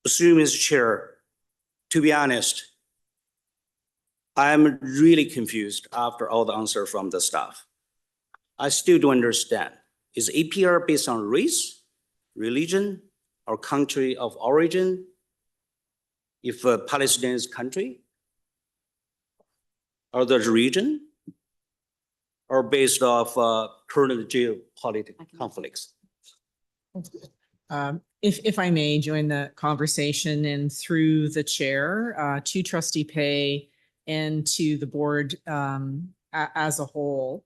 Mr. Chair, to be honest, I'm really confused after all the answers from the staff. I still don't understand. Is APR based on race, religion, or country of origin? If Palestine is country, or the region, or based off current geopolitical conflicts? If I may join the conversation and through the chair to Trustee Pei and to the board as a whole.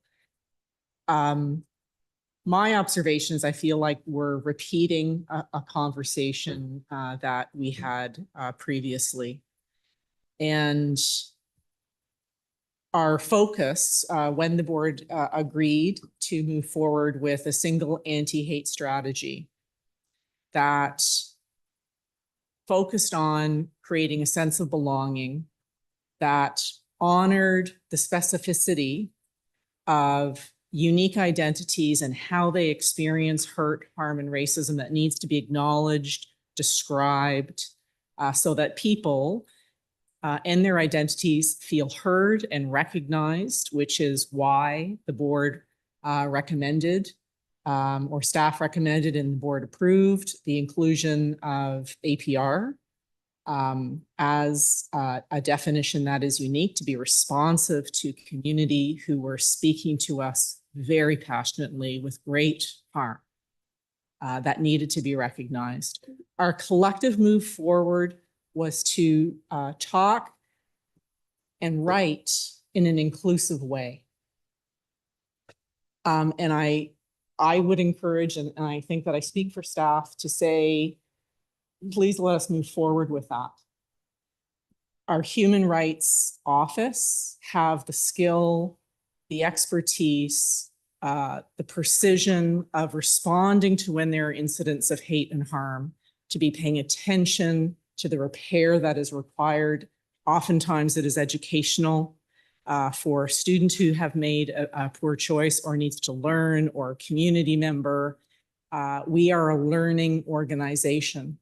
My observation is I feel like we're repeating a conversation that we had previously. And our focus, when the board agreed to move forward with a single anti-hate strategy that focused on creating a sense of belonging, that honored the specificity of unique identities and how they experience hurt, harm, and racism that needs to be acknowledged, described, so that people and their identities feel heard and recognized, which is why the board recommended or staff recommended and the board approved the inclusion of APR as a definition that is unique to be responsive to community who were speaking to us very passionately with great heart that needed to be recognized. Our collective move forward was to talk and write in an inclusive way. And I would encourage, and I think that I speak for staff to say, please let us move forward with that. Our Human Rights Office have the skill, the expertise, the precision of responding to when there are incidents of hate and harm, to be paying attention to the repair that is required. Oftentimes it is educational for students who have made a poor choice or needs to learn, or a community member. We are a learning organization.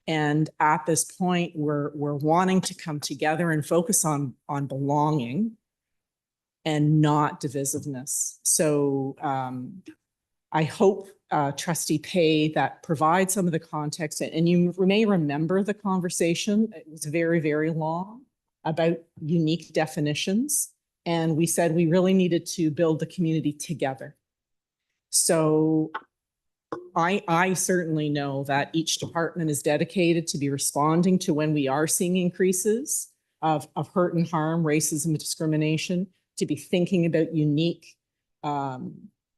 And at this point, we're wanting to come together and focus on belonging and not divisiveness. So I hope Trustee Pei that provides some of the context, and you may remember the conversation. It was very, very long about unique definitions. And we said we really needed to build the community together. So I certainly know that each department is dedicated to be responding to when we are seeing increases of hurt and harm, racism, and discrimination, to be thinking about unique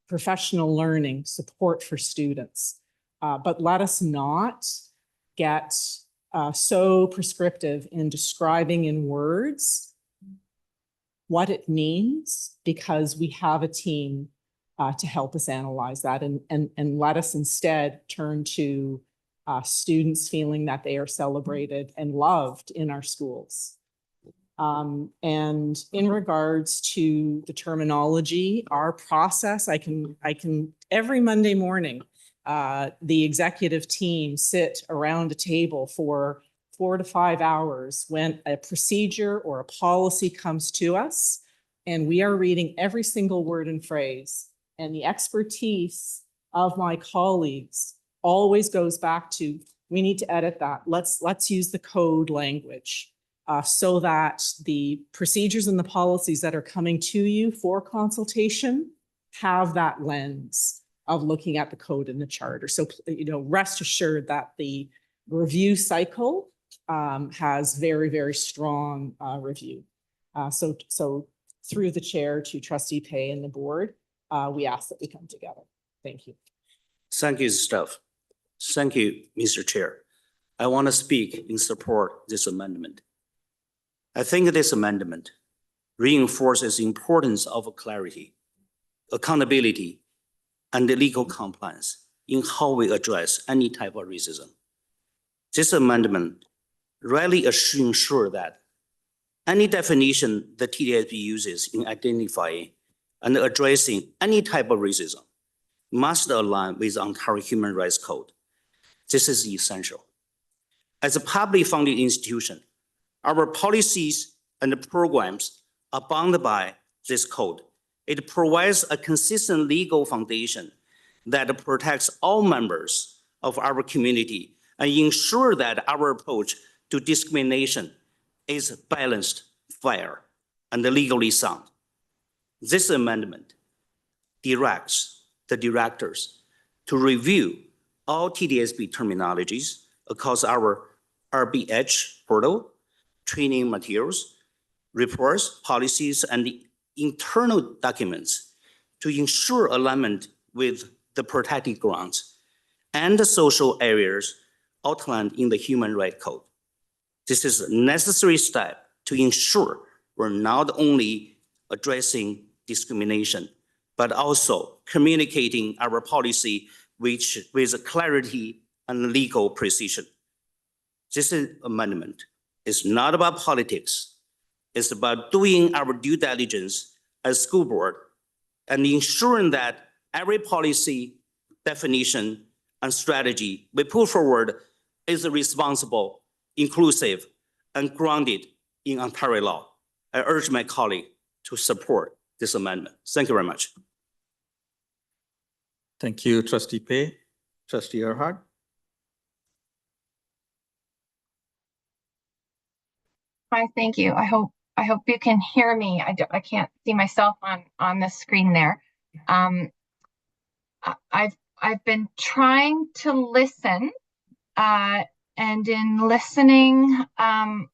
professional learning support for students. But let us not get so prescriptive in describing in words what it means, because we have a team to help us analyze that, and let us instead turn to students feeling that they are celebrated and loved in our schools. And in regards to the terminology, our process, I can every Monday morning, the executive team sit around a table for 4 to 5 hours when a procedure or a policy comes to us, and we are reading every single word and phrase. And the expertise of my colleagues always goes back to, we need to edit that. Let's use the code language so that the procedures and the policies that are coming to you for consultation have that lens of looking at the code and the charter. So, rest assured that the review cycle has very, very strong review. So through the chair to Trustee Pei and the board, we ask that we come together. Thank you. Thank you, staff. Thank you, Mr. Chair. I want to speak in support of this amendment. I think this amendment reinforces the importance of clarity, accountability, and legal compliance in how we address any type of racism. This amendment really ensures that any definition the TDSB uses in identifying and addressing any type of racism must align with the Ontario Human Rights Code. This is essential. As a publicly funded institution, our policies and programs are bound by this code. It provides a consistent legal foundation that protects all members of our community and ensures that our approach to discrimination is balanced, fair, and legally sound. This amendment directs the directors to review all TDSB terminologies across our RBH portal, training materials, reports, policies, and the internal documents to ensure alignment with the protected grounds and the social areas outlined in the Human Rights Code. This is a necessary step to ensure we're not only addressing discrimination, but also communicating our policy with clarity and legal precision. This amendment is not about politics. It's about doing our due diligence as school board and ensuring that every policy, definition, and strategy we put forward is responsible, inclusive, and grounded in Ontario law. I urge my colleague to support this amendment. Thank you very much. Thank you, Trustee Pei. Trustee Erhard. Hi, thank you. I hope you can hear me. I can't see myself on the screen there. I've been trying to listen, and in listening, I'm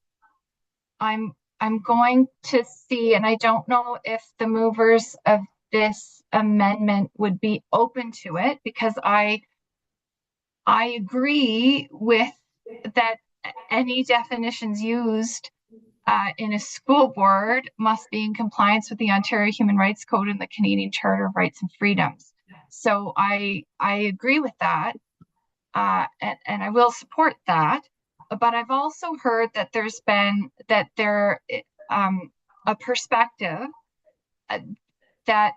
going to see, and I don't know if the movers of this amendment would be open to it, because I agree with that any definitions used in a school board must be in compliance with the Ontario Human Rights Code and the Canadian Charter of Rights and Freedoms. So I agree with that, and I will support that. But I've also heard that there's been a perspective that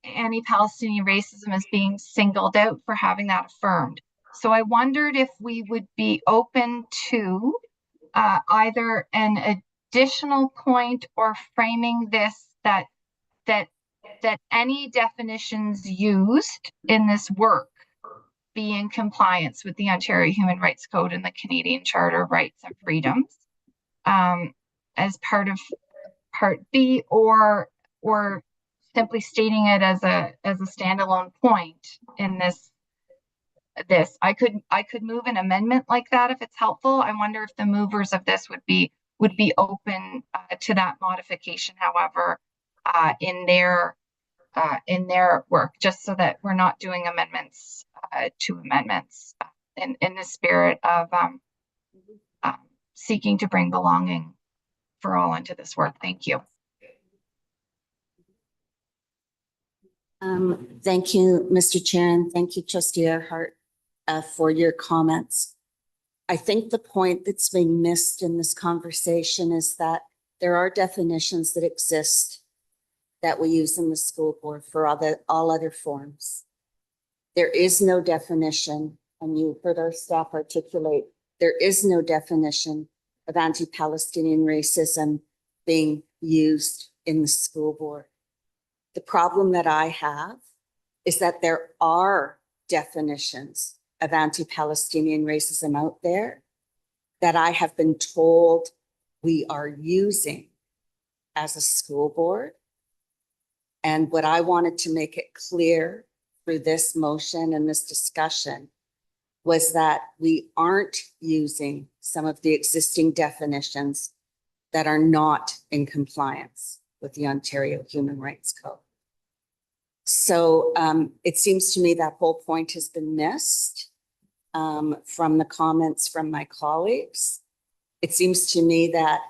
anti-Palestinian racism is being singled out for having that affirmed. So I wondered if we would be open to either an additional point or framing this that any definitions used in this work be in compliance with the Ontario Human Rights Code and the Canadian Charter of Rights and Freedoms as part of Part B, or simply stating it as a standalone point in this. I could move an amendment like that if it's helpful. I wonder if the movers of this would be open to that modification, however, in their work, just so that we're not doing amendments to amendments in the spirit of seeking to bring belonging for all into this work. Thank you. Thank you, Mr. Chair, and thank you, Trustee Earhart, for your comments. I think the point that's being missed in this conversation is that there are definitions that exist that we use in the school board for all other forms. There is no definition, and you heard our staff articulate, there is no definition of anti-Palestinian racism being used in the school board. The problem that I have is that there are definitions of anti-Palestinian racism out there that I have been told we are using as a school board. And what I wanted to make it clear through this motion and this discussion was that we aren't using some of the existing definitions that are not in compliance with the Ontario Human Rights Code. So it seems to me that whole point has been missed from the comments from my colleagues. It seems to me that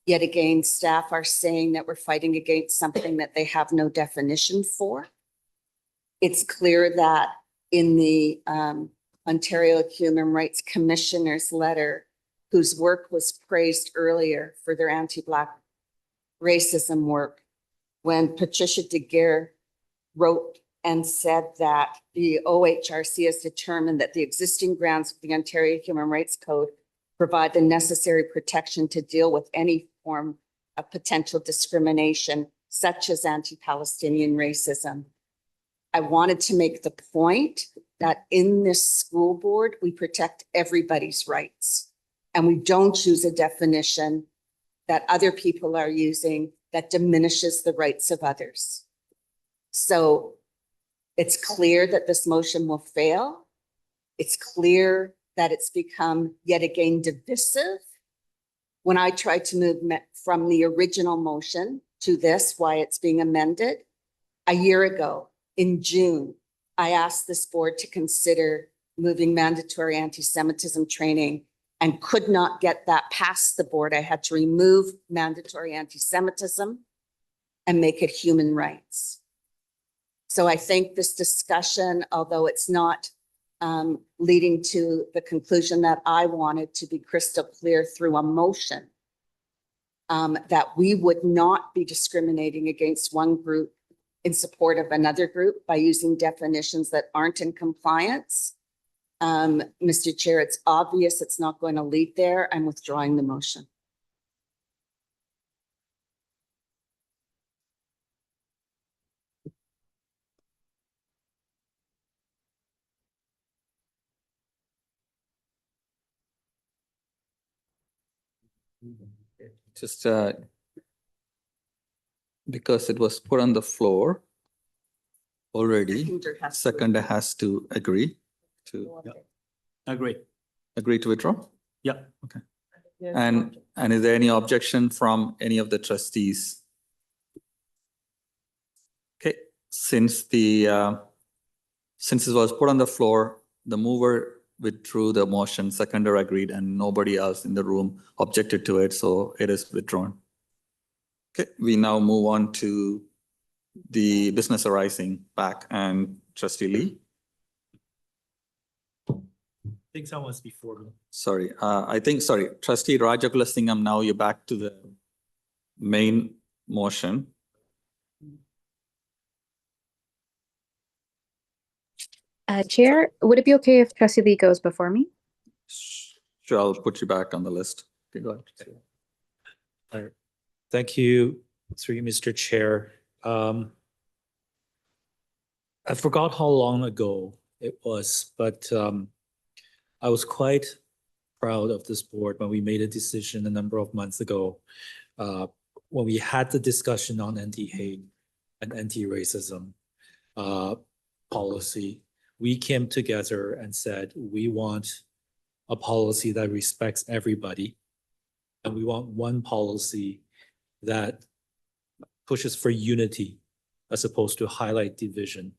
yet again, staff are saying that we're fighting against something that they have no definition for. It's clear that in the Ontario Human Rights Commissioner's letter, whose work was praised earlier for their anti-Black racism work, when Patricia DeGeer wrote and said that the OHRC has determined that the existing grounds of the Ontario Human Rights Code provide the necessary protection to deal with any form of potential discrimination, such as anti-Palestinian racism. I wanted to make the point that in this school board, we protect everybody's rights. And we don't use a definition that other people are using that diminishes the rights of others. So it's clear that this motion will fail. It's clear that it's become yet again divisive. When I tried to move from the original motion to this, why it's being amended, a year ago in June, I asked this board to consider moving mandatory anti-Semitism training and could not get that past the board. I had to remove mandatory anti-Semitism and make it human rights. So I think this discussion, although it's not leading to the conclusion that I wanted to be crystal clear through a motion, that we would not be discriminating against one group in support of another group by using definitions that aren't in compliance. Mr. Chair, it's obvious it's not going to lead there. I'm withdrawing the motion. Just because it was put on the floor already, seconder has to agree to. Agree to withdraw? Yeah. Okay. And is there any objection from any of the trustees? Okay, since it was put on the floor, the mover withdrew the motion, seconder agreed, and nobody else in the room objected to it, so it is withdrawn. Okay, we now move on to the business arising back, and Trustee Lee. I think someone's before me. Sorry, Trustee Rajakulasingam, now you're back to the main motion. Chair, would it be okay if Trustee Lee goes before me? Sure, I'll put you back on the list. Okay, go ahead. All right. Thank you, Through you, Mr. Chair. I forgot how long ago it was, but I was quite proud of this board when we made a decision a number of months ago, when we had the discussion on anti-hate and anti-racism policy. We came together and said, we want a policy that respects everybody. And we want one policy that pushes for unity as opposed to highlight division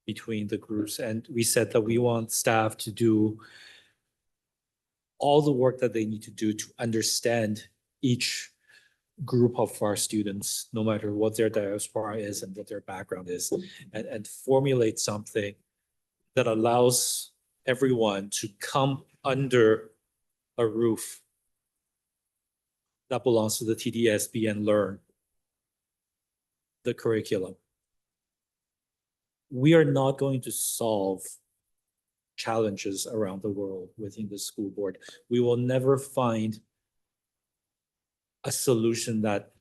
between the groups. And we said that we want staff to do all the work that they need to do to understand each group of our students, no matter what their diaspora is and what their background is, and formulate something that allows everyone to come under a roof that belongs to the TDSB and learn the curriculum. We are not going to solve challenges around the world within the school board. We will never find a solution that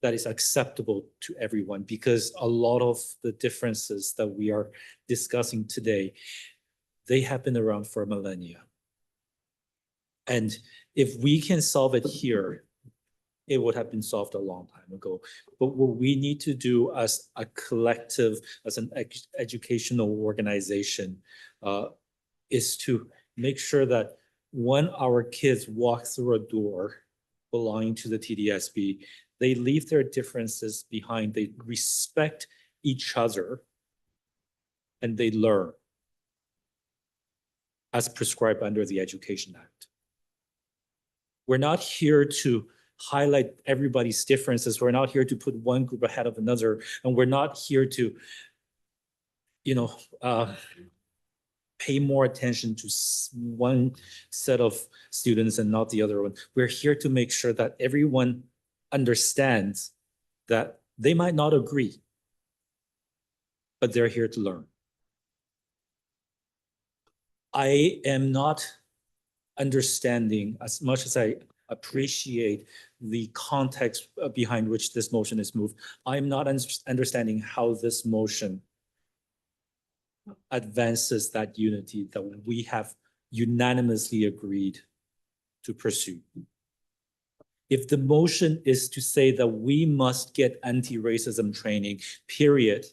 is acceptable to everyone, because a lot of the differences that we are discussing today, they have been around for millennia. And if we can solve it here, it would have been solved a long time ago. But what we need to do as a collective, as an educational organization, is to make sure that when our kids walk through a door belonging to the TDSB, they leave their differences behind, they respect each other, and they learn as prescribed under the Education Act. We're not here to highlight everybody's differences. We're not here to put one group ahead of another, and we're not here to, pay more attention to one set of students and not the other one. We're here to make sure that everyone understands that they might not agree, but they're here to learn. I am not understanding, as much as I appreciate the context behind which this motion is moved, I'm not understanding how this motion advances that unity that we have unanimously agreed to pursue. If the motion is to say that we must get anti-racism training, period,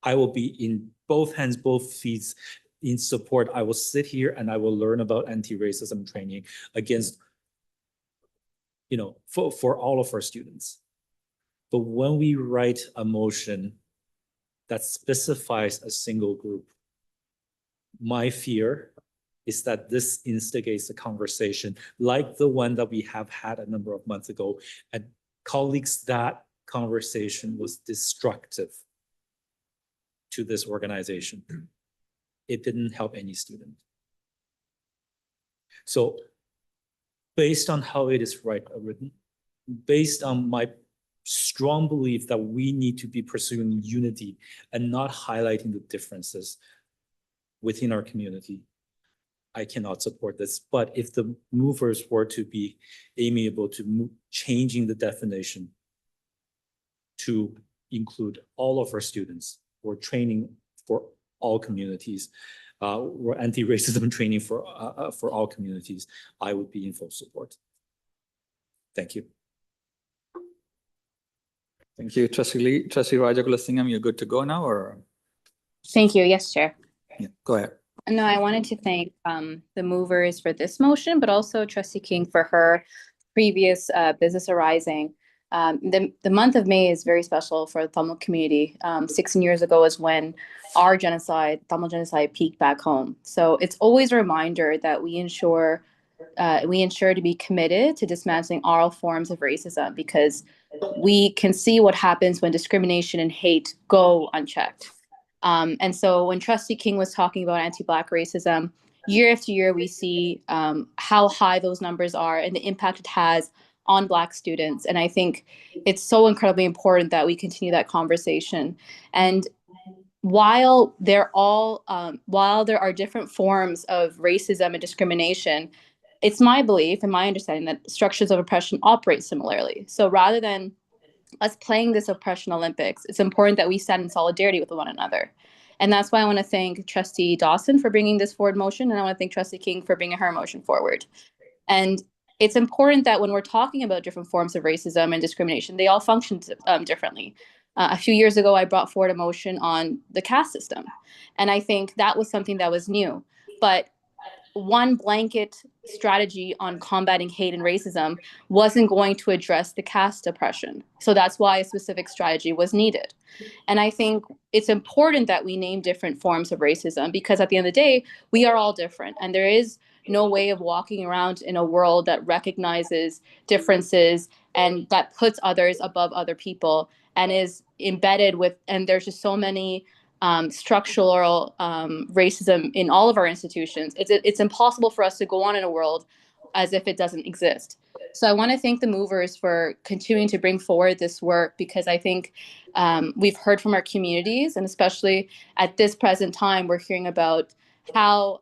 I will be in both hands, both feet in support. I will sit here and I will learn about anti-racism training against, for all of our students. But when we write a motion that specifies a single group, my fear is that this instigates a conversation like the one that we have had a number of months ago. And colleagues, that conversation was destructive to this organization. It didn't help any student. So based on how it is written, based on my strong belief that we need to be pursuing unity and not highlighting the differences within our community, I cannot support this. But if the movers were to be amiable to changing the definition to include all of our students, or training for all communities, or anti-racism training for all communities, I would be in full support. Thank you. Thank you, Trustee Lee. Trustee Rajakulasingam, you're good to go now, or? Thank you. Yes, Chair. Yeah, go ahead. No, I wanted to thank the movers for this motion, but also Trustee King for her previous business arising. The month of May is very special for the Tamil community. 16 years ago is when our Tamil genocide, peaked back home. So it's always a reminder that we ensure to be committed to dismantling all forms of racism, because we can see what happens when discrimination and hate go unchecked. And so when Trustee King was talking about anti-Black racism, year after year, we see how high those numbers are and the impact it has on Black students. And I think it's so incredibly important that we continue that conversation. And while there are different forms of racism and discrimination, it's my belief and my understanding that structures of oppression operate similarly. So rather than us playing this oppression Olympics, it's important that we stand in solidarity with one another. And that's why I want to thank Trustee Dawson for bringing this forward motion, and I want to thank Trustee King for bringing her motion forward. And it's important that when we're talking about different forms of racism and discrimination, they all function differently. A few years ago, I brought forward a motion on the caste system, and I think that was something that was new. But one blanket strategy on combating hate and racism wasn't going to address the caste oppression. So that's why a specific strategy was needed. And I think it's important that we name different forms of racism, because at the end of the day, we are all different. And there is no way of walking around in a world that recognizes differences and that puts others above other people and is embedded with, and there's just so many structural racism in all of our institutions. It's impossible for us to go on in a world as if it doesn't exist. So I want to thank the movers for continuing to bring forward this work, because I think we've heard from our communities, and especially at this present time, we're hearing about how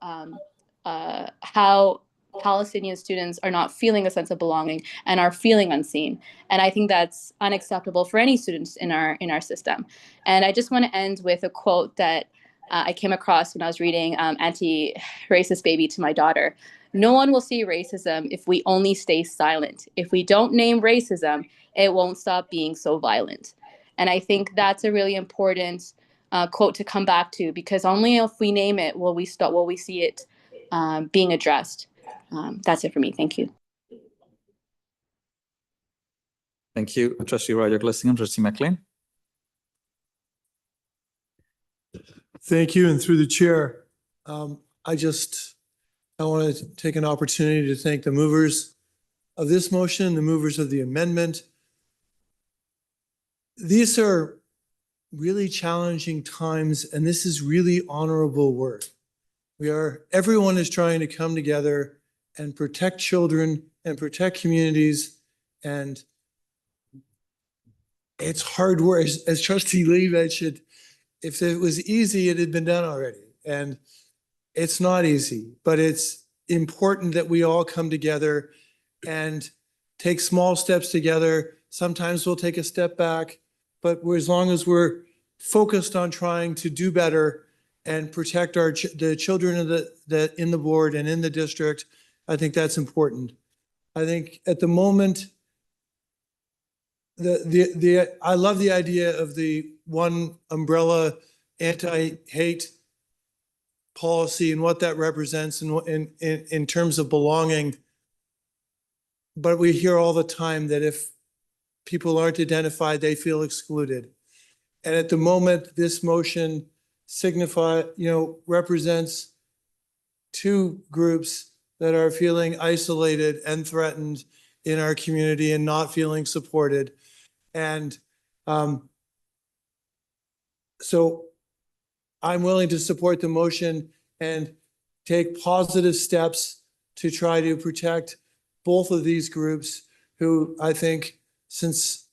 Palestinian students are not feeling a sense of belonging and are feeling unseen. And I think that's unacceptable for any students in our system. And I just want to end with a quote that I came across when I was reading Anti-Racist Baby to my daughter. No one will see racism if we only stay silent. If we don't name racism, it won't stop being so violent. And I think that's a really important quote to come back to, because only if we name it will we see it being addressed. That's it for me. Thank you. Thank you, Trustee Rajaglesingam. Trustee McLean. Thank you, and through the chair, I want to take an opportunity to thank the movers of this motion, the movers of the amendment. These are really challenging times, and this is really honorable work. Everyone is trying to come together and protect children and protect communities, and it's hard work. As Trustee Lee mentioned, if it was easy, it had been done already. And it's not easy, but it's important that we all come together and take small steps together. Sometimes we'll take a step back, but as long as we're focused on trying to do better and protect the children in the board and in the district, I think that's important. I think at the moment, I love the idea of the one umbrella anti-hate policy and what that represents in terms of belonging. But we hear all the time that if people aren't identified, they feel excluded. And at the moment, this motion represents two groups that are feeling isolated and threatened in our community and not feeling supported. And so I'm willing to support the motion and take positive steps to try to protect both of these groups who I think since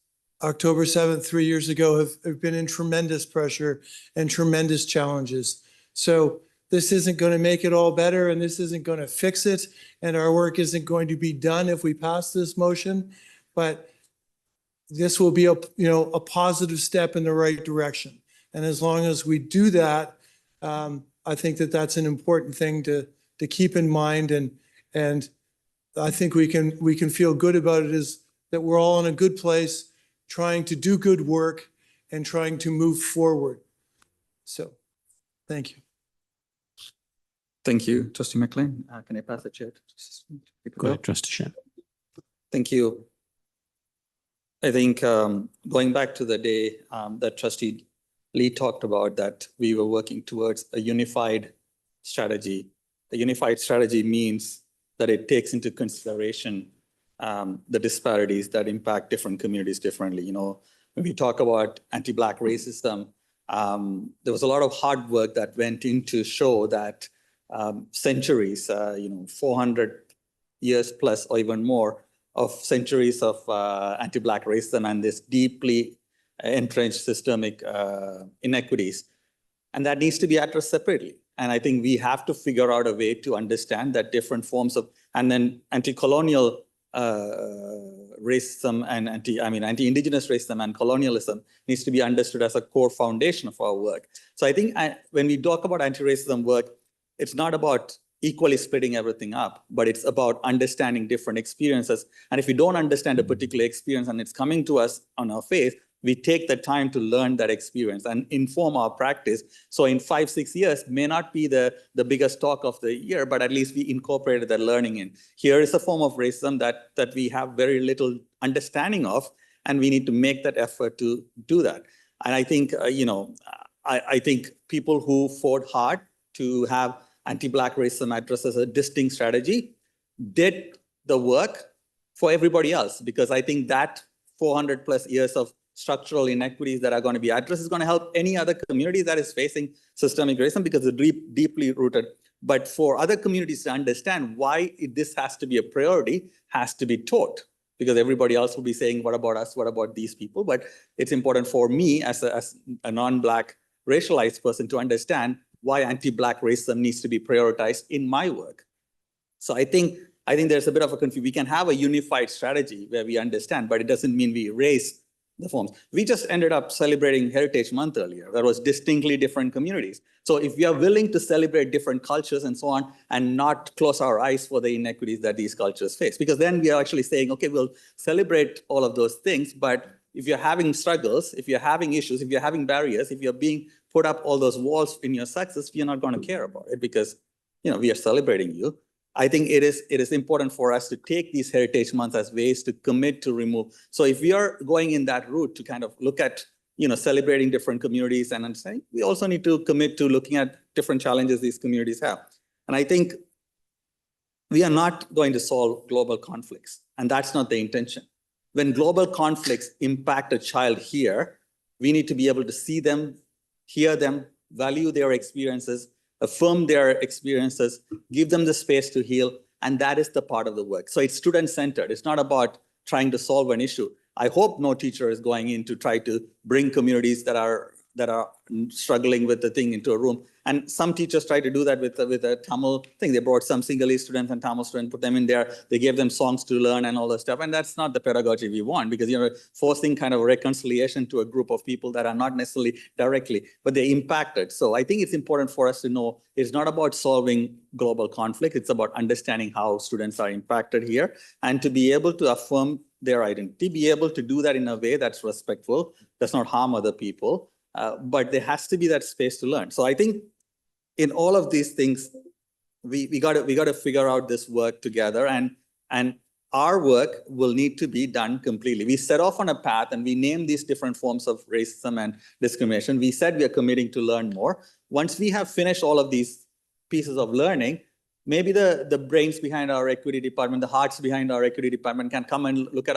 October 7th, 3 years ago, have been in tremendous pressure and tremendous challenges. So this isn't going to make it all better, and this isn't going to fix it, and our work isn't going to be done if we pass this motion, but this will be a positive step in the right direction. And as long as we do that, I think that that's an important thing to keep in mind, and I think we can feel good about it, is that we're all in a good place, trying to do good work and trying to move forward. So, thank you. Thank you, Trustee McLean. Can I pass the chair? Go ahead, Trustee Shen. Thank you. I think going back to the day that Trustee Lee talked about, that we were working towards a unified strategy. The unified strategy means that it takes into consideration the disparities that impact different communities differently. When we talk about anti-Black racism, there was a lot of hard work that went in to show that centuries, 400 years plus or even more of centuries of anti-Black racism and this deeply entrenched systemic inequities. And that needs to be addressed separately. And I think we have to figure out a way to understand that different forms of, and then anti-colonial racism and anti-indigenous racism and colonialism needs to be understood as a core foundation of our work. So I think when we talk about anti-racism work, it's not about equally splitting everything up, but it's about understanding different experiences. And if we don't understand a particular experience and it's coming to us on our face, we take the time to learn that experience and inform our practice. So in 5-6 years may not be the biggest talk of the year, but at least we incorporated that learning in. Here is a form of racism that we have very little understanding of, and we need to make that effort to do that. And I think, I think people who fought hard to have anti-Black racism addressed as a distinct strategy did the work for everybody else, because I think that 400 plus years of structural inequities that are going to be addressed is going to help any other community that is facing systemic racism, because it's deeply rooted. But for other communities to understand why this has to be a priority, has to be taught, because everybody else will be saying, what about us? What about these people? But it's important for me as a non-Black racialized person to understand why anti-Black racism needs to be prioritized in my work. So I think there's a bit of a confusion. We can have a unified strategy where we understand, but it doesn't mean we erase the forms. We just ended up celebrating Heritage Month earlier. There was distinctly different communities. So if we are willing to celebrate different cultures and so on, and not close our eyes for the inequities that these cultures face, because then we are actually saying, okay, we'll celebrate all of those things, but if you're having struggles, if you're having issues, if you're having barriers, if you're being put up all those walls in your success, we are not going to care about it, because we are celebrating you. I think it is important for us to take these Heritage Months as ways to commit to remove. So if we are going in that route to kind of look at, celebrating different communities and understanding, we also need to commit to looking at different challenges these communities have. And I think we are not going to solve global conflicts, and that's not the intention. When global conflicts impact a child here, we need to be able to see them, hear them, value their experiences, affirm their experiences, give them the space to heal, and that is the part of the work. So it's student-centered. It's not about trying to solve an issue. I hope no teacher is going in to try to bring communities that are struggling with the thing into a room. And some teachers try to do that with a Tamil thing. They brought some Sinhalese students and Tamil students, put them in there. They gave them songs to learn and all that stuff. And that's not the pedagogy we want, because you're forcing kind of reconciliation to a group of people that are not necessarily directly, but they're impacted. So I think it's important for us to know it's not about solving global conflict. It's about understanding how students are impacted here, and to be able to affirm their identity, be able to do that in a way that's respectful, does not harm other people. But there has to be that space to learn. So I think in all of these things, we got to figure out this work together, and our work will need to be done completely. We set off on a path and we named these different forms of racism and discrimination. We said we are committing to learn more. Once we have finished all of these pieces of learning, maybe the brains behind our equity department, the hearts behind our equity department can come and look at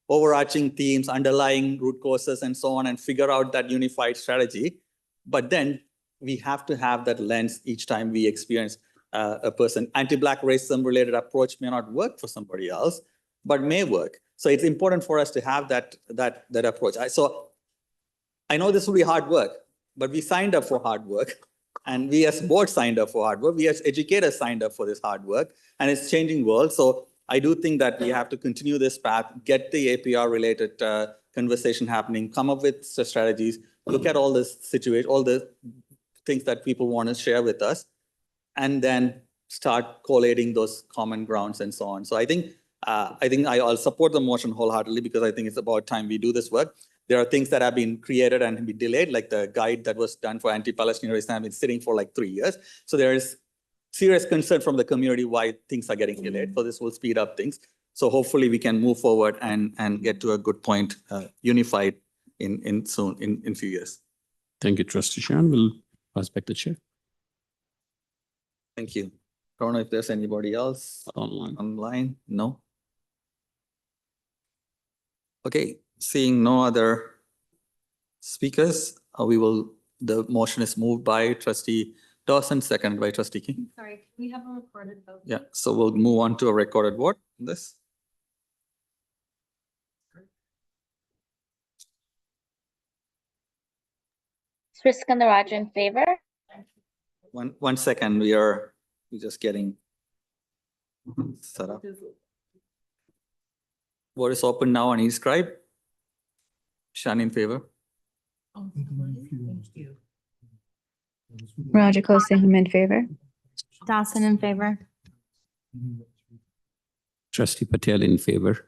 overarching themes, underlying root causes, and so on, and figure out that unified strategy. But then we have to have that lens each time we experience a person. Anti-Black racism related approach may not work for somebody else, but may work. So it's important for us to have that approach. So I know this will be hard work, but we signed up for hard work. And we as board signed up for hard work. We as educators signed up for this hard work, and it's changing world. So I do think that we have to continue this path, get the APR related conversation happening, come up with strategies, look at all this situation, all the things that people want to share with us, and then start collating those common grounds and so on. So I think I'll support the motion wholeheartedly, because I think it's about time we do this work. There are things that have been created and be delayed, like the guide that was done for anti-Palestinian racism has been sitting for like 3 years. So there is serious concern from the community why things are getting delayed. So this will speed up things. So hopefully we can move forward and get to a good point, unified in few years. Thank you, Trustee Shan. We'll pass back the chair. Thank you. I don't know if there's anybody else online. No. Okay. Seeing no other speakers, the motion is moved by Trustee Dawson, seconded by Trustee King. Sorry, can we have a recorded vote? Yeah, so we'll move on to a recorded vote on this. Sriskandaraj in favor. One second, we're just getting set up. Vote is open now on e-scribe. Shan in favor. Roger Costingham in favor. Dawson in favor. Trustee Patel in favor.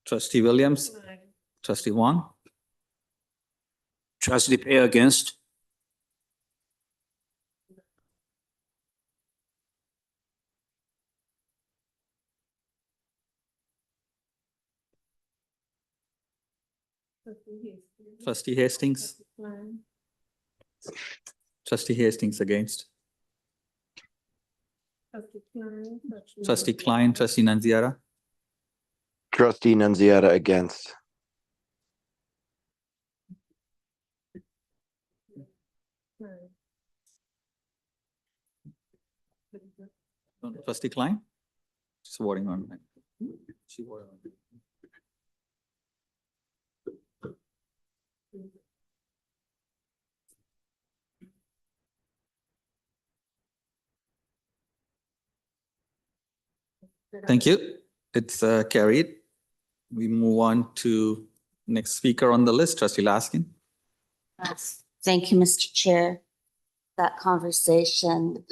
Trustee Williams. Trustee Wong. Trustee Pay against. Trustee Hastings. Trustee Hastings against. Trustee Klein, Trustee Nanziara. Trustee Nunziata against. Trustee Klein. Just voting on. She voted on. Thank you. It's carried. We move on to next speaker on the list, Trustee Laskin. Thank you, Mr. Chair. That conversation,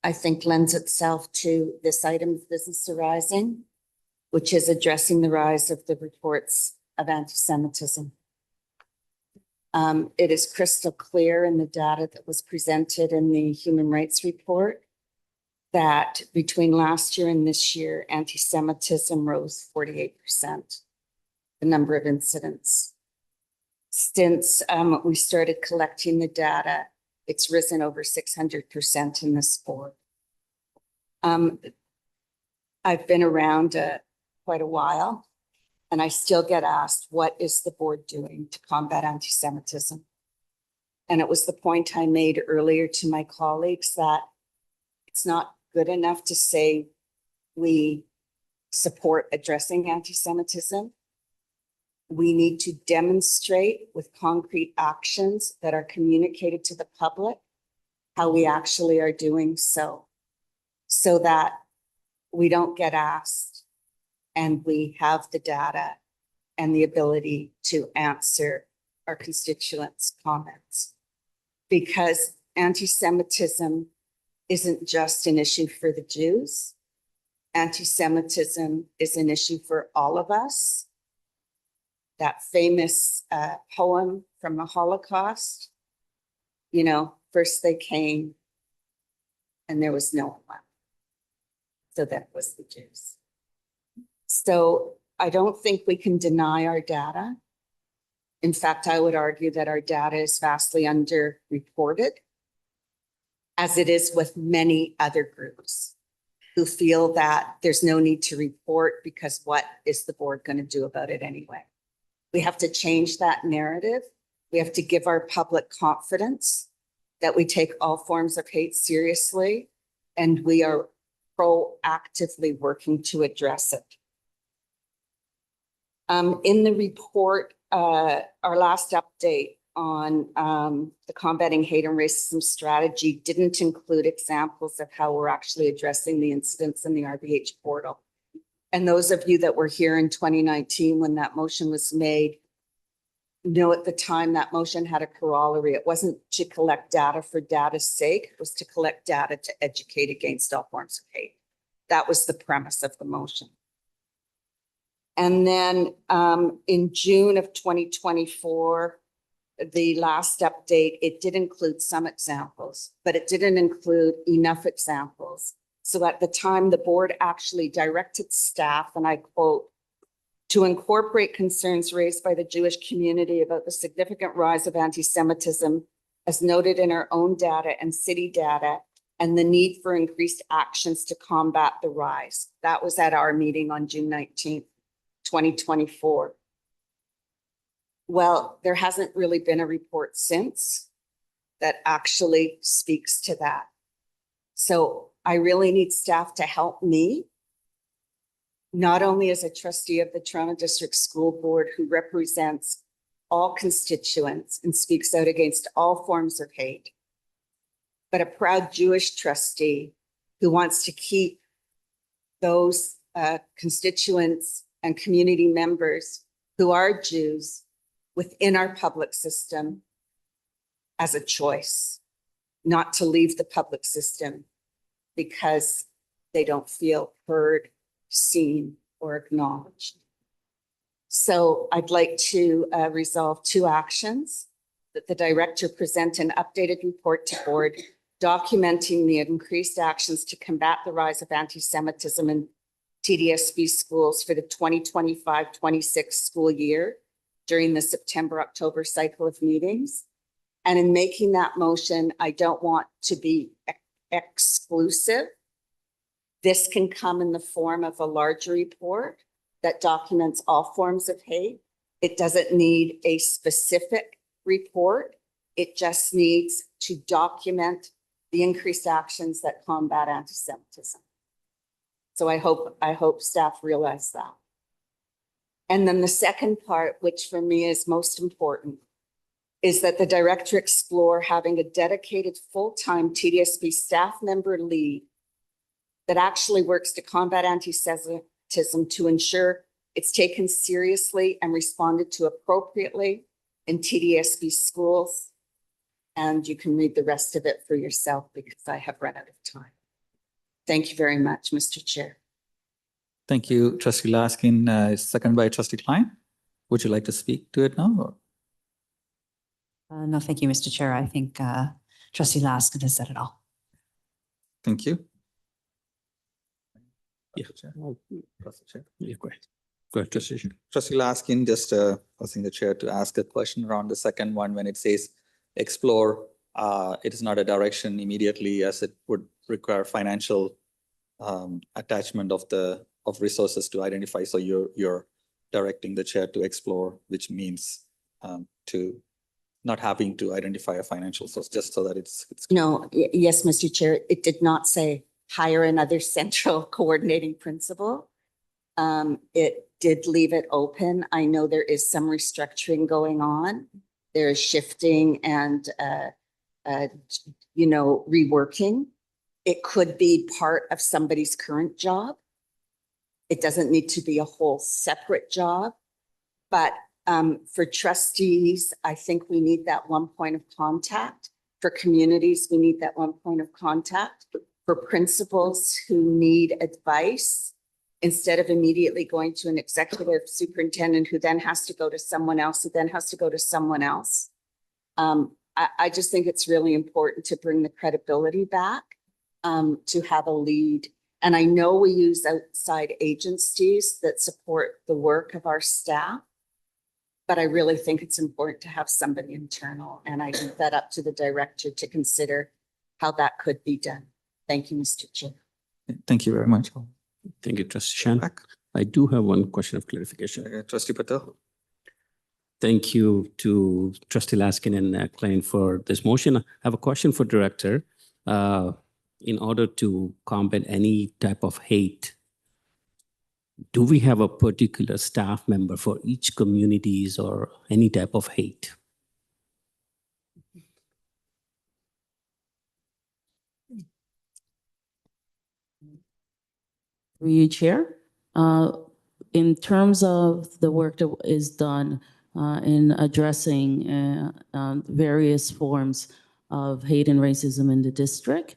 I think lends itself to this item of business arising, which is addressing the rise of the reports of anti-Semitism. It is crystal clear in the data that was presented in the Human Rights Report that between last year and this year, anti-Semitism rose 48%, the number of incidents. Since we started collecting the data, it's risen over 600% in this board. I've been around quite a while, and I still get asked, what is the board doing to combat anti-Semitism? And it was the point I made earlier to my colleagues that it's not good enough to say we support addressing anti-Semitism. We need to demonstrate with concrete actions that are communicated to the public how we actually are doing so that we don't get asked and we have the data and the ability to answer our constituents' comments. Because anti-Semitism isn't just an issue for the Jews. Anti-Semitism is an issue for all of us. That famous poem from the Holocaust, you know, first they came and there was no one. So that was the Jews. So I don't think we can deny our data. In fact, I would argue that our data is vastly underreported, as it is with many other groups who feel that there's no need to report because what is the board going to do about it anyway? We have to change that narrative. We have to give our public confidence that we take all forms of hate seriously, and we are proactively working to address it. In the report, our last update on the combating hate and racism strategy didn't include examples of how we're actually addressing the incidents in the RBH portal. And those of you that were here in 2019 when that motion was made, know at the time that motion had a corollary. It wasn't to collect data for data's sake, it was to collect data to educate against all forms of hate. That was the premise of the motion. And then in June of 2024, the last update, it did include some examples, but it didn't include enough examples. So at the time, the board actually directed staff, and I quote, to incorporate concerns raised by the Jewish community about the significant rise of anti-Semitism as noted in our own data and city data, and the need for increased actions to combat the rise. That was at our meeting on June 19th, 2024. Well, there hasn't really been a report since that actually speaks to that. So I really need staff to help me, not only as a trustee of the Toronto District School Board who represents all constituents and speaks out against all forms of hate, but a proud Jewish trustee who wants to keep those constituents and community members who are Jews within our public system as a choice, not to leave the public system because they don't feel heard, seen, or acknowledged. So I'd like to resolve two actions: that the director present an updated report to board documenting the increased actions to combat the rise of anti-Semitism in TDSB schools for the 2025-26 school year during the September-October cycle of meetings. And in making that motion, I don't want to be exclusive. This can come in the form of a larger report that documents all forms of hate. It doesn't need a specific report. It just needs to document the increased actions that combat anti-Semitism. So I hope staff realize that. And then the second part, which for me is most important, is that the director explore having a dedicated full-time TDSB staff member lead that actually works to combat anti-Semitism to ensure it's taken seriously and responded to appropriately in TDSB schools. And you can read the rest of it for yourself because I have run out of time. Thank you very much, Mr. Chair. Thank you, Trustee Laskin. Second by Trustee Klein. Would you like to speak to it now? Or? No, thank you, Mr. Chair. I think Trustee Laskin has said it all. Thank you. Yeah. Trustee Chair. Yeah, go ahead. Go ahead, Trustee. Trustee Laskin, just asking the chair to ask a question around the second one when it says explore. It is not a direction immediately, as it would require financial attachment of resources to identify. So you're directing the chair to explore, which means to not having to identify a financial source, just so that it's No, yes, Mr. Chair, it did not say hire another central coordinating principal. It did leave it open. I know there is some restructuring going on. There is shifting and reworking. It could be part of somebody's current job. It doesn't need to be a whole separate job, but for trustees, I think we need that one point of contact. For communities, we need that one point of contact. For principals who need advice, instead of immediately going to an executive superintendent who then has to go to someone else, who then has to go to someone else. I just think it's really important to bring the credibility back, to have a lead. And I know we use outside agencies that support the work of our staff, but I really think it's important to have somebody internal. And I leave that up to the director to consider how that could be done. Thank you, Mr. Chair. Thank you very much. Thank you, Trustee Shan. I do have one question of clarification. Trustee Patel. Thank you to Trustee Laskin and Klein for this motion. I have a question for Director. In order to combat any type of hate, do we have a particular staff member for each communities or any type of hate? Through you, Chair. In terms of the work that is done in addressing various forms of hate and racism in the district,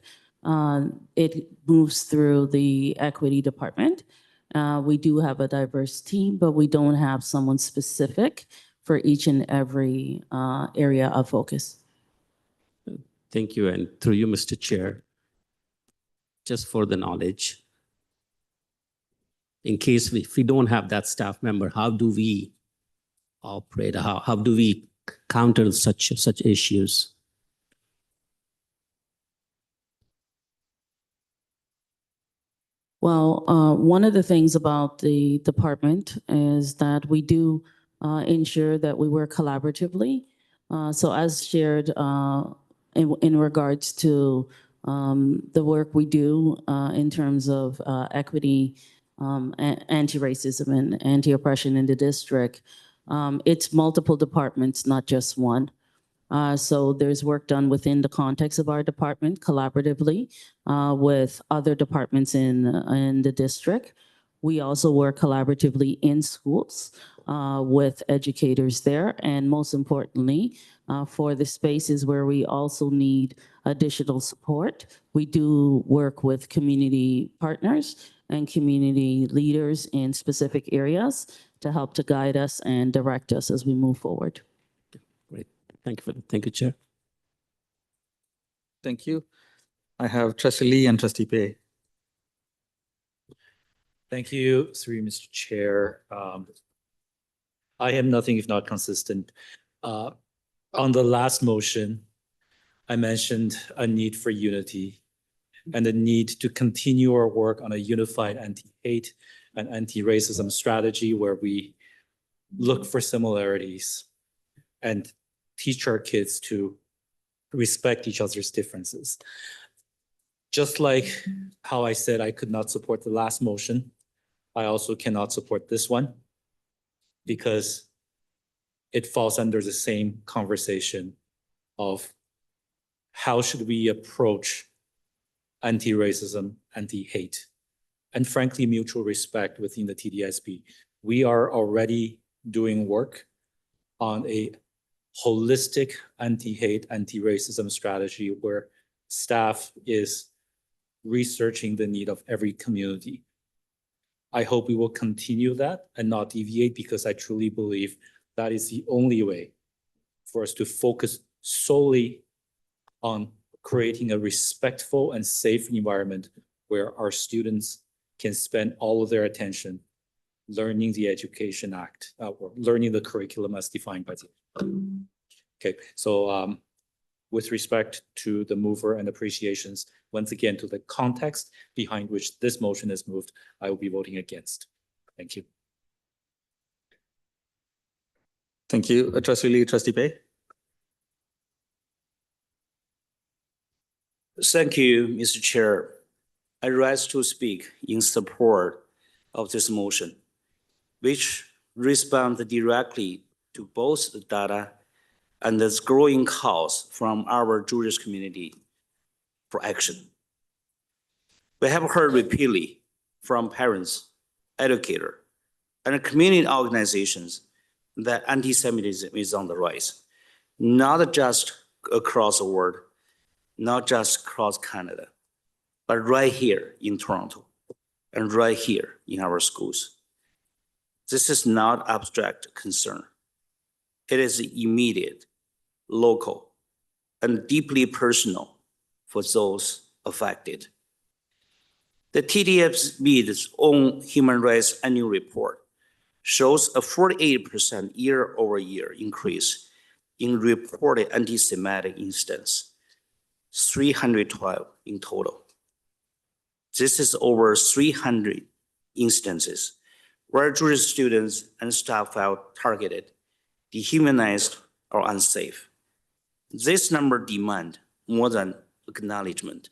it moves through the equity department. We do have a diverse team, but we don't have someone specific for each and every area of focus. Thank you. And through you, Mr. Chair, just for the knowledge, in case if we don't have that staff member, how do we operate? How do we counter such issues? Well, one of the things about the department is that we do ensure that we work collaboratively. So as shared in regards to the work we do in terms of equity, anti-racism and anti-oppression in the district, it's multiple departments, not just one. So there's work done within the context of our department collaboratively with other departments in the district. We also work collaboratively in schools with educators there. And most importantly, for the spaces where we also need additional support, we do work with community partners and community leaders in specific areas to help to guide us and direct us as we move forward. Great. Thank you, Chair. Thank you. I have Trustee Lee and Trustee Pei. Thank you, through Mr. Chair. I have nothing if not consistent. On the last motion, I mentioned a need for unity and the need to continue our work on a unified anti-hate and anti-racism strategy where we look for similarities and teach our kids to respect each other's differences. Just like how I said I could not support the last motion, I also cannot support this one because it falls under the same conversation of how should we approach anti-racism, anti-hate, and frankly, mutual respect within the TDSB. We are already doing work on a holistic anti-hate, anti-racism strategy where staff is researching the need of every community. I hope we will continue that and not deviate because I truly believe that is the only way for us to focus solely on creating a respectful and safe environment where our students can spend all of their attention learning the Education Act, or learning the curriculum as defined by the. Okay, so with respect to the mover and appreciations, once again, to the context behind which this motion is moved, I will be voting against. Thank you. Thank you, Trustee Lee, Trustee Pei. Thank you, Mr. Chair. I rise to speak in support of this motion, which responds directly to both the data and this growing calls from our Jewish community for action. We have heard repeatedly from parents, educators, and community organizations that anti-Semitism is on the rise, not just across the world, not just across Canada, but right here in Toronto and right here in our schools. This is not abstract concern. It is immediate, local, and deeply personal for those affected. The TDSB's own Human Rights Annual Report shows a 48% year-over-year increase in reported anti-Semitic incidents, 312 in total. This is over 300 instances where Jewish students and staff felt targeted, dehumanized, or unsafe. This number demands more than acknowledgement.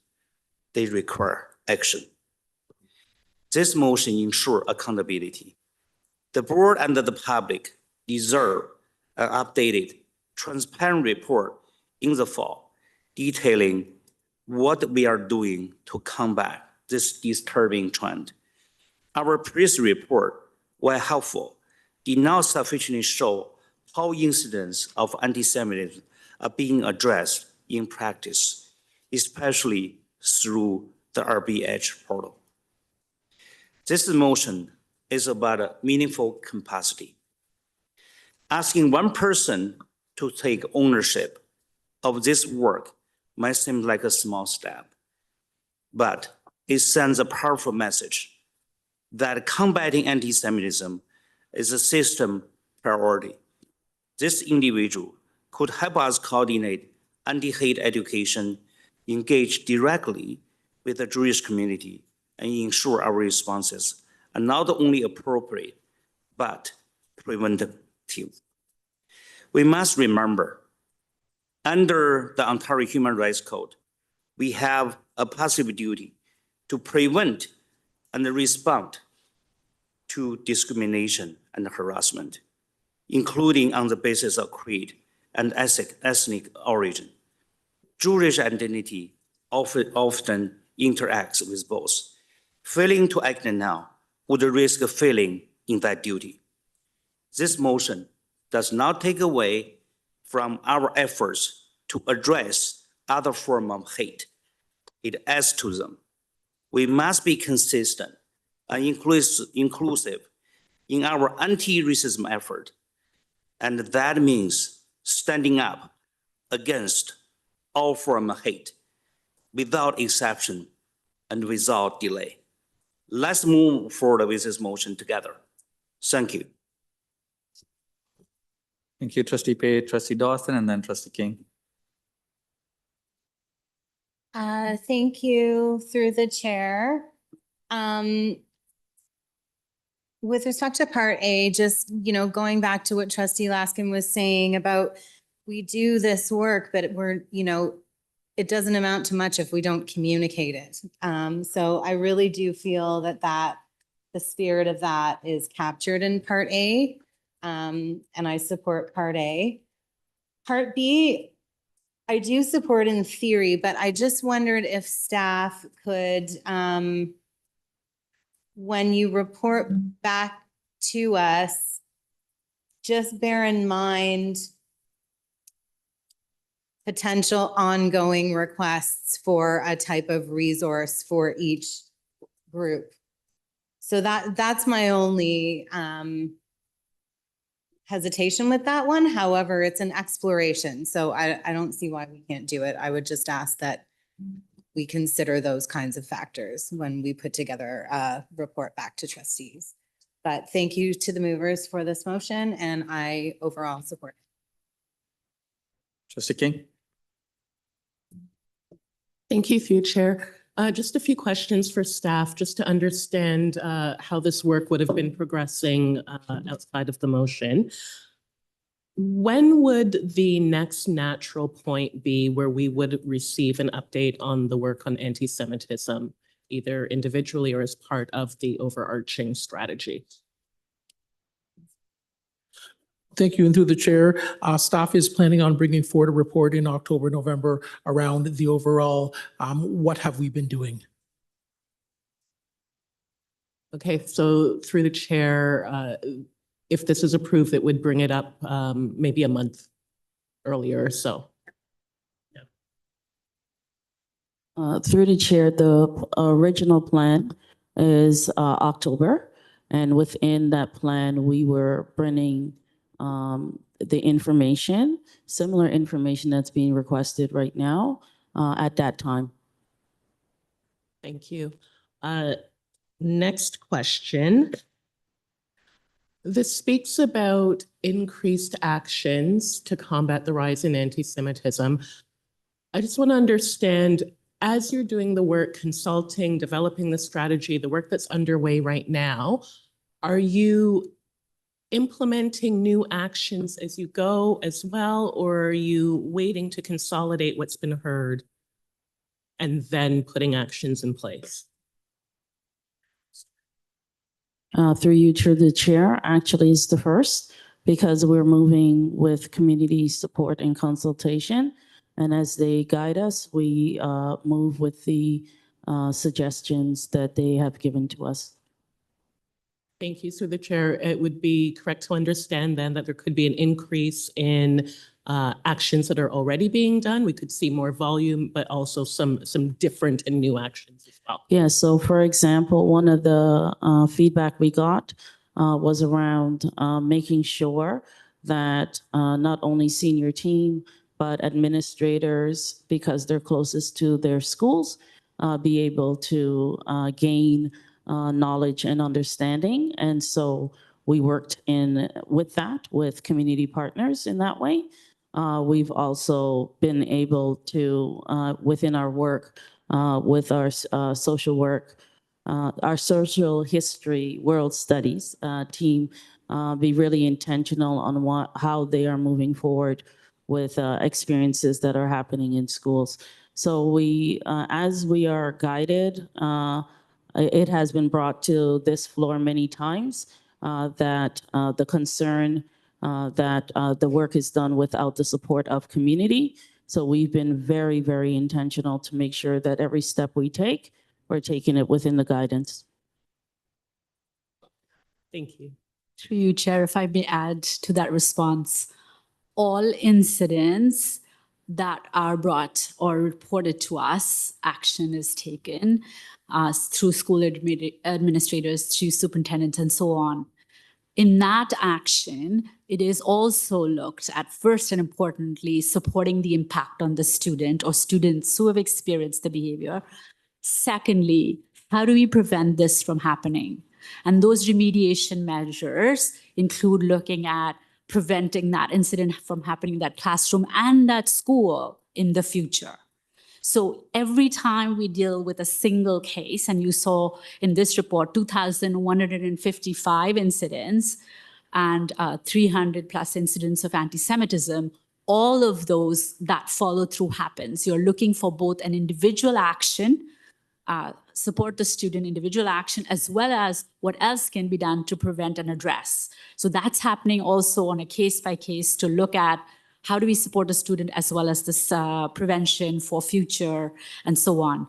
They require action. This motion ensures accountability. The board and the public deserve an updated, transparent report in the fall, detailing what we are doing to combat this disturbing trend. Our previous report, while helpful, did not sufficiently show how incidents of anti-Semitism are being addressed in practice, especially through the RBH portal. This motion is about a meaningful capacity. Asking one person to take ownership of this work might seem like a small step, but it sends a powerful message that combating anti-Semitism is a system priority. This individual could help us coordinate anti-hate education, engage directly with the Jewish community, and ensure our responses are not only appropriate, but preventative. We must remember, under the Ontario Human Rights Code, we have a passive duty to prevent and respond to discrimination and harassment, including on the basis of creed and ethnic origin. Jewish identity often interacts with both. Failing to act now would risk failing in that duty. This motion does not take away from our efforts to address other forms of hate. It adds to them. We must be consistent and inclusive in our anti-racism effort. And that means standing up against all forms of hate without exception and without delay. Let's move forward with this motion together. Thank you. Thank you, Trustee Pate, Trustee Dawson, and then Trustee King. Thank you through the chair. With respect to part A, just, going back to what Trustee Laskin was saying about we do this work, but it doesn't amount to much if we don't communicate it. So I really do feel that the spirit of that is captured in part A. And I support part A. Part B, I do support in theory, but I just wondered if staff could, when you report back to us, just bear in mind potential ongoing requests for a type of resource for each group. So that's my only hesitation with that one. However, it's an exploration, so I don't see why we can't do it. I would just ask that we consider those kinds of factors when we put together a report back to trustees. But thank you to the movers for this motion, and I overall support it. Trustee King. Thank you, through Chair. Just a few questions for staff, just to understand how this work would have been progressing outside of the motion. When would the next natural point be where we would receive an update on the work on anti-Semitism, either individually or as part of the overarching strategy? Thank you. And through the chair, staff is planning on bringing forward a report in October, November around the overall, what have we been doing? Okay, so through the chair, if this is approved, it would bring it up maybe a month earlier or so. Through the chair, the original plan is October, and within that plan, we were bringing the information, similar information that's being requested right now at that time. Thank you. Next question. This speaks about increased actions to combat the rise in anti-Semitism. I just want to understand, as you're doing the work, consulting, developing the strategy, the work that's underway right now, are you implementing new actions as you go as well, or are you waiting to consolidate what's been heard and then putting actions in place? Through you to the chair, actually is the first, because we're moving with community support and consultation. And as they guide us, we move with the suggestions that they have given to us. Thank you. Through the chair, it would be correct to understand then that there could be an increase in actions that are already being done. We could see more volume, but also some different and new actions as well. Yeah, so for example, one of the feedback we got was around making sure that not only senior team, but administrators, because they're closest to their schools, be able to gain knowledge and understanding. And so we worked with that, with community partners in that way. We've also been able to, within our work, with our social work, our social history, world studies team, be really intentional on how they are moving forward with experiences that are happening in schools. So we, as we are guided, it has been brought to this floor many times that the concern that the work is done without the support of community. So we've been very, very intentional to make sure that every step we take, we're taking it within the guidance. Thank you. Through you, Chair, if I may add to that response, all incidents that are brought or reported to us, action is taken through school administrators, through superintendents, and so on. In that action, it is also looked at first and importantly, supporting the impact on the student or students who have experienced the behavior. Secondly, how do we prevent this from happening? And those remediation measures include looking at preventing that incident from happening in that classroom and that school in the future. So every time we deal with a single case, and you saw in this report, 2,155 incidents and 300 plus incidents of anti-Semitism, all of those, that follow through happens. You're looking for both an individual action, support the student individual action, as well as what else can be done to prevent and address. So that's happening also on a case by case to look at how do we support the student as well as this prevention for future and so on.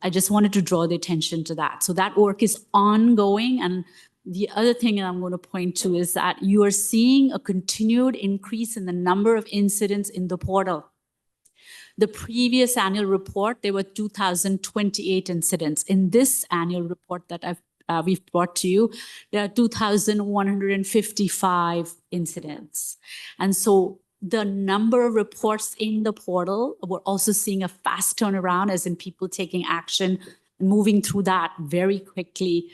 I just wanted to draw the attention to that. So that work is ongoing. And the other thing I'm going to point to is that you are seeing a continued increase in the number of incidents in the portal. The previous annual report, there were 2,028 incidents. In this annual report that we've brought to you, there are 2,155 incidents. And so the number of reports in the portal, we're also seeing a fast turnaround, as in people taking action, moving through that very quickly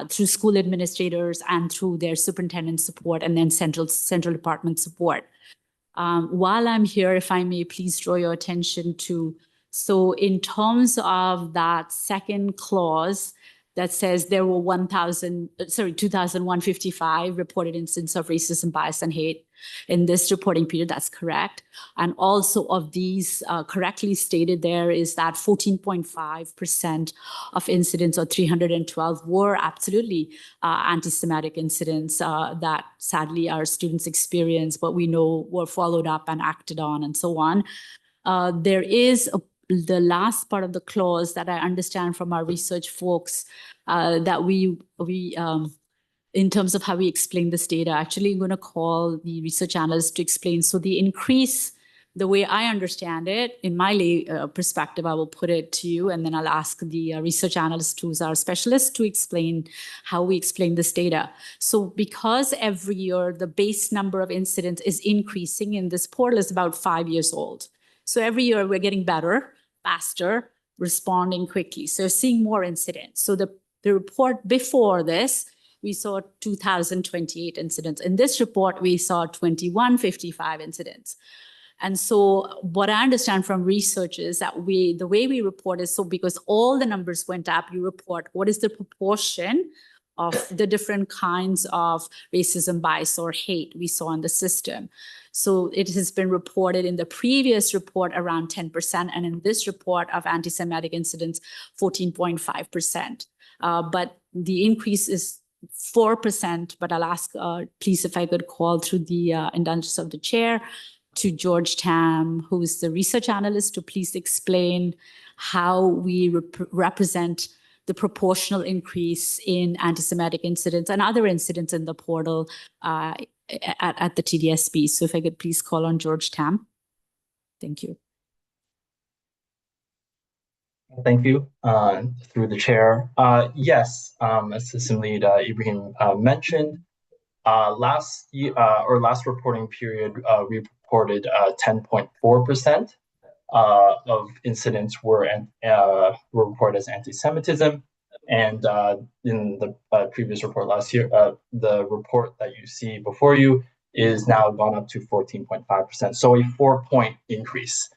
through school administrators and through their superintendent support and then central department support. While I'm here, if I may please draw your attention to, so in terms of that second clause that says there were 2,155 reported incidents of racism, bias, and hate in this reporting period, that's correct. And also of these correctly stated there is that 14.5% of incidents, or 312, were absolutely anti-Semitic incidents that sadly our students experienced, but we know were followed up and acted on and so on. There is the last part of the clause that I understand from our research folks that we in terms of how we explain this data, actually I'm going to call the research analyst to explain. So the increase, the way I understand it, in my perspective, I will put it to you, and then I'll ask the research analyst, who's our specialist, to explain how we explain this data. So because every year the base number of incidents is increasing, and this portal is about 5 years old. So every year we're getting better, faster, responding quickly. So seeing more incidents. So the report before this, we saw 2,028 incidents. In this report, we saw 2,155 incidents. And so what I understand from research is that the way we report is, so because all the numbers went up, you report what is the proportion of the different kinds of racism, bias, or hate we saw in the system. So it has been reported in the previous report around 10%, and in this report of anti-Semitic incidents, 14.5%. But the increase is 4%, but I'll ask, please, if I could call through the indulgence of the chair to George Tam, who is the research analyst, to please explain how we represent the proportional increase in anti-Semitic incidents and other incidents in the portal at the TDSB. So if I could please call on George Tam. Thank you. Thank you, through the chair. Yes, as Assistant Lead Ibrahim mentioned, last reporting period, we reported 10.4% of incidents were reported as anti-Semitism. And in the previous report last year, the report that you see before you is now gone up to 14.5%. So a 4-point increase.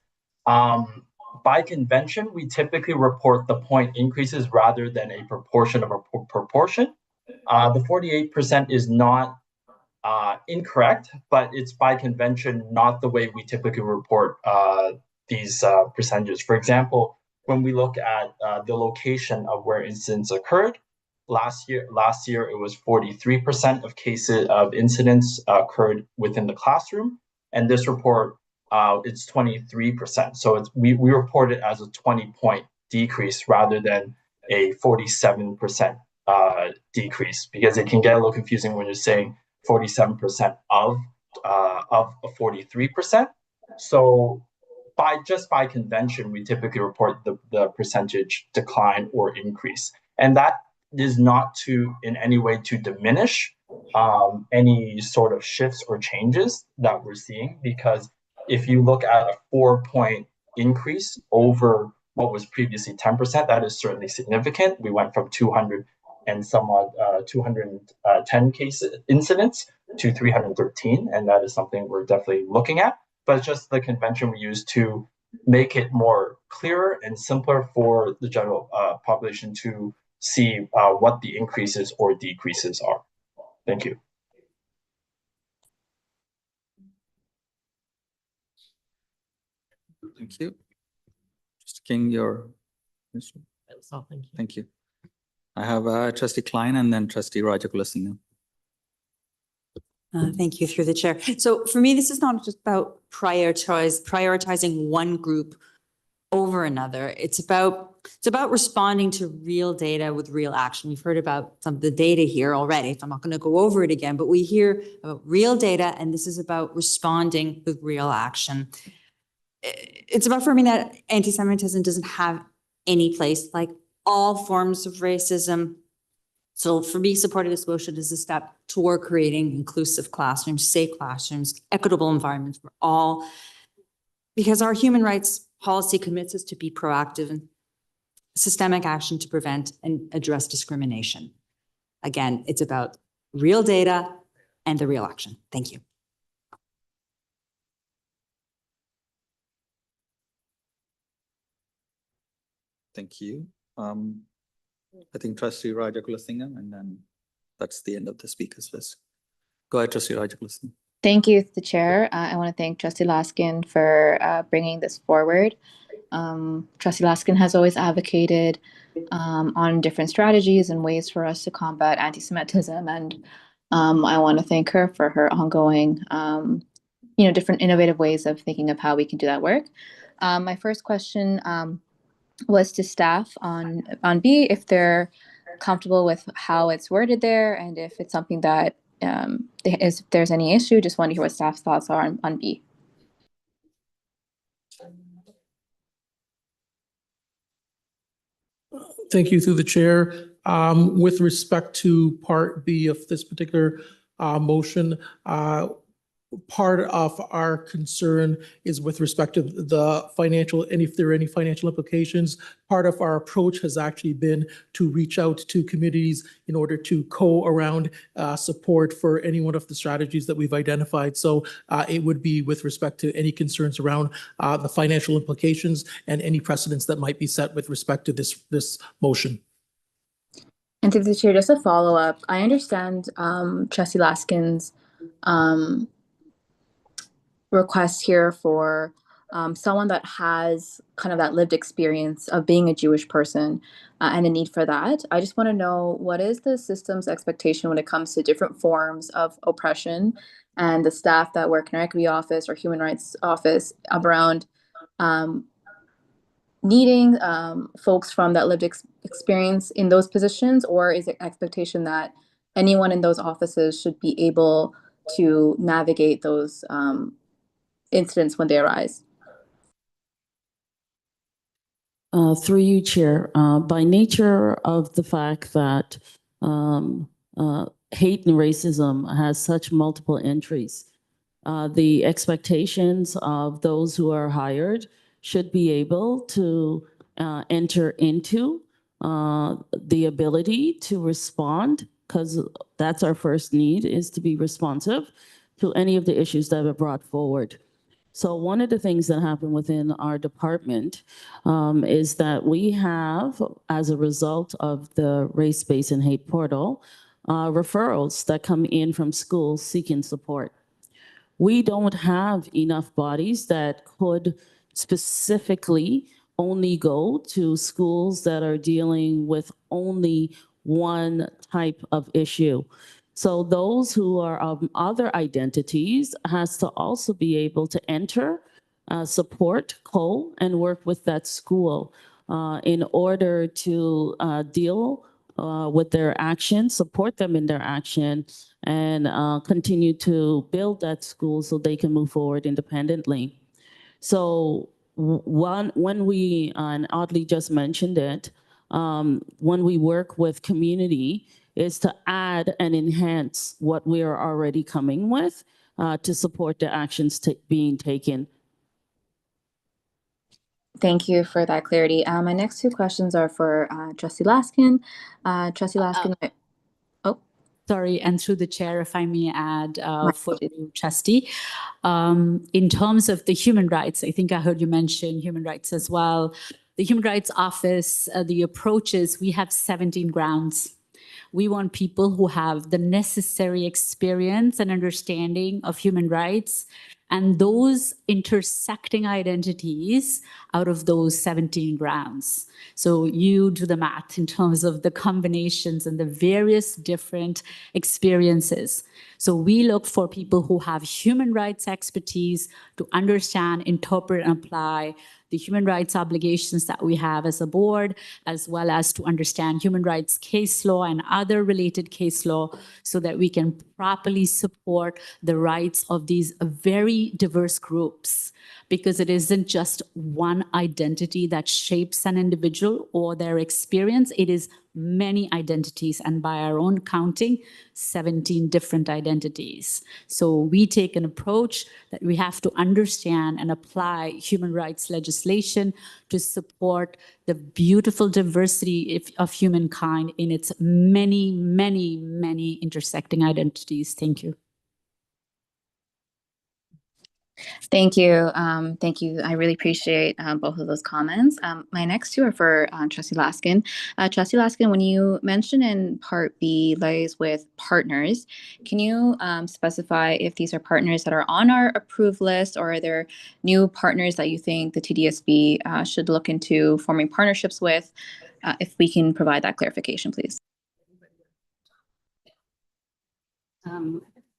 By convention, we typically report the point increases rather than a proportion of a proportion. The 48% is not incorrect, but it's by convention not the way we typically report these percentages. For example, when we look at the location of where incidents occurred, Last year it was 43% of cases of incidents occurred within the classroom, and this report it's 23%. So we report it as a 20-point decrease rather than a 47% decrease, because it can get a little confusing when you're saying 47% of a 43%. So by convention, we typically report the percentage decline or increase, and that is not to in any way to diminish any sort of shifts or changes that we're seeing, because if you look at a 4-point increase over what was previously 10%, that is certainly significant. We went from 200 and somewhat 210 incidents to 313, and that is something we're definitely looking at. But it's just the convention we use to make it more clearer and simpler for the general population to see what the increases or decreases are. Thank you. Thank you. Mr. King, your. That was all, thank you. Thank you. I have Trustee Klein and then Trustee Rajakulasingam. Thank you, through the chair. So for me, this is not just about prioritizing one group over another. It's about responding to real data with real action. We've heard about some of the data here already, so I'm not going to go over it again, but we hear about real data, and this is about responding with real action. It's about affirming that anti-Semitism doesn't have any place, like all forms of racism. So for me, supporting this motion is a step toward creating inclusive classrooms, safe classrooms, equitable environments for all, because our human rights policy commits us to be proactive in systemic action to prevent and address discrimination. Again, it's about real data and the real action. Thank you. Thank you. I think Trustee Rajakulasingam, and then that's the end of the speakers list. Go ahead, Trustee Rajakulasingam. Thank you, the chair. I want to thank Trustee Laskin for bringing this forward. Trustee Laskin has always advocated on different strategies and ways for us to combat anti-Semitism, and I want to thank her for her ongoing, different innovative ways of thinking of how we can do that work. My first question was to staff on B, if they're comfortable with how it's worded there, and if it's something that if there's any issue, just want to hear what staff's thoughts are on B. Thank you, through the chair. With respect to Part B of this particular motion, part of our concern is with respect to the financial, and if there are any financial implications. Part of our approach has actually been to reach out to communities in order to around support for any one of the strategies that we've identified. So it would be with respect to any concerns around the financial implications and any precedents that might be set with respect to this motion. And to the chair, just a follow up. I understand Trustee Laskin's request here for someone that has kind of that lived experience of being a Jewish person and a need for that. I just want to know, what is the system's expectation when it comes to different forms of oppression, and the staff that work in our equity office or human rights office around needing folks from that lived experience in those positions? Or is it expectation that anyone in those offices should be able to navigate those incidents when they arise? Through you, Chair, by nature of the fact that hate and racism has such multiple entries, the expectations of those who are hired should be able to enter into the ability to respond, because that's our first need, is to be responsive to any of the issues that are brought forward. So one of the things that happen within our department is that we have, as a result of the race-based and hate portal, referrals that come in from schools seeking support. We don't have enough bodies that could specifically only go to schools that are dealing with only one type of issue. So those who are of other identities has to also be able to enter, support, and work with that school in order to deal with their action, support them in their action, and continue to build that school so they can move forward independently. So when we, and Audley just mentioned it, when we work with community, is to add and enhance what we are already coming with to support the actions being taken. Thank you for that clarity. My next two questions are for Trustee Laskin. Trustee Laskin, Sorry, and through the chair, if I may add My for you, Trustee, in terms of the human rights, I think I heard you mention human rights as well. The Human Rights Office, the approach is we have 17 grounds. We want people who have the necessary experience and understanding of human rights and those intersecting identities out of those 17 grounds. So you do the math in terms of the combinations and the various different experiences. So we look for people who have human rights expertise to understand, interpret, and apply the human rights obligations that we have as a board, as well as to understand human rights case law and other related case law so that we can properly support the rights of these very diverse groups. Because it isn't just one identity that shapes an individual or their experience, it is many identities, and by our own counting, 17 different identities. So we take an approach that we have to understand and apply human rights legislation to support the beautiful diversity of humankind in its many, many, many intersecting identities. Thank you. Thank you. Thank you. I really appreciate both of those comments. My next two are for Trustee Laskin. Trustee Laskin, when you mention in Part B lies with partners, can you specify if these are partners that are on our approved list, or are there new partners that you think the TDSB should look into forming partnerships with? If we can provide that clarification, please.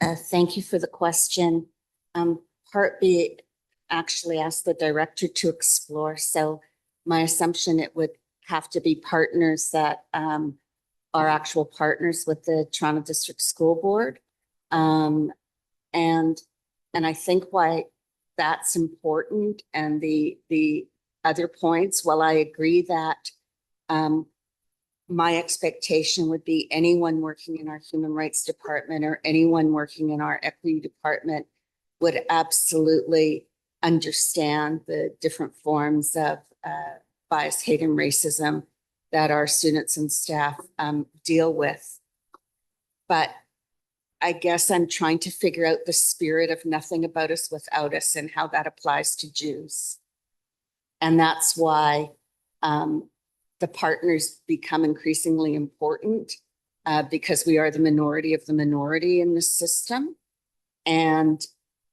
Thank you for the question. Part B actually asked the director to explore. So my assumption it would have to be partners that are actual partners with the Toronto District School Board. And I think why that's important, and the other points, while I agree that my expectation would be anyone working in our Human Rights Department or anyone working in our Equity Department would absolutely understand the different forms of bias, hate, and racism that our students and staff deal with. But I guess I'm trying to figure out the spirit of nothing about us without us and how that applies to Jews. And that's why the partners become increasingly important because we are the minority of the minority in the system. And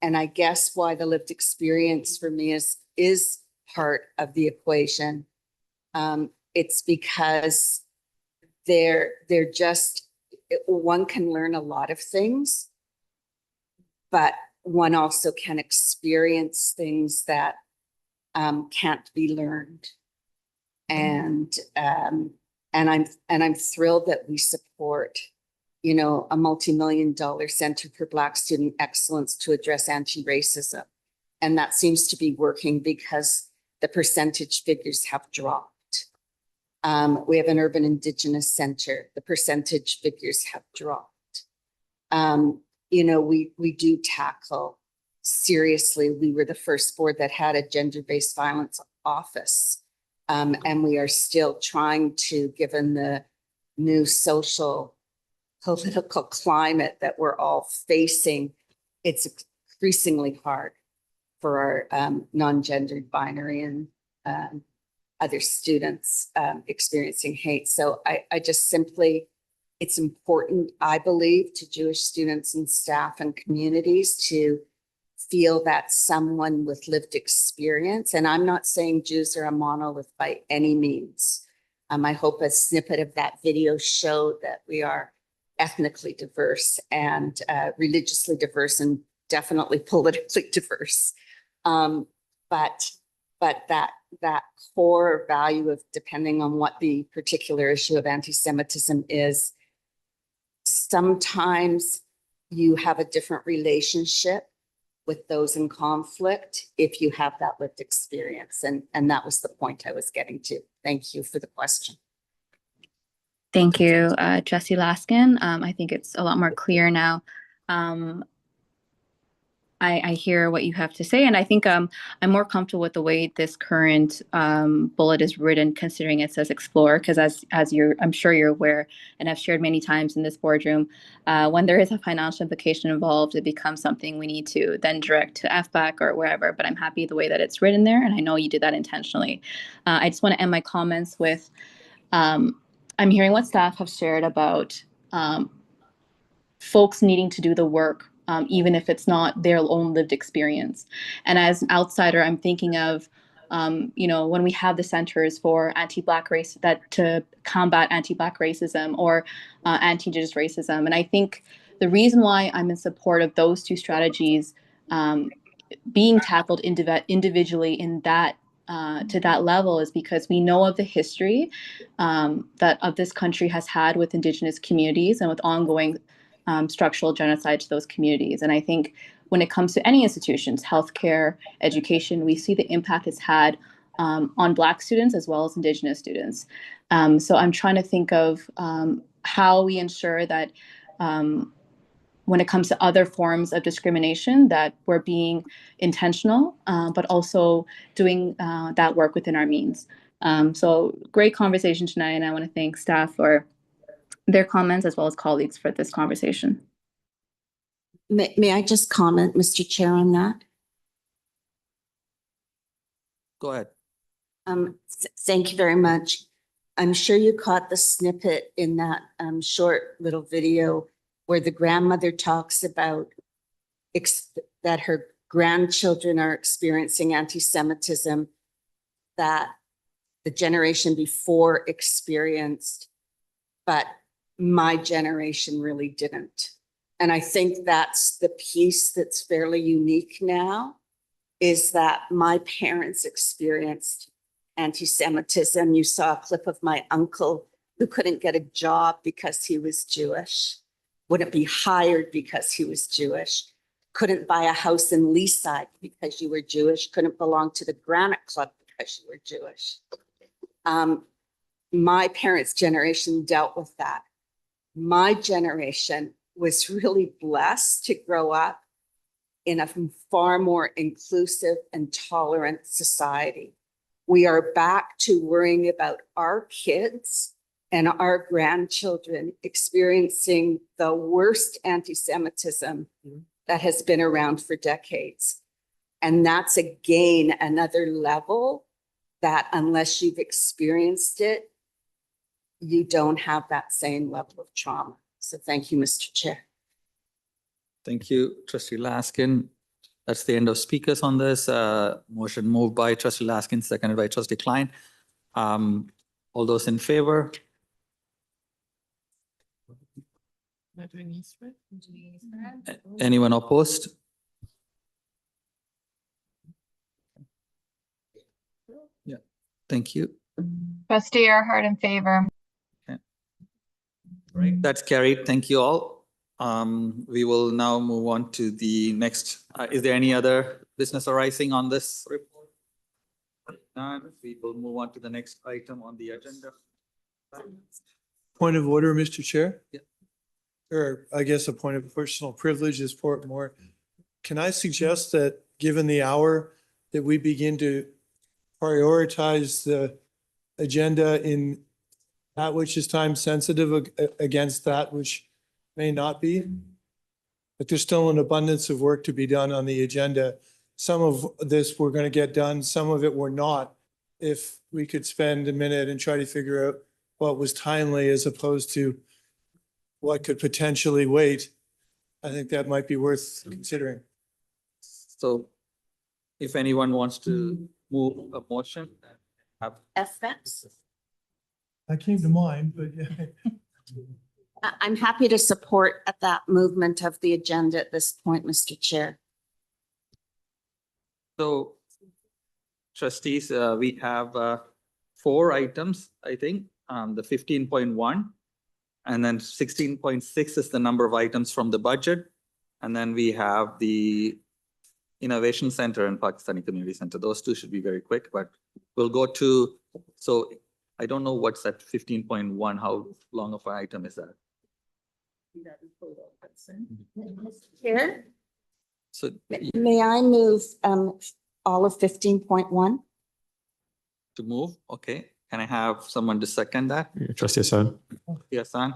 I guess why the lived experience for me is part of the equation. It's because they're just, one can learn a lot of things, but one also can experience things that can't be learned. And I'm thrilled that we support, you know, a multi-million-dollar Center for Black Student Excellence to address anti-racism. And that seems to be working because the percentage figures have dropped. We have an Urban Indigenous Center. The percentage figures have dropped. You know, we do tackle seriously. We were the first board that had a gender-based violence office. And we are still trying to, given the new social political climate that we're all facing, it's increasingly hard for our non-gendered, binary, and other students experiencing hate. So I just simply, it's important, I believe, to Jewish students and staff and communities to feel that someone with lived experience, and I'm not saying Jews are a monolith by any means, I hope a snippet of that video showed that we are ethnically diverse and religiously diverse and definitely politically diverse. But that core value of depending on what the particular issue of anti-Semitism is, sometimes you have a different relationship with those in conflict if you have that lived experience. And that was the point I was getting to. Thank you for the question. Thank you, Trustee Laskin. I think it's a lot more clear now. I hear what you have to say, and I think I'm more comfortable with the way this current bullet is written, considering it says explore, because I'm sure you're aware, and I've shared many times in this boardroom, when there is a financial implication involved, it becomes something we need to then direct to FBAC or wherever, but I'm happy the way that it's written there, and I know you did that intentionally. I just want to end my comments with, I'm hearing what staff have shared about folks needing to do the work, even if it's not their own lived experience. And as an outsider, I'm thinking of, when we have the centers for anti-Black race to combat anti-Black racism or anti-Indigenous racism. And I think the reason why I'm in support of those two strategies being tackled individually in that to that level is because we know of the history that of this country has had with Indigenous communities and with ongoing structural genocide to those communities. And I think when it comes to any institutions, healthcare, education, we see the impact it's had on Black students as well as Indigenous students. So I'm trying to think of how we ensure that when it comes to other forms of discrimination, that we're being intentional, but also doing that work within our means. So great conversation tonight, and I want to thank staff for their comments as well as colleagues for this conversation. May I just comment, Mr. Chair, on that? Go ahead. Thank you very much. I'm sure you caught the snippet in that short little video where the grandmother talks about that her grandchildren are experiencing anti-Semitism that the generation before experienced, but my generation really didn't. And I think that's the piece that's fairly unique now, is that my parents experienced anti-Semitism. You saw a clip of my uncle who couldn't get a job because he was Jewish, wouldn't be hired because he was Jewish, couldn't buy a house in Leaside because you were Jewish, couldn't belong to the Granite Club because you were Jewish. My parents' generation dealt with that. My generation was really blessed to grow up in a far more inclusive and tolerant society. We are back to worrying about our kids and our grandchildren experiencing the worst anti-Semitism that has been around for decades. And that's again another level that unless you've experienced it, you don't have that same level of trauma. So thank you, Mr. Chair. Thank you, Trustee Laskin. That's the end of speakers on this. Motion moved by Trustee Laskin, seconded by Trustee Klein. All those in favor? Anyone opposed? Yeah, thank you. Trustee Earhart in favor. Right, that's carried. Thank you all. We will now move on to the next. Is there any other business arising on this report? None. We will move on to the next item on the agenda. Point of order, Mr. Chair? Yeah. Or I guess a point of personal privilege is Portmore. Can I suggest that, given the hour, that we begin to prioritize the agenda in that which is time sensitive against that which may not be? But there's still an abundance of work to be done on the agenda. Some of this we're going to get done, some of it we're not. If we could spend a minute and try to figure out what was timely as opposed to what could potentially wait, I think that might be worth considering. So if anyone wants to move a motion, have FX? That came to mind, but yeah. I'm happy to support that movement of the agenda at this point, Mr. Chair. So trustees, we have 4 items, I think, the 15.1. And then 16.6 is the number of items from the budget. And then we have the Innovation Center and Pakistani Community Center. Those 2 should be very quick, but we'll go to, so I don't know what's at 15.1, how long of an item is that? Chair, So may I move all of 15.1? to move, okay. Can I have someone to second that? Trustee Hassan. Yes, Ann.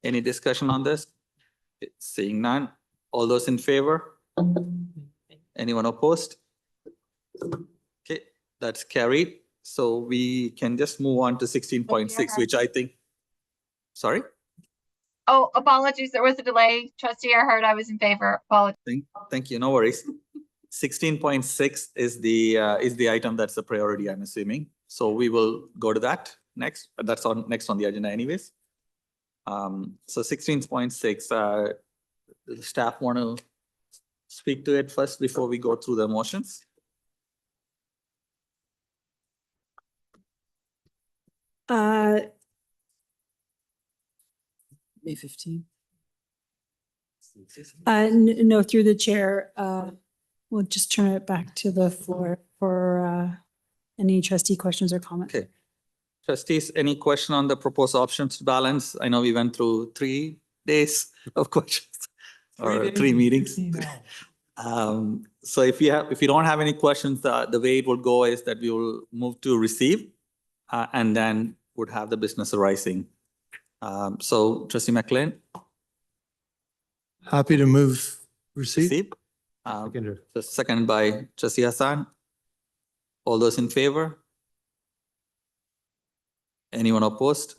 Any discussion on this? Seeing none. All those in favor? Anyone opposed? Okay, that's carried. So we can just move on to 16.6, which I think, sorry? Oh, apologies. There was a delay. Trustee Erhard, I was in favor. Apologies. Thank you, no worries. 16.6 is the item that's the priority, I'm assuming. So we will go to that next, but that's next on the agenda anyways. So 16.6, the staff want to speak to it first before we go through the motions? May 15. No, through the chair, we'll just turn it back to the floor for any trustee questions or comments. Okay. Trustees, any question on the proposed options to balance? I know we went through 3 days of questions or 3 meetings. So if you don't have any questions, the way it will go is that we will move to receive and then would have the business arising. So Trustee McLean. Happy to move receive. The second by Trustee Hassan. All those in favor? Anyone opposed?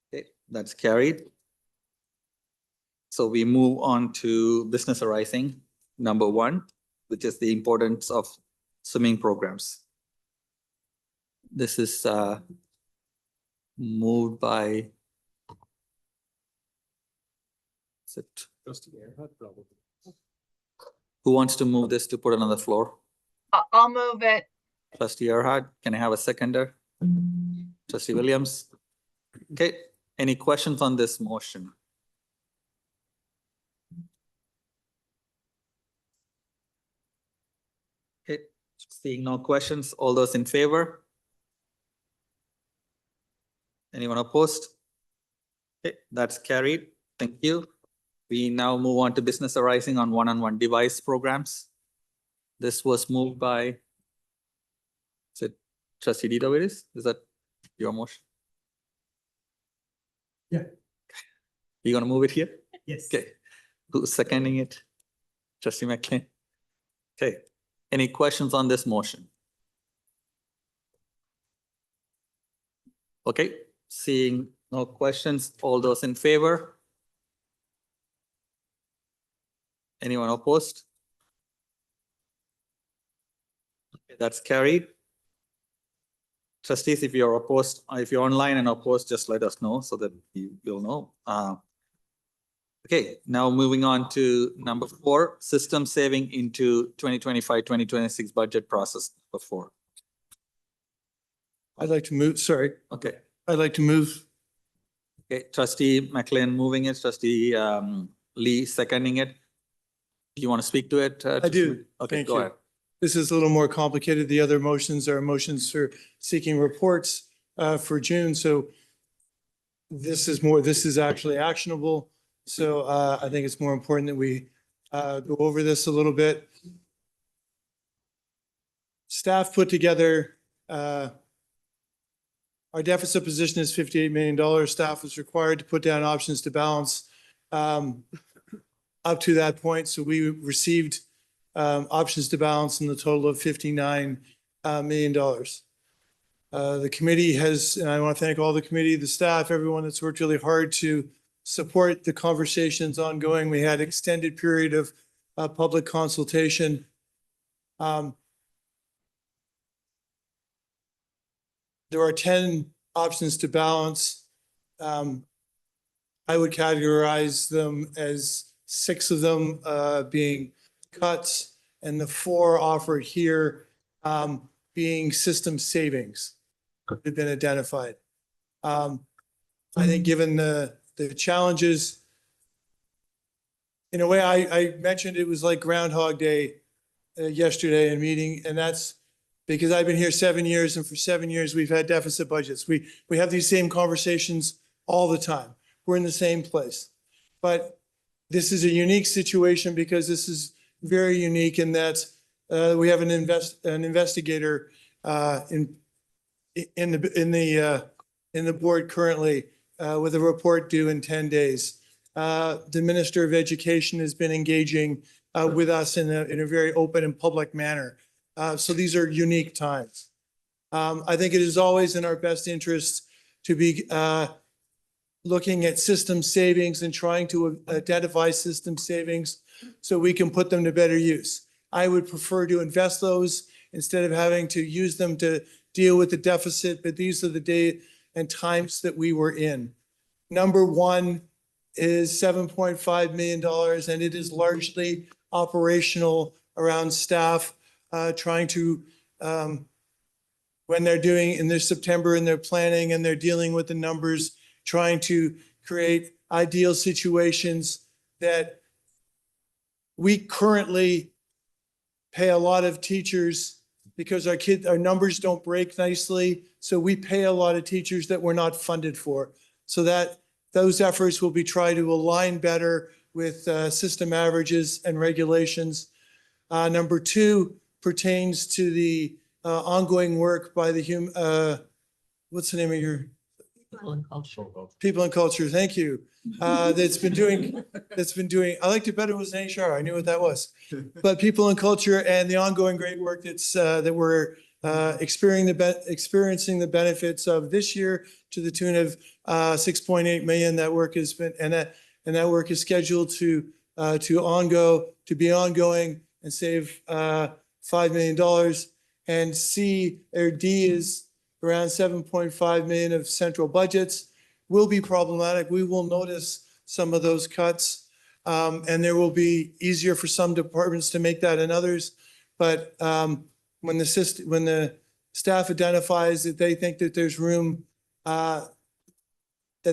Okay, that's carried. So we move on to business arising, number 1, which is the importance of swimming programs. This is moved by who wants to move this to put it on the floor? I'll move it. Trustee Erhard, can I have a seconder? Trustee Williams. Okay, any questions on this motion? Okay, seeing no questions, all those in favor? Anyone opposed? Okay, that's carried. Thank you. We now move on to business arising on one-on-one device programs. This was moved by, is it Trustee Didavides? Is that your motion? Yeah. You gonna move it here? Yes. Okay. Who's seconding it? Trustee McLean. Okay. Any questions on this motion? Okay, seeing no questions, all those in favor? Anyone opposed? Okay, that's carried. Trustees, if you're opposed, if you're online and opposed, just let us know so that you will know. Okay, now moving on to number 4, system saving into 2025-2026 budget process before. I'd like to move, sorry. Okay. I'd like to move. Okay, Trustee McLean moving it, Trustee Lee seconding it. Do you want to speak to it? I do. Okay, Thank go you. ahead. This is a little more complicated. The other motions are motions for seeking reports for June. So this is actually actionable. So I think it's more important that we go over this a little bit. Staff put together, our deficit position is $58 million. Staff was required to put down options to balance up to that point. So we received options to balance in the total of $59 million. The committee has, and I want to thank all the committee, the staff, everyone that's worked really hard to support the conversations ongoing. We had extended period of public consultation. There are 10 options to balance. I would categorize them as 6 of them being cuts and the 4 offered here being system savings that have been identified. I think given the challenges, in a way, I mentioned it was like Groundhog Day yesterday in meeting, and that's because I've been here 7 years, and for 7 years we've had deficit budgets. We have these same conversations all the time. We're in the same place. But this is a unique situation because this is very unique in that we have an investigator in the board currently with a report due in 10 days. The Minister of Education has been engaging with us in a very open and public manner. So these are unique times. I think it is always in our best interest to be looking at system savings and trying to identify system savings so we can put them to better use. I would prefer to invest those instead of having to use them to deal with the deficit, but these are the day and times that we were in. Number 1 is $7.5 million, and it is largely operational around staff trying to, when they're doing in their September and they're planning and they're dealing with the numbers, trying to create ideal situations that we currently pay a lot of teachers because our numbers don't break nicely. So we pay a lot of teachers that we're not funded for. So that those efforts will be trying to align better with system averages and regulations. Number 2 pertains to the ongoing work by the what's the name of your? People and Culture. People and Culture, thank you. That's been doing, I liked it better was an HR, I knew what that was. But People and Culture and the ongoing great work that we're experiencing the benefits of this year to the tune of 6.8 million. That work has been, and that work is scheduled to be ongoing and save $5 million. And C or D is around 7.5 million of central budgets will be problematic. We will notice some of those cuts, and there will be easier for some departments to make that than others. But when the staff identifies that they think that there's room, that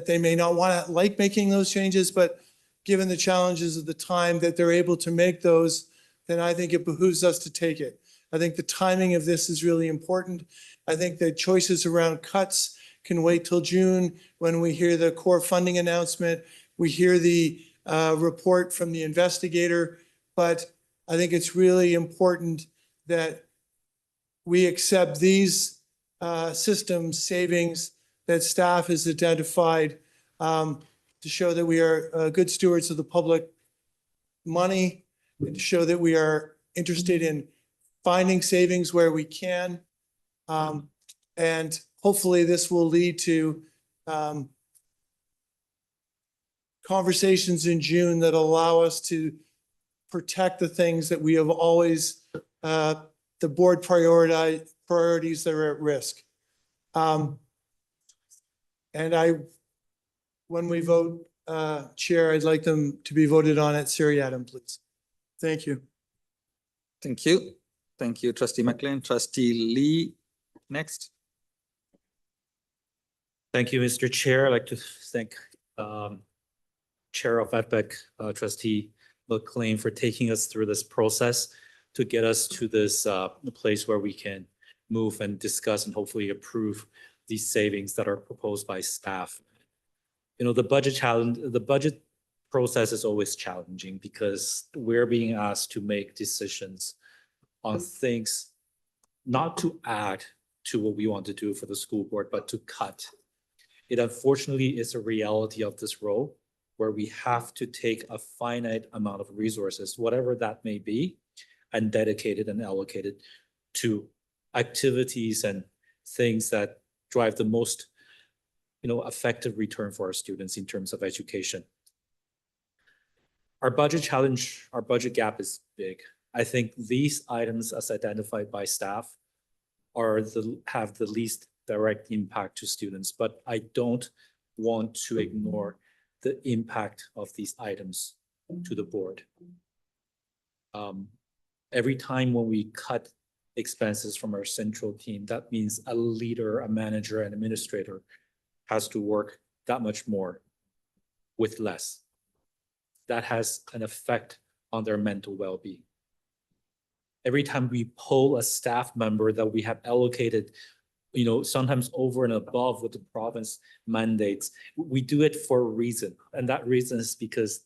they may not want to like making those changes, but given the challenges of the time that they're able to make those, then I think it behooves us to take it. I think the timing of this is really important. I think the choices around cuts can wait till June when we hear the core funding announcement. We hear the report from the investigator, but I think it's really important that we accept these system savings that staff has identified to show that we are good stewards of the public money, and to show that we are interested in finding savings where we can. And hopefully this will lead to conversations in June that allow us to protect the things that we have always, the board priorities that are at risk. And when we vote, Chair, I'd like them to be voted on at seriatim, please. Thank you. Thank you. Thank you, Trustee McLean. Trustee Lee, next. Thank you, Mr. Chair. I'd like to thank Chair of EdBec, Trustee McLean, for taking us through this process to get us to this place where we can move and discuss and hopefully approve these savings that are proposed by staff. You know, the budget process is always challenging because we're being asked to make decisions on things not to add to what we want to do for the school board, but to cut. It unfortunately is a reality of this role where we have to take a finite amount of resources, whatever that may be, and dedicate it and allocate it to activities and things that drive the most, effective return for our students in terms of education. Our budget challenge, our budget gap is big. I think these items as identified by staff have the least direct impact to students, but I don't want to ignore the impact of these items to the board. Every time when we cut expenses from our central team, that means a leader, a manager, an administrator has to work that much more with less. That has an effect on their mental well-being. Every time we pull a staff member that we have allocated, sometimes over and above what the province mandates, we do it for a reason. And that reason is because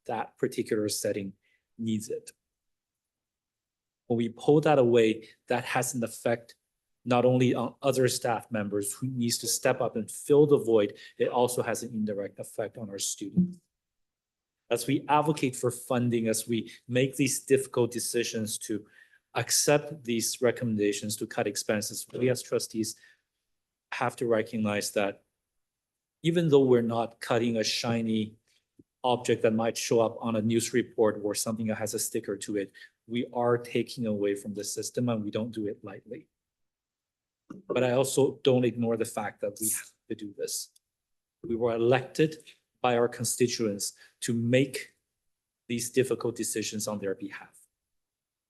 that particular setting needs it. When we pull that away, that has an effect not only on other staff members who needs to step up and fill the void, it also has an indirect effect on our students. As we advocate for funding, as we make these difficult decisions to accept these recommendations to cut expenses, we as trustees have to recognize that even though we're not cutting a shiny object that might show up on a news report or something that has a sticker to it, we are taking away from the system, and we don't do it lightly. But I also don't ignore the fact that we have to do this. We were elected by our constituents to make these difficult decisions on their behalf.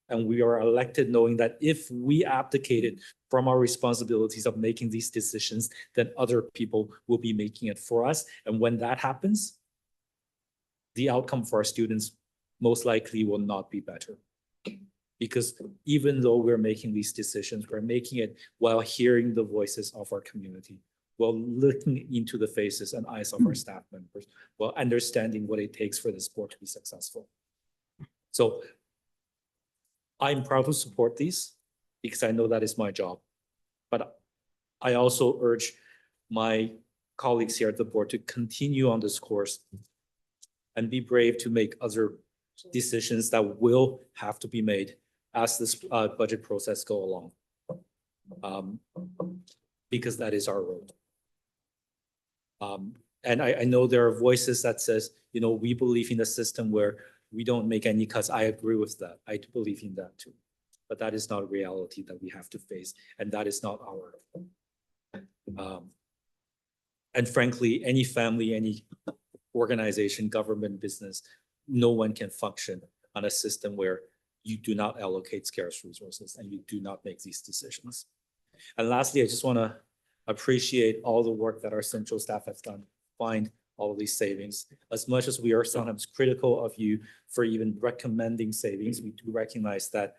And we are elected knowing that if we abdicated from our responsibilities of making these decisions, then other people will be making it for us. And when that happens, the outcome for our students most likely will not be better. Because even though we're making these decisions, we're making it while hearing the voices of our community, while looking into the faces and eyes of our staff members, while understanding what it takes for this board to be successful. So I'm proud to support these because I know that is my job. But I also urge my colleagues here at the board to continue on this course and be brave to make other decisions that will have to be made as this budget process go along. Because that is our road. And I know there are voices that says, we believe in a system where we don't make any cuts. I agree with that. I do believe in that too. But that is not a reality that we have to face. And that is not our. And frankly, any family, any organization, government, business, no one can function on a system where you do not allocate scarce resources and you do not make these decisions. And lastly, I just want to appreciate all the work that our central staff has done to find all of these savings. As much as we are sometimes critical of you for even recommending savings, we do recognize that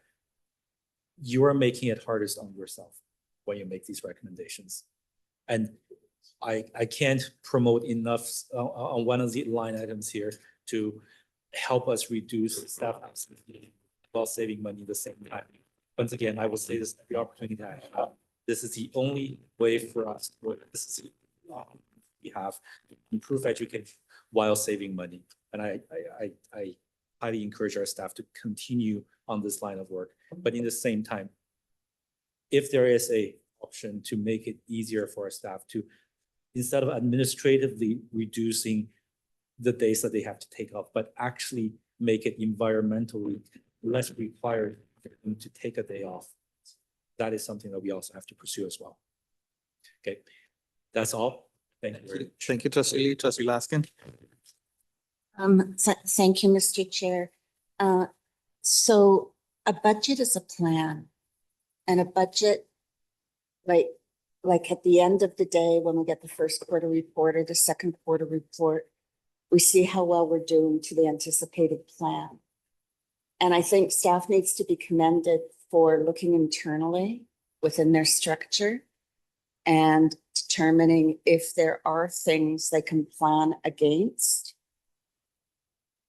you are making it hardest on yourself when you make these recommendations. And I can't promote enough on one of the line items here to help us reduce staff absenteeism while saving money at the same time. Once again, I will say this every opportunity that I have. This is the only way for us to work. This is we have to improve education while saving money. And I highly encourage our staff to continue on this line of work. But in the same time, if there is a option to make it easier for our staff to, instead of administratively reducing the days that they have to take off, but actually make it environmentally less required for them to take a day off. That is something that we also have to pursue as well. Okay, that's all. Thank you very much. Thank you, Trustee Lee. Trustee Laskin. Thank you, Mr. Chair. So a budget is a plan, and a budget, like at the end of the day, when we get the first quarter report or the second quarter report, we see how well we're doing to the anticipated plan. And I think staff needs to be commended for looking internally within their structure and determining if there are things they can plan against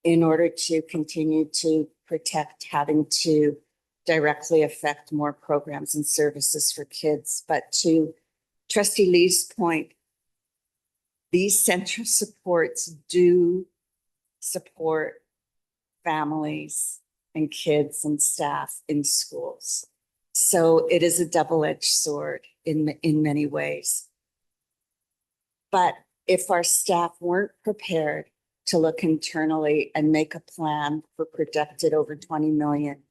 in order to continue to protect having to directly affect more programs and services for kids. But to Trustee Lee's point, these central supports do support families and kids and staff in schools. So it is a double-edged sword in many ways. But if our staff weren't prepared to look internally and make a plan for projected over 20 million,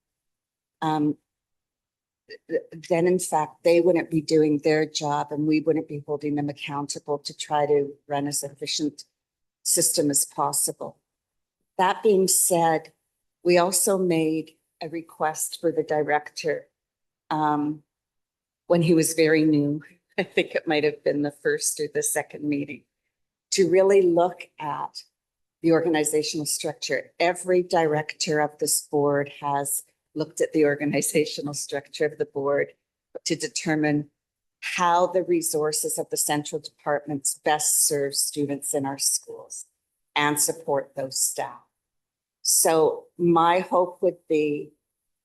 then in fact, they wouldn't be doing their job and we wouldn't be holding them accountable to try to run as efficient system as possible. That being said, we also made a request for the director when he was very new. I think it might have been the first or the second meeting, to really look at the organizational structure. Every director of this board has looked at the organizational structure of the board to determine how the resources of the central departments best serve students in our schools and support those staff. So my hope would be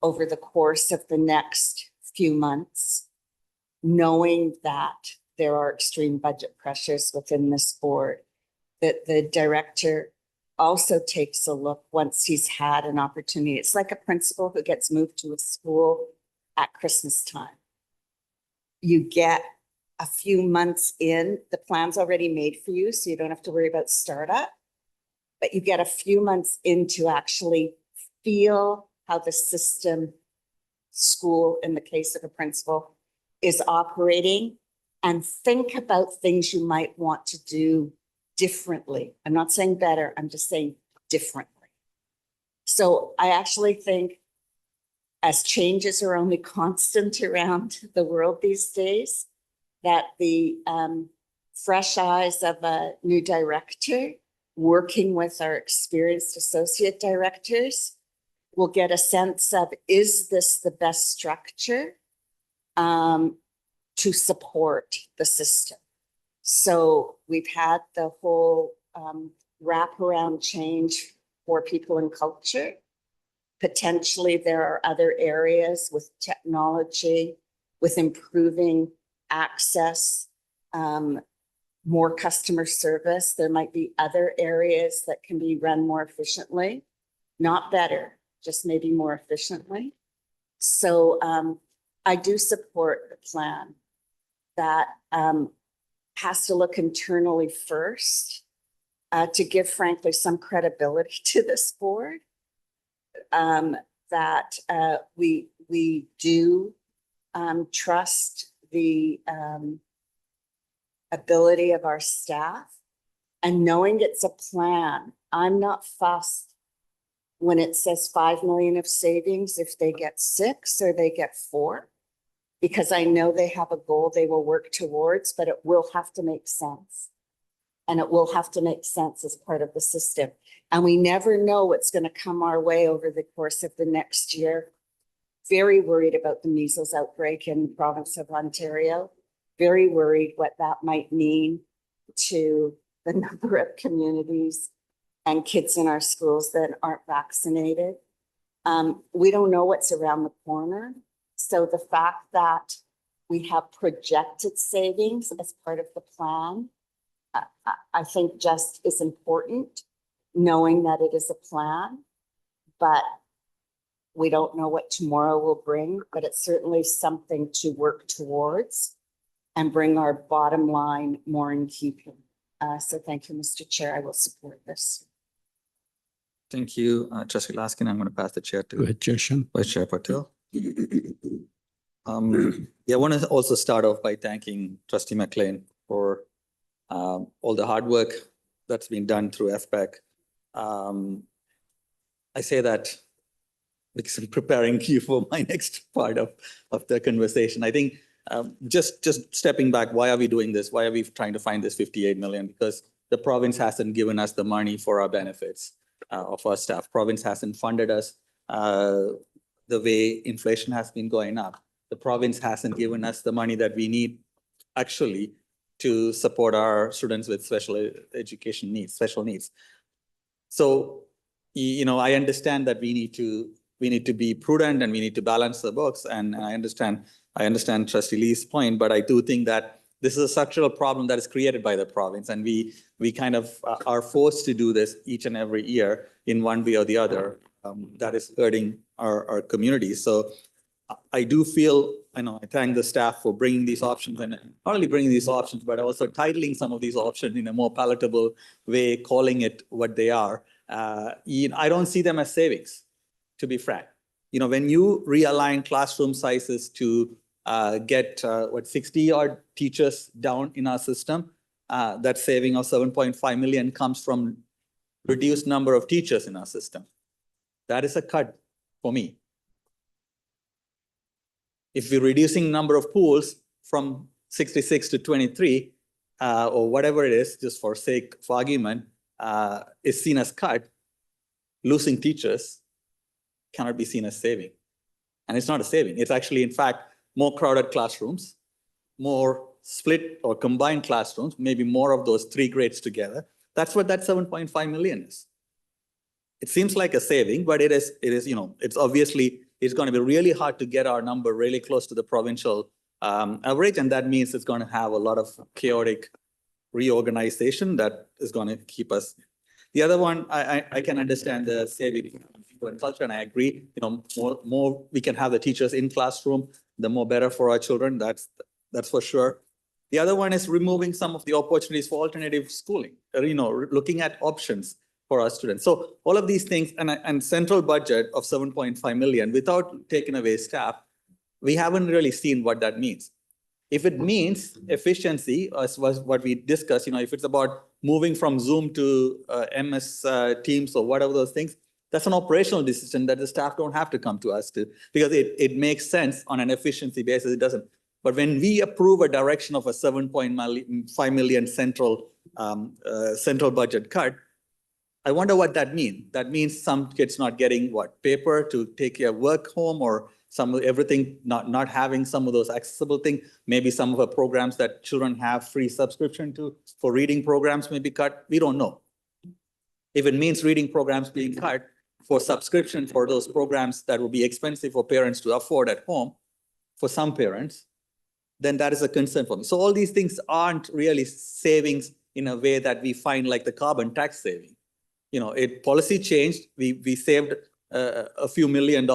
over the course of the next few months, knowing that there are extreme budget pressures within this board, that the director also takes a look once he's had an opportunity. It's like a principal who gets moved to a school at Christmas time. You get a few months in, the plan's already made for you, so you don't have to worry about startup, but you get a few months in to actually feel how the system, school, in the case of a principal, is operating, and think about things you might want to do differently. I'm not saying better, I'm just saying differently. So I actually think as changes are only constant around the world these days, that the fresh eyes of a new director working with our experienced associate directors will get a sense of, is this the best structure to support the system? So we've had the whole wraparound change for people in culture. Potentially there are other areas with technology, with improving access, more customer service. There might be other areas that can be run more efficiently, not better, just maybe more efficiently. So I do support the plan that has to look internally first to give, frankly, some credibility to this board, that we do trust the ability of our staff, and knowing it's a plan. I'm not fussed when it says 5 million of savings if they get 6 or they get 4. Because I know they have a goal they will work towards, but it will have to make sense. And it will have to make sense as part of the system. And we never know what's going to come our way over the course of the next year. Very worried about the measles outbreak in the province of Ontario. Very worried what that might mean to the number of communities and kids in our schools that aren't vaccinated. We don't know what's around the corner. So the fact that we have projected savings as part of the plan, I think just is important, knowing that it is a plan, but we don't know what tomorrow will bring, but it's certainly something to work towards and bring our bottom line more in keeping. So thank you, Mr. Chair. I will support this. Thank you, Trustee Laskin. I'm going to pass the chair to Vice Chair Patel. I want to also start off by thanking Trustee McLean for all the hard work that's been done through FPEC. I say that because I'm preparing you for my next part of the conversation. I think just stepping back, why are we doing this? Why are we trying to find this 58 million? Because the province hasn't given us the money for our benefits of our staff. Province hasn't funded us the way inflation has been going up. The province hasn't given us the money that we need actually to support our students with special education needs, special needs. So, you know, I understand that we need to be prudent and we need to balance the books. And I understand Trustee Lee's point, but I do think that this is a structural problem that is created by the province, and we kind of are forced to do this each and every year in one way or the other. That is hurting our communities. So I do feel, I thank the staff for bringing these options, and not only bringing these options, but also titling some of these options in a more palatable way, calling it what they are. I don't see them as savings, to be frank. When you realign classroom sizes to get 60 odd teachers down in our system, that saving of 7.5 million comes from reduced number of teachers in our system. That is a cut for me. If we're reducing number of pools from 66 to 23, or whatever it is, just for sake of argument, is seen as cut, losing teachers cannot be seen as saving. And it's not a saving. It's actually, in fact, more crowded classrooms, more split or combined classrooms, maybe more of those 3 grades together. That's what that 7.5 million is. It seems like a saving, but it is, it's obviously, it's going to be really hard to get our number really close to the provincial average. And that means it's going to have a lot of chaotic reorganization that is going to keep us. The other one, I can understand the saving and culture, and I agree, more we can have the teachers in classroom, the more better for our children. That's for sure. The other one is removing some of the opportunities for alternative schooling, looking at options for our students. So all of these things, and central budget of 7.5 million without taking away staff, we haven't really seen what that means. If it means efficiency, as was what we discussed, if it's about moving from Zoom to MS Teams or whatever those things, that's an operational decision that the staff don't have to come to us to, because it makes sense on an efficiency basis. It doesn't. But when we approve a direction of a 7.5 million central budget cut, I wonder what that means. That means some kids not getting paper to take their work home, or everything not having some of those accessible things. Maybe some of the programs that children have free subscription to for reading programs may be cut. We don't know. If it means reading programs being cut for subscription for those programs that will be expensive for parents to afford at home, for some parents, then that is a concern for me. So all these things aren't really savings in a way that we find like the carbon tax saving. Policy changed. We saved a few $1 million.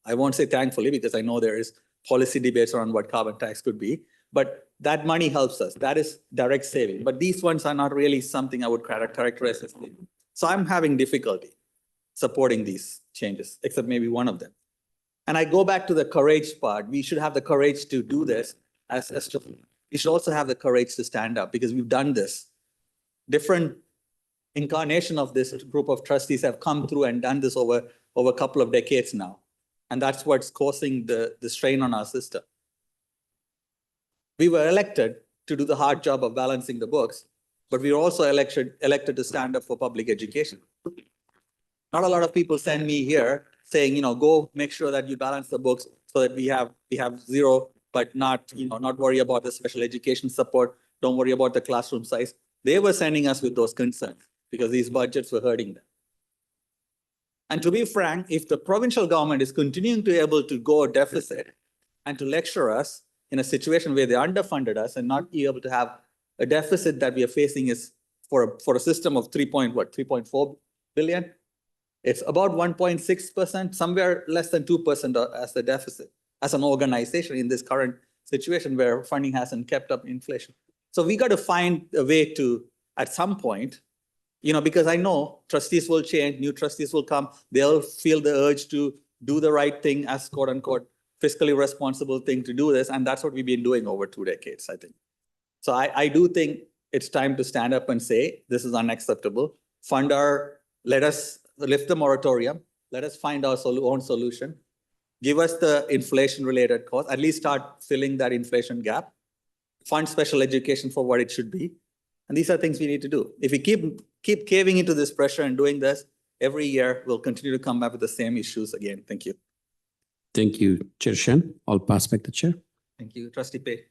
I won't say thankfully, because I know there is policy debates around what carbon tax could be, but that money helps us. That is direct saving. But these ones are not really something I would characterize as saving. So I'm having difficulty supporting these changes, except maybe one of them. And I go back to the courage part. We should have the courage to do this. We should also have the courage to stand up, because we've done this. Different incarnation of this group of trustees have come through and done this over a couple of decades now. And that's what's causing the strain on our system. We were elected to do the hard job of balancing the books, but we were also elected to stand up for public education. Not a lot of people send me here saying, go make sure that you balance the books so that we have zero, but not worry about the special education support. Don't worry about the classroom size. They were sending us with those concerns because these budgets were hurting them. And to be frank, if the provincial government is continuing to be able to go a deficit and to lecture us in a situation where they underfunded us and not be able to have a deficit that we are facing is for a system of 3.4 billion, it's about 1.6%, somewhere less than 2% as the deficit, as an organization in this current situation where funding hasn't kept up inflation. So we got to find a way to, at some point, because I know trustees will change, new trustees will come, they'll feel the urge to do the right thing as quote unquote fiscally responsible thing to do this. And that's what we've been doing over 2 decades, I think. So I do think it's time to stand up and say, this is unacceptable. Let us lift the moratorium. Let us find our own solution. Give us the inflation related cost, at least start filling that inflation gap. Fund special education for what it should be. And these are things we need to do. If we keep caving into this pressure and doing this every year, we'll continue to come back with the same issues again. Thank you. Thank you, Chair Shen. I'll pass back the chair. Thank you, Trustee Pei.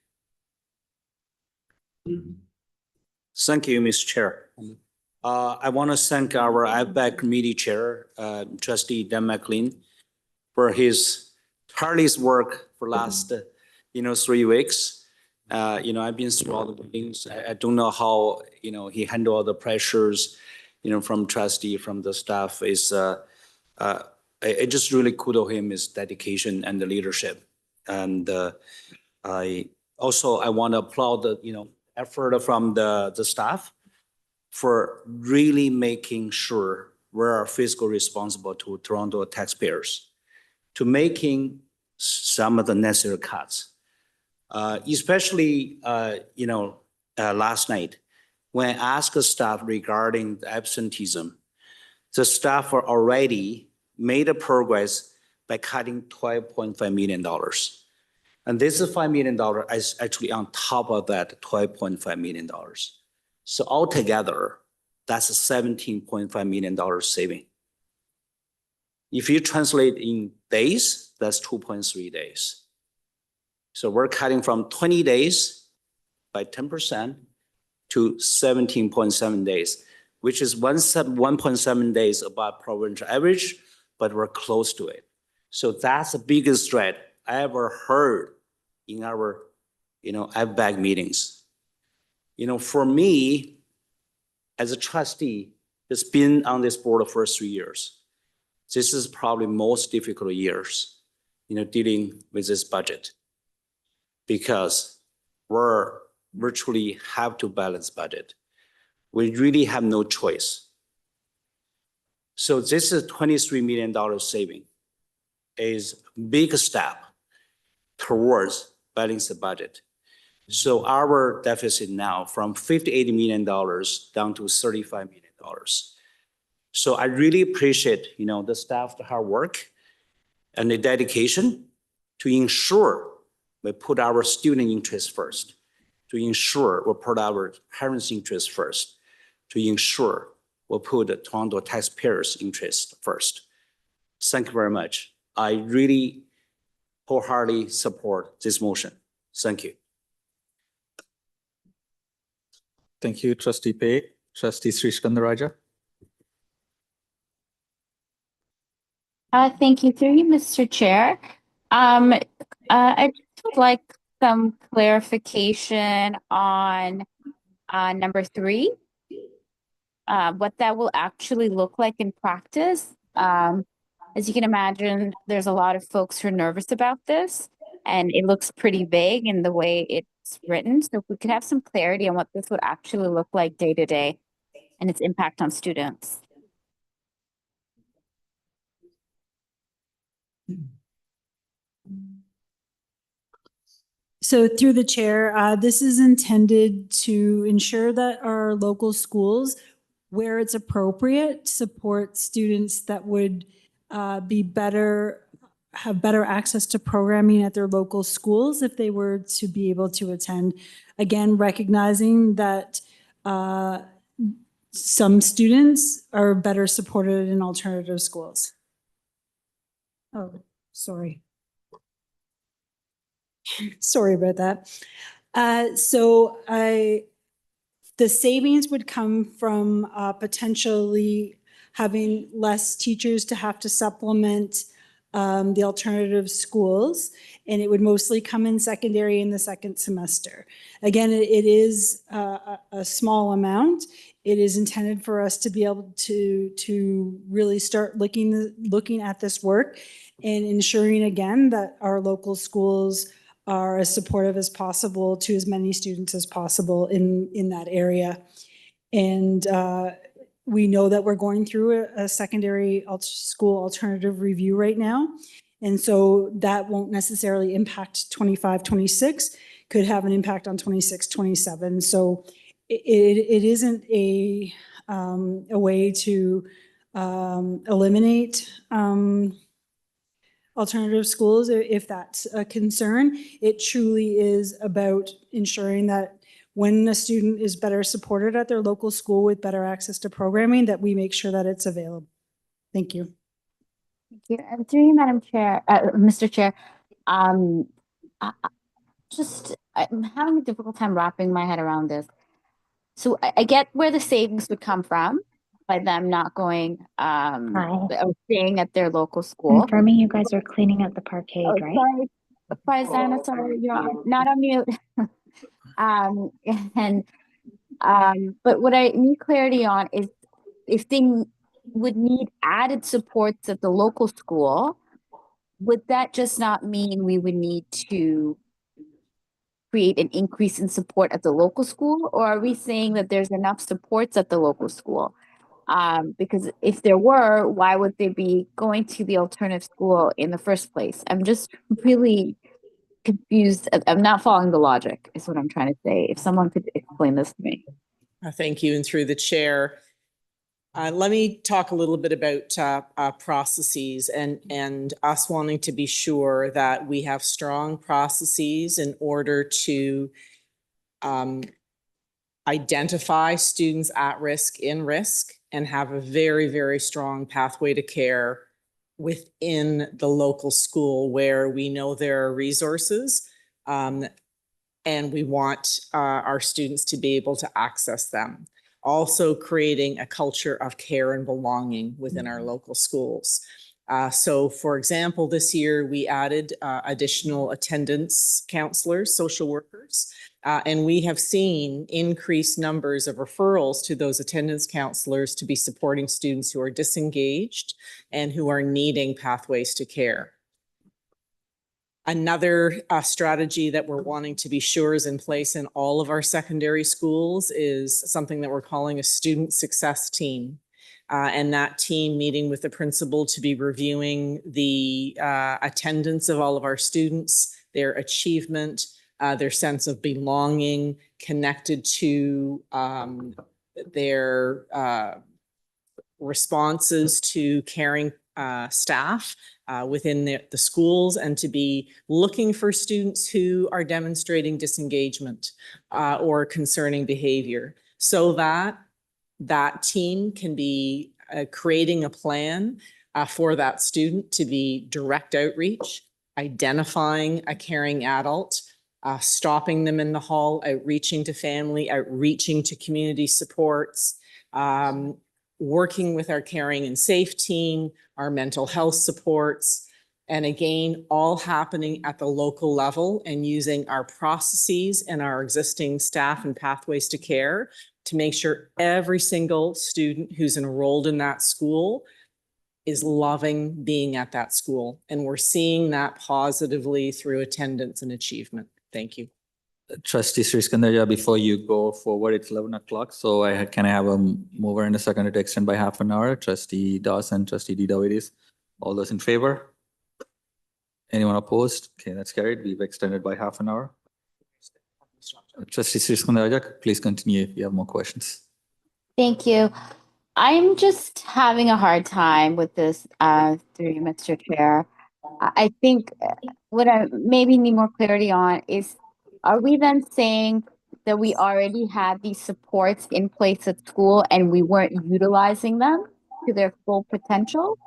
Thank you, Mr. Chair. I want to thank our IPAC committee chair, Trustee Dan McLean, for his tireless work for last 3 weeks. I've been through all the meetings. I don't know how he handled all the pressures, from trustee, from the staff. I just really kudos him, his dedication and the leadership. And I want to applaud the effort from the staff for really making sure we're fiscally responsible to Toronto taxpayers to making some of the necessary cuts. Especially, last night, when I asked staff regarding the absenteeism, the staff are already made a progress by cutting $12.5 million. And this is $5 million is actually on top of that $12.5 million. So altogether, that's a $17.5 million saving. If you translate in days, that's 2.3 days. So we're cutting from 20 days by 10% to 17.7 days, which is 1.7 days above provincial average, but we're close to it. So that's the biggest threat I ever heard in our, FBAC meetings. For me, as a trustee, that's been on this board for 3 years. This is probably most difficult years, dealing with this budget, because we're virtually have to balance budget. We really have no choice. So this is $23 million saving, is a big step towards balance the budget. So our deficit now from $58 million down to $35 million. So I really appreciate, the staff's hard work and the dedication to ensure we put our student interest first, to ensure we put our parents' interest first, to ensure we put the Toronto taxpayers' interest first. Thank you very much. I really wholeheartedly support this motion. Thank you. Thank you, Trustee Pei. Trustee Sri Skandaraja. Thank you, through you, Mr. Chair. I just would like some clarification on number 3, what that will actually look like in practice. As you can imagine, there's a lot of folks who are nervous about this, and it looks pretty vague in the way it's written. So if we could have some clarity on what this would actually look like day to day and its impact on students. So through the chair, this is intended to ensure that our local schools, where it's appropriate, support students that would have better access to programming at their local schools if they were to be able to attend. Again, recognizing that some students are better supported in alternative schools. Oh, sorry. Sorry about that. The savings would come from potentially having less teachers to have to supplement the alternative schools, and it would mostly come in secondary in the second semester. Again, it is a small amount. It is intended for us to be able to really start looking at this work and ensuring again that our local schools are as supportive as possible to as many students as possible in that area. And we know that we're going through a secondary school alternative review right now. And so that won't necessarily impact 25, 26, could have an impact on 26, 27. So it isn't a way to eliminate alternative schools, if that's a concern. It truly is about ensuring that when a student is better supported at their local school with better access to programming, that we make sure that it's available. Thank you. Thank you. And through you, Madam Chair, Mr. Chair, I'm having a difficult time wrapping my head around this. So I get where the savings would come from by them not going or staying at their local school. Confirming you guys are cleaning up the parkade, right? Sorry, Faizana, sorry, you're not on mute. But what I need clarity on is if they would need added supports at the local school, would that just not mean we would need to create an increase in support at the local school? Or are we saying that there's enough supports at the local school? Because if there were, why would they be going to the alternative school in the first place? I'm just really confused. I'm not following the logic, is what I'm trying to say. If someone could explain this to me. Thank you. And through the chair, let me talk a little bit about processes and us wanting to be sure that we have strong processes in order to identify students at risk, in risk, and have a very, very strong pathway to care within the local school where we know there are resources and we want our students to be able to access them. Also creating a culture of care and belonging within our local schools. So for example, this year we added additional attendance counselors, social workers, and we have seen increased numbers of referrals to those attendance counselors to be supporting students who are disengaged and who are needing pathways to care. Another strategy that we're wanting to be sure is in place in all of our secondary schools is something that we're calling a student success team. And that team meeting with the principal to be reviewing the attendance of all of our students, their achievement, their sense of belonging, connected to their responses to caring staff within the schools, and to be looking for students who are demonstrating disengagement or concerning behavior, so that that team can be creating a plan for that student to be direct outreach, identifying a caring adult, stopping them in the hall, outreaching to family, outreaching to community supports, working with our caring and safe team, our mental health supports, and again, all happening at the local level and using our processes and our existing staff and pathways to care to make sure every single student who's enrolled in that school is loving being at that school. And we're seeing that positively through attendance and achievement. Thank you. Trustee Sri Skandarya, before you go forward, it's 11 o'clock. So can I have a mover and a seconder to extend by half an hour? Trustee Das and Trustee Didavides. All those in favor? Anyone opposed? Okay, that's carried. We've extended by half an hour. Trustee Sri Skandarya, please continue if you have more questions. Thank you. I'm just having a hard time with this through you, Mr. Chair. I think what I maybe need more clarity on is, are we then saying that we already had these supports in place at school and we weren't utilizing them to their full potential?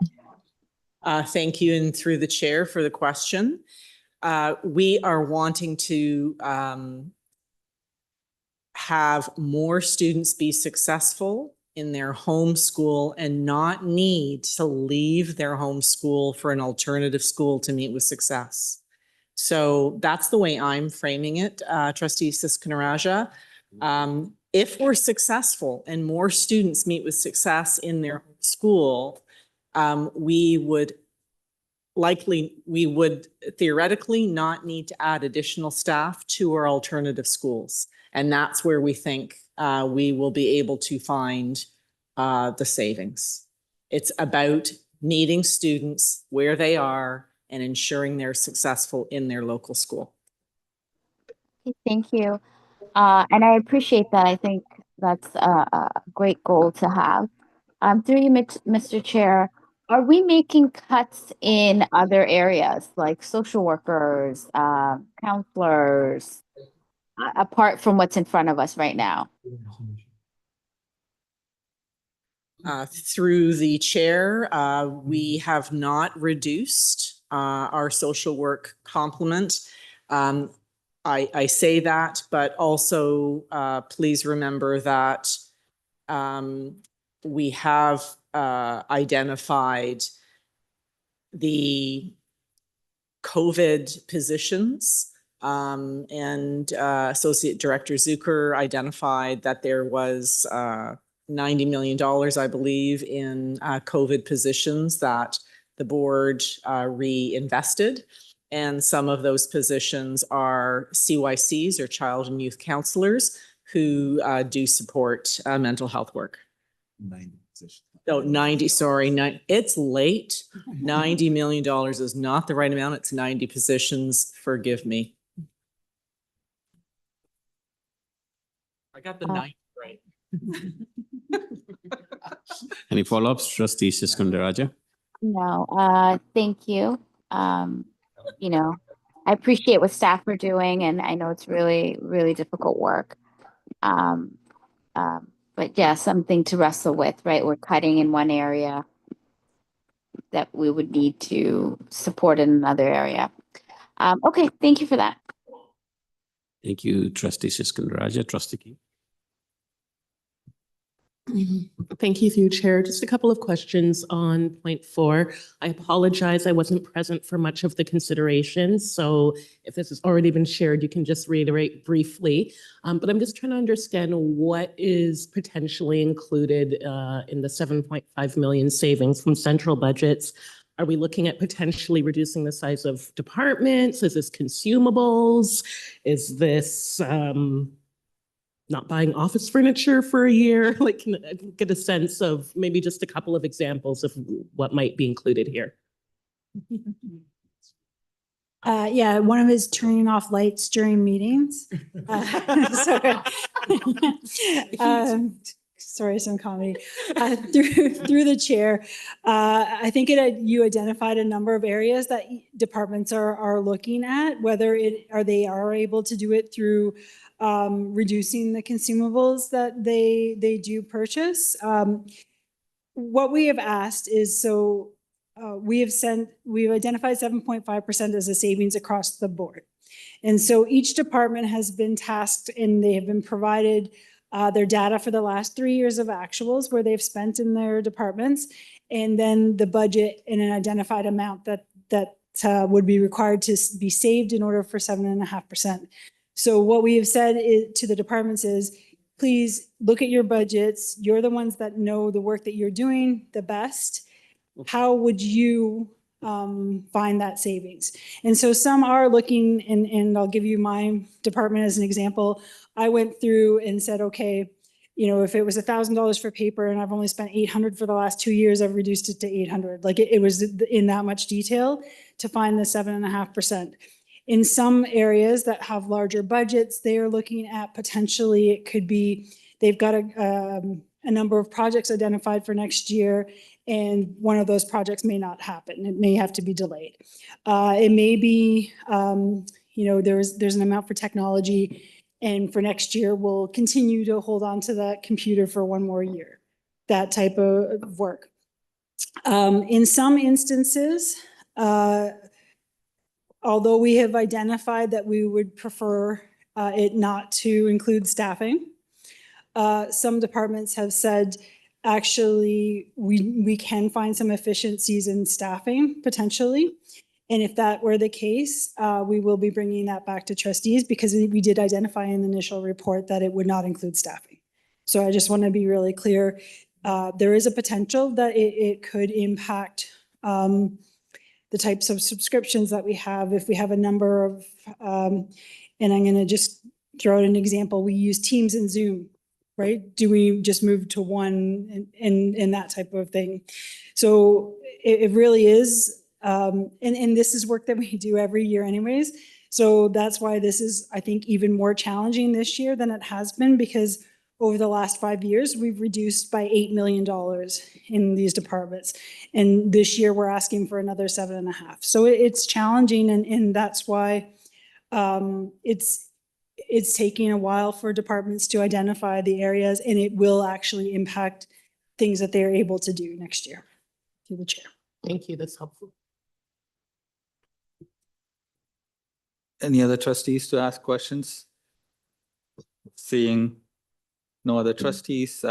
Thank you, and through the chair for the question. We are wanting to have more students be successful in their home school and not need to leave their home school for an alternative school to meet with success. So that's the way I'm framing it, Trustee Siskanaraja. If we're successful and more students meet with success in their school, we would theoretically not need to add additional staff to our alternative schools. And that's where we think we will be able to find the savings. It's about meeting students where they are and ensuring they're successful in their local school. Thank you. And I appreciate that. I think that's a great goal to have. Through you, Mr. Chair, are we making cuts in other areas like social workers, counselors, apart from what's in front of us right now? Through the chair, we have not reduced our social work complement. I say that, but also please remember that we have identified the COVID positions, and Associate Director Zucker identified that there was $90 million, I believe, in COVID positions that the board reinvested. And some of those positions are CYCs, or child and youth counselors, who do support mental health work. No, 90, sorry, it's late. $90 million is not the right amount. It's 90 positions. Forgive me. I got the 90 right. Any follow-ups, Trustee Siskundarajah? No, thank you. You know, I appreciate what staff are doing, and I know it's really, really difficult work. But yeah, something to wrestle with, right? We're cutting in one area that we would need to support in another area. Okay, thank you for that. Thank you, Trustee Siskundarajah. Trustee Key. Thank you, through Chair. Just a couple of questions on point 4. I apologize, I wasn't present for much of the considerations. So if this has already been shared, you can just reiterate briefly. But I'm just trying to understand what is potentially included in the 7.5 million savings from central budgets. Are we looking at potentially reducing the size of departments? Is this consumables? Is this not buying office furniture for a year? Like, can I get a sense of maybe just a couple of examples of what might be included here? Yeah, one of his turning off lights during meetings. Sorry, some comedy. Through the chair, I think you identified a number of areas that departments are looking at, whether they are able to do it through reducing the consumables that they do purchase. What we have asked is, we've identified 7.5% as a savings across the board. And so each department has been tasked and they have been provided their data for the last 3 years of actuals where they've spent in their departments, and then the budget in an identified amount that would be required to be saved in order for 7.5%. So what we have said to the departments is, please look at your budgets. You're the ones that know the work that you're doing the best. How would you find that savings? And so some are looking, and I'll give you my department as an example. I went through and said, okay, if it was $1,000 for paper and I've only spent $800 for the last 2 years, I've reduced it to $800. Like it was in that much detail to find the 7.5%. In some areas that have larger budgets, they are looking at potentially, it could be, they've got a number of projects identified for next year, and one of those projects may not happen. It may have to be delayed. It may be, there's an amount for technology, and for next year, we'll continue to hold on to that computer for 1 more year, that type of work. In some instances, although we have identified that we would prefer it not to include staffing, some departments have said, actually, we can find some efficiencies in staffing potentially. And if that were the case, we will be bringing that back to trustees, because we did identify in the initial report that it would not include staffing. So I just want to be really clear. There is a potential that it could impact the types of subscriptions that we have. If we have a number of, and I'm going to just throw out an example, we use Teams and Zoom, right? Do we just move to one and that type of thing? So it really is, and this is work that we do every year anyways. So that's why this is, I think, even more challenging this year than it has been, because over the last 5 years, we've reduced by $8 million in these departments. And this year we're asking for another 7.5. So it's challenging, and that's why it's taking a while for departments to identify the areas, and it will actually impact things that they're able to do next year. Through the chair. Thank you, that's helpful. Any other trustees to ask questions? Seeing no other trustees,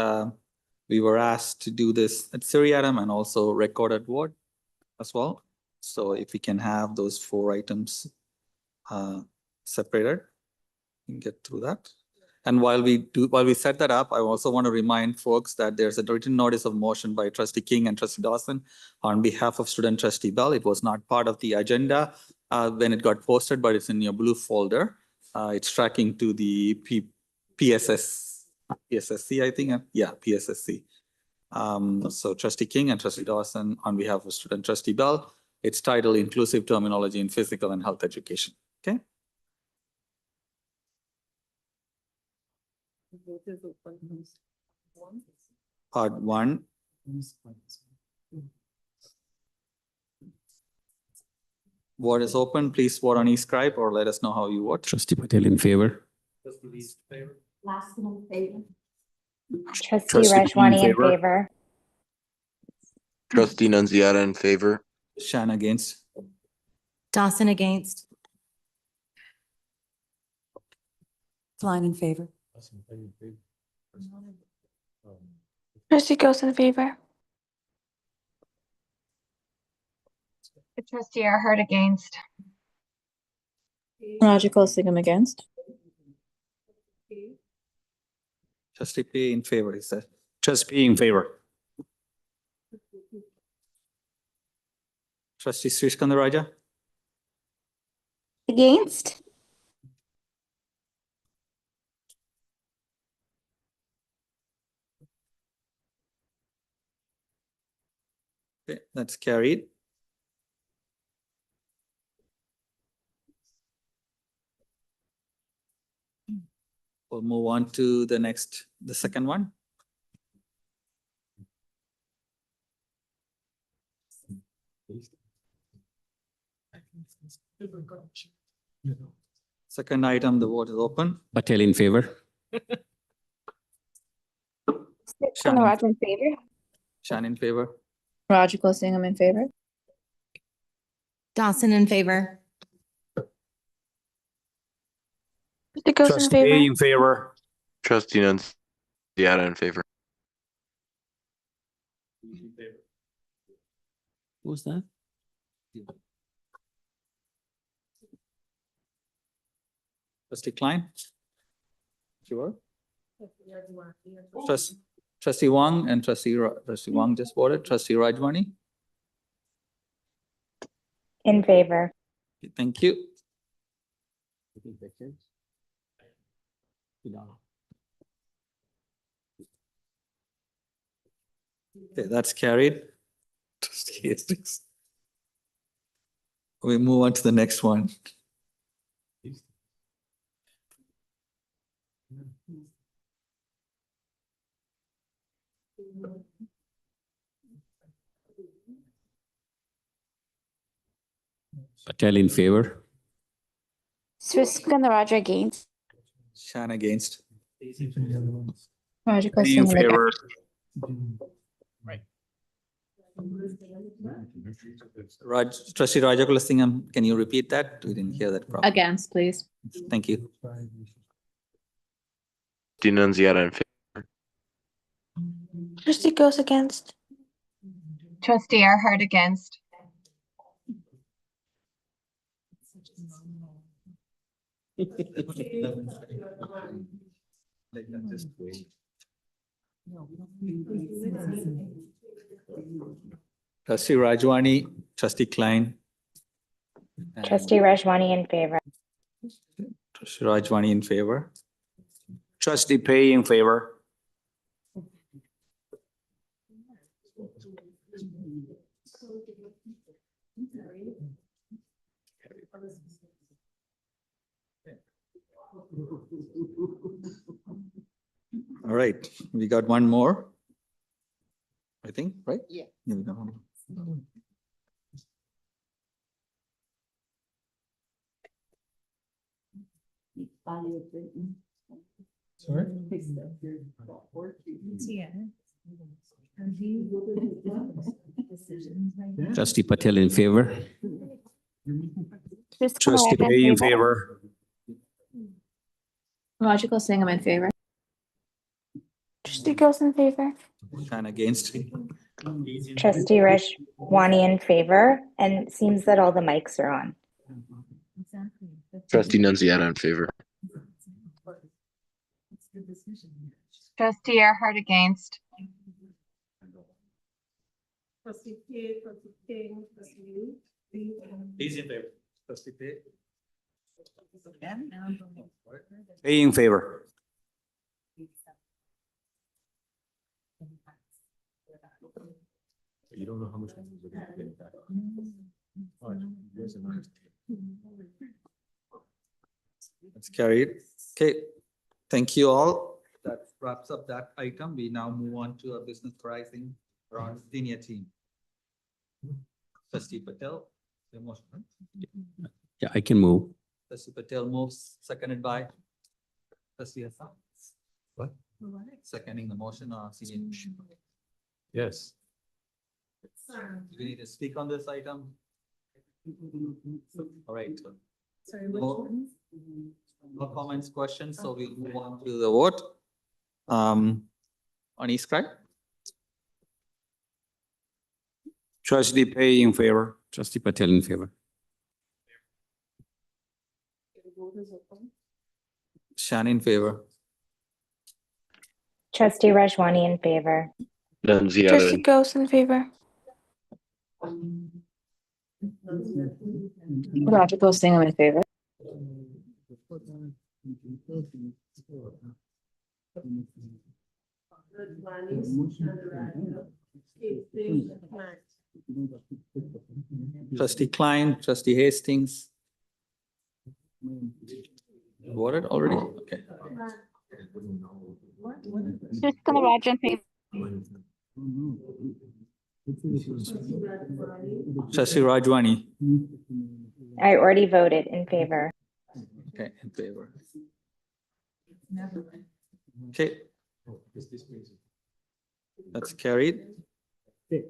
we were asked to do this at Siriatam and also recorded ward as well. So if we can have those 4 items separated, we can get through that. And while we set that up, I also want to remind folks that there's a written notice of motion by Trustee King and Trustee Dawson on behalf of Student Trustee Bell. It was not part of the agenda when it got posted, but it's in your blue folder. It's tracking to the PSSC, I think. Yeah, PSSC. So trustee King and trustee Dawson on behalf of student trustee Bell. It's titled Inclusive Terminology in Physical and Health Education. Okay. Part 1. Vote is open. Please vote on e-scribe or let us know how you vote. Trustee Patel in favor. Laskin in favor. Trustee Trustee Lee in Rajwani in favor. favor. Trustee Nunziata in favor. Shan against. Dawson against. Klein in favor. Trustee Goes in favor. Trustee Erhard against. Rajagul Singham against. Trustee P in favor, is that? Trustee P in favor. Trustee Srishkandaraja? Against? Okay, that's carried. We'll move on to the second one. Second item, the vote is open. Patel in favor. Srishkandaraja in favor. Shan in favor. Rajagul Singham in favor. Dawson in favor. Trustee Goes in Trustee favor. A in favor. Trustee Nunziata in favor. What was that? Trustee Klein? Sure. Trustee Wang and Trustee Wang just voted. Trustee Rajwani? In favor. Thank you. Okay, that's carried. Trustee Hastings. We move on to the next one. Patel in favor. Srishkandaraja against. Shan against. Rajagul B in Singham favor. Trustee Rajagul Singham, can you repeat that? We didn't hear that properly. against, please. Thank you. Trustee Nunziata in favor. Trustee Goes against. Trustee Erhard against. Trustee Rajwani, Trustee Klein. and Trustee Rajwani in favor. Trustee Rajwani in favor. Trustee Pei in favor. All right, we got one more. I think, right? Yeah. Yeah, we got one more. Sorry? Trustee Patel in favor. Trustee Pei in favor. Rajagul Singham in favor. Trustee Goes in favor. Shan against. Trustee Rajwani in favor, and it seems that all the mics are on. Trustee Nunziata in favor. Trustee Erhard against. He's in favor. Trustee Pei. A in favor. You don't know how much we're going to pay back. All right, you guys are not- That's carried. Okay, thank you all. That wraps up that item. We now move on to a business pricing around senior team. Trustee Patel, the motion. Yeah, I can move. Trustee Patel moves, seconded by Trustee Hassan. What? Seconding the motion on senior. Yes. Do we need to speak on this item? All right. Sorry, No comments, questions, so we'll move on to the vote. On East Craig? Trustee Pay in favor. Trustee Patel in favor. Shan in favor. Trustee Rajwani in favor. Nunziata Trustee in Ghost in favor. Roger posting, I'm in favor. Trustee Klein, Trustee Hastings. Voted already? Okay. Just gonna watch and pay. Trustee Rajwani. I already voted in favor. Okay, in favor. Okay. That's carried.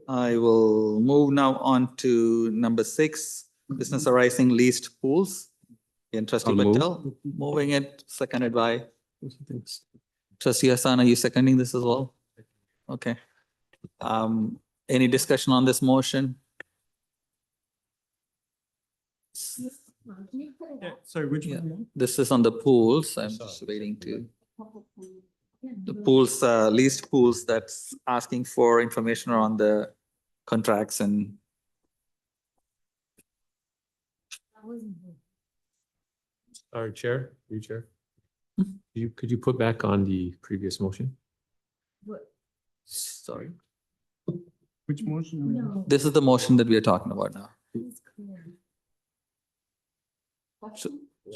I will move now on to number 6, business arising leased pools. And Trustee I'll move. Patel, moving it, seconded by Trustee Hassan. Are you seconding this as well? Okay. Any discussion on this motion? Yeah, sorry, which Yeah, one? this is on the pools. I'm just waiting to. The pools, leased pools, that's asking for information on the contracts and. Our chair, you chair. Could you put back on the previous motion? Sorry. Which motion? This is the motion that we are talking about now.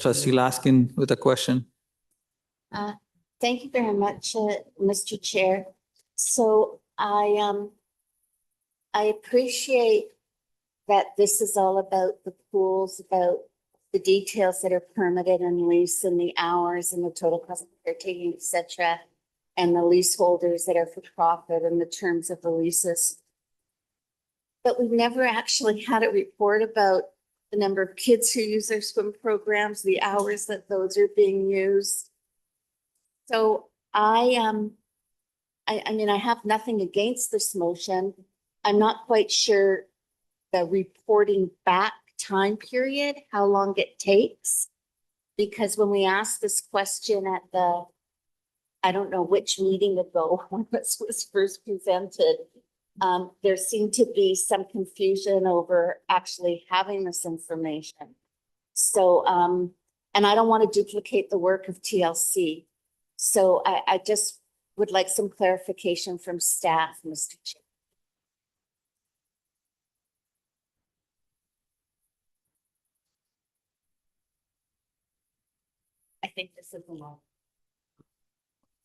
Trustee Laskin with a question. Thank you very much, Mr. Chair. So I appreciate that this is all about the pools, about the details that are permitted and lease and the hours and the total cost of caretaking, et cetera, and the leaseholders that are for profit and the terms of the leases. But we've never actually had a report about the number of kids who use their swim programs, the hours that those are being used. So I mean, I have nothing against this motion. I'm not quite sure the reporting back time period, how long it takes. Because when we asked this question at the, I don't know which meeting ago when this was first presented, there seemed to be some confusion over actually having this information. So, and I don't want to duplicate the work of TLC. So I just would like some clarification from staff, Mr. Chair. I think this is a lot.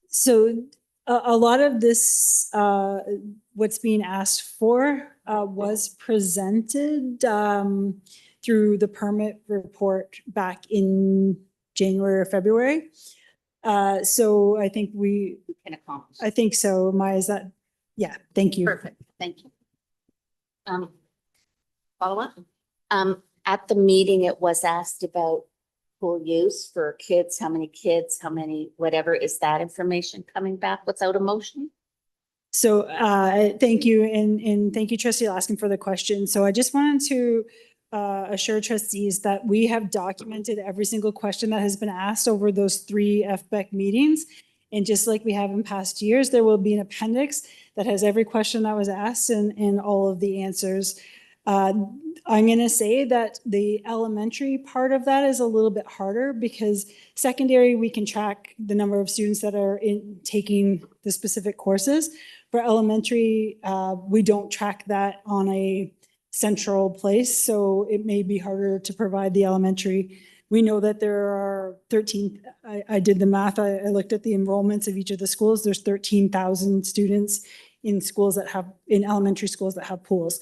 So a lot of this, what's being asked for was presented through the permit report back in January or February. So I think We can accomplish. I think so. Maya, is that, yeah, thank you. Perfect, thank you. Follow up? At the meeting, it was asked about pool use for kids, how many, whatever. Is that information coming back without a motion? So thank you, and thank you, Trustee Laskin, for the question. So I just wanted to assure trustees that we have documented every single question that has been asked over those 3 FBEC meetings. And just like we have in past years, there will be an appendix that has every question that was asked and all of the answers. I'm going to say that the elementary part of that is a little bit harder because secondary, we can track the number of students that are taking the specific courses. For elementary, we don't track that on a central place, so it may be harder to provide the elementary. We know that there are 13, I did the math, I looked at the enrollments of each of the schools. There's 13,000 students in schools that have, in elementary schools that have pools.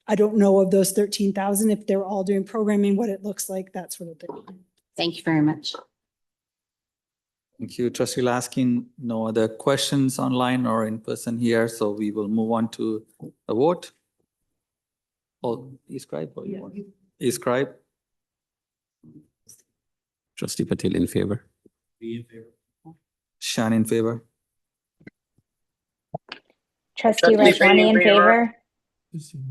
I don't know of those 13,000, if they're all doing programming, what it looks like, that sort of thing. Thank you very much. Thank you, Trustee Laskin. No other questions online or in person here, so we will move on to a vote. Oh, e-scribe or you want? E-scribe. Trustee Patel in favor. Shan in favor. Trustee Rajwani in favor.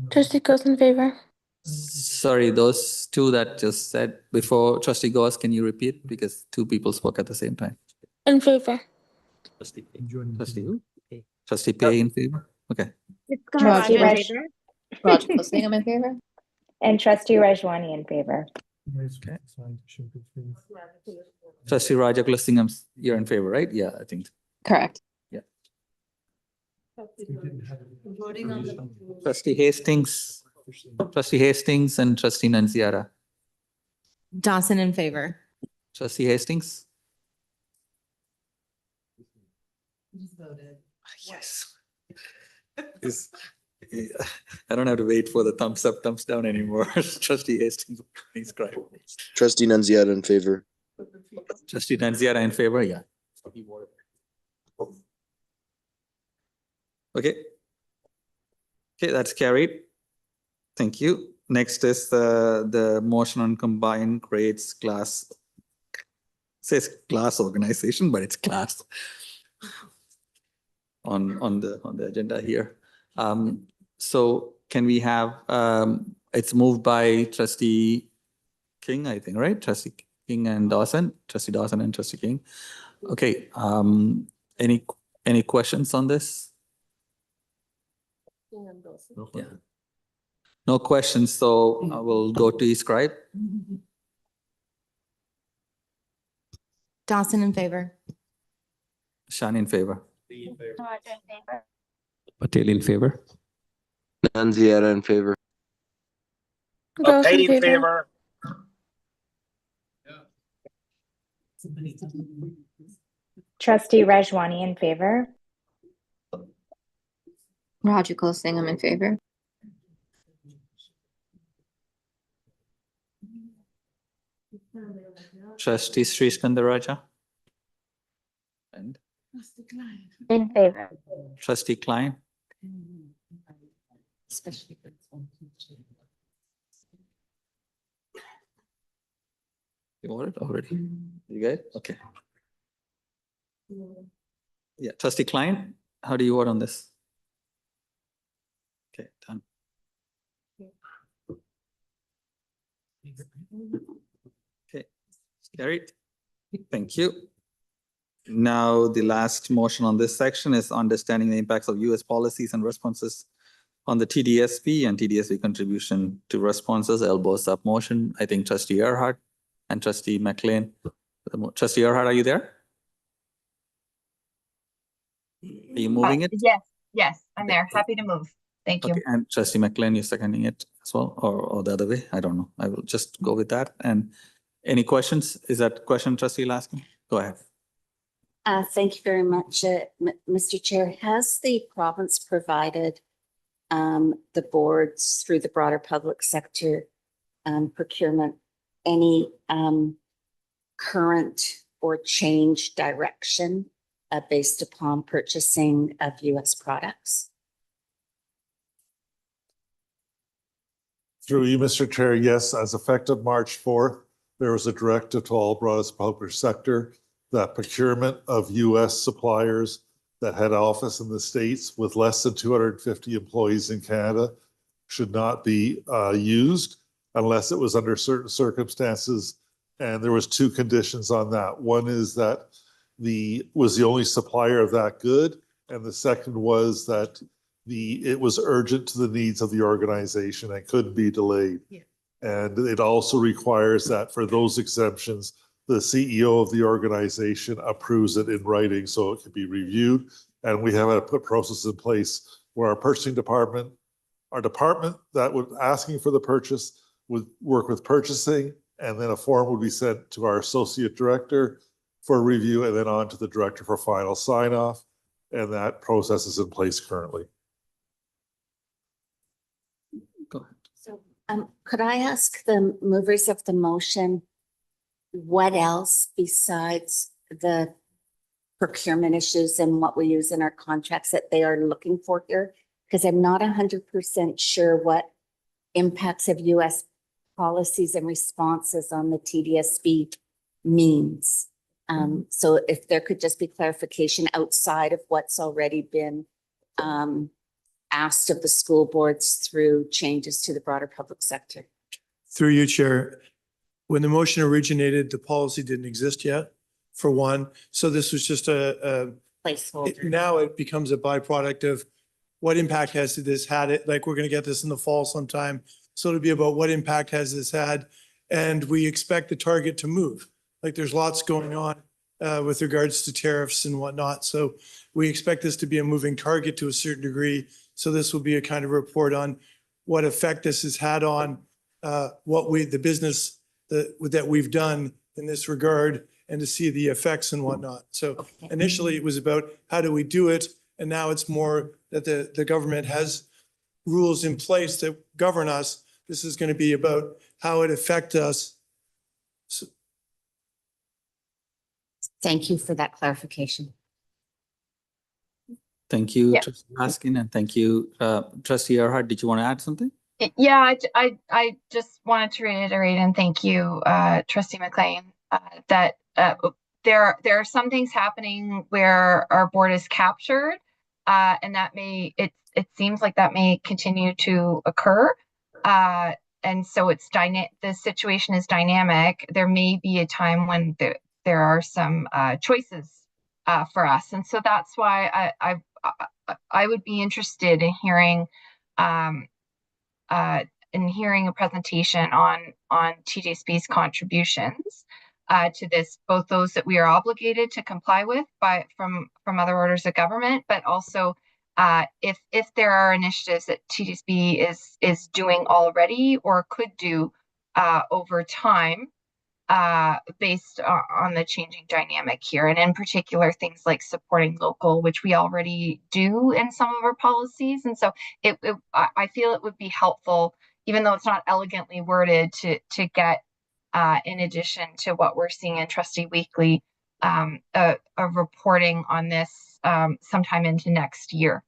Trustee Goes in favor. Sorry, those two that just said before, Trustee Goes, can you repeat? Because two people spoke at the same time. In favor. Trustee who? Trustee Pay in favor? Okay. Trustee Roger Clissingham in favor. And Trustee Rajwani in favor. Okay. Trustee Raja Clissingham, you're in favor, right? Yeah, I think. Correct. Yeah. Trustee Hastings and Trustee Nanziara. Dawson in favor. Trustee Hastings? Yes. I don't have to wait for the thumbs up, thumbs down anymore. Trustee Hastings, please cry. Trustee Nunziata in favor. Trustee Nanziara in favor, yeah. Okay. Okay, that's carried. Thank you. Next is the motion on combined grades class. It says class organization, but it's class on the agenda here. So can we have, it's moved by Trustee King, I think, right? Trustee King and Dawson, Trustee Dawson and Trustee King. Okay, any questions on this? Yeah. No questions, so I will go to e-scribe. Dawson in favor. Shan in favor. Patel in favor. Nunziata in favor. Goes in favor. Trustee Rajwani in favor. Roger Clissingham in favor. Trustee Sri Skandaraja. And In favor. Trustee Klein. You want it already? You good? Okay. Yeah, Trustee Klein, how do you vote on this? Okay, done. Okay, carried. Thank you. Now, the last motion on this section is understanding the impacts of US policies and responses on the TDSP and TDSP contribution to responses, elbow sub motion. I think Trustee Earhart and Trustee McLean. Trustee Earhart, are you there? Are you moving it? Yes, I'm there. Happy to move. Thank you. Okay, and Trustee McLean, you're seconding it as well, or the other way? I don't know. I will just go with that. And any questions? Is that question, Trustee Laskin? Go ahead. Thank you very much, Mr. Chair. Has the province provided the boards through the broader public sector procurement any current or change direction based upon purchasing of US products? Through you, Mr. Chair, yes, as effective March 4th, there was a directive to all broadest public sector that procurement of US suppliers that had office in the States with less than 250 employees in Canada should not be used unless it was under certain circumstances. And there was two conditions on that. One is that was the only supplier of that good. And the second was that it was urgent to the needs of the organization and couldn't be delayed. Yeah. And it also requires that for those exemptions, the CEO of the organization approves it in writing so it can be reviewed And we have to put processes in place where our purchasing department, our department that would asking for the purchase would work with purchasing, and then a form would be sent to our associate director for review and then on to the director for final sign off. And that process is in place currently. Go ahead. So, could I ask the movers of the motion, what else besides the procurement issues and what we use in our contracts that they are looking for here? Because I'm not 100% sure what impacts of US policies and responses on the TDSB means. So if there could just be clarification outside of what's already been asked of the school boards through changes to the broader public sector. Through you, Chair, when the motion originated, the policy didn't exist yet, for one. So this was just a placeholder. Now it becomes a byproduct of what impact has this had it, like we're going to get this in the fall sometime. So it'll be about what impact has this had? And we expect the target to move. Like there's lots going on with regards to tariffs and whatnot. So we expect this to be a moving target to a certain degree. So this will be a kind of report on what effect this has had on the business that we've done in this regard, and to see the effects and whatnot. So initially it was about how do we do it? And now it's more that the government has rules in place that govern us. This is going to be about how it affects us. So, thank you for that clarification. Thank you, Yeah. Trustee Laskin, and thank you, Trustee Erhard. Did you want to add something? Yeah, I just wanted to reiterate and thank you, Trustee McLean, that there are some things happening where our board is captured, and that it seems like that may continue to occur. And so the situation is dynamic. There may be a time when there are some choices for us, and so that's why I would be interested in hearing a presentation on TJSB's contributions to this, both those that we are obligated to comply with from other orders of government, but also if there are initiatives that TJSB is doing already or could do over time based on the changing dynamic here, and in particular things like supporting local, which we already do in some of our policies. And so I feel it would be helpful, even though it's not elegantly worded, to get in addition to what we're seeing in Trustee Weekly, a reporting on this sometime into next year,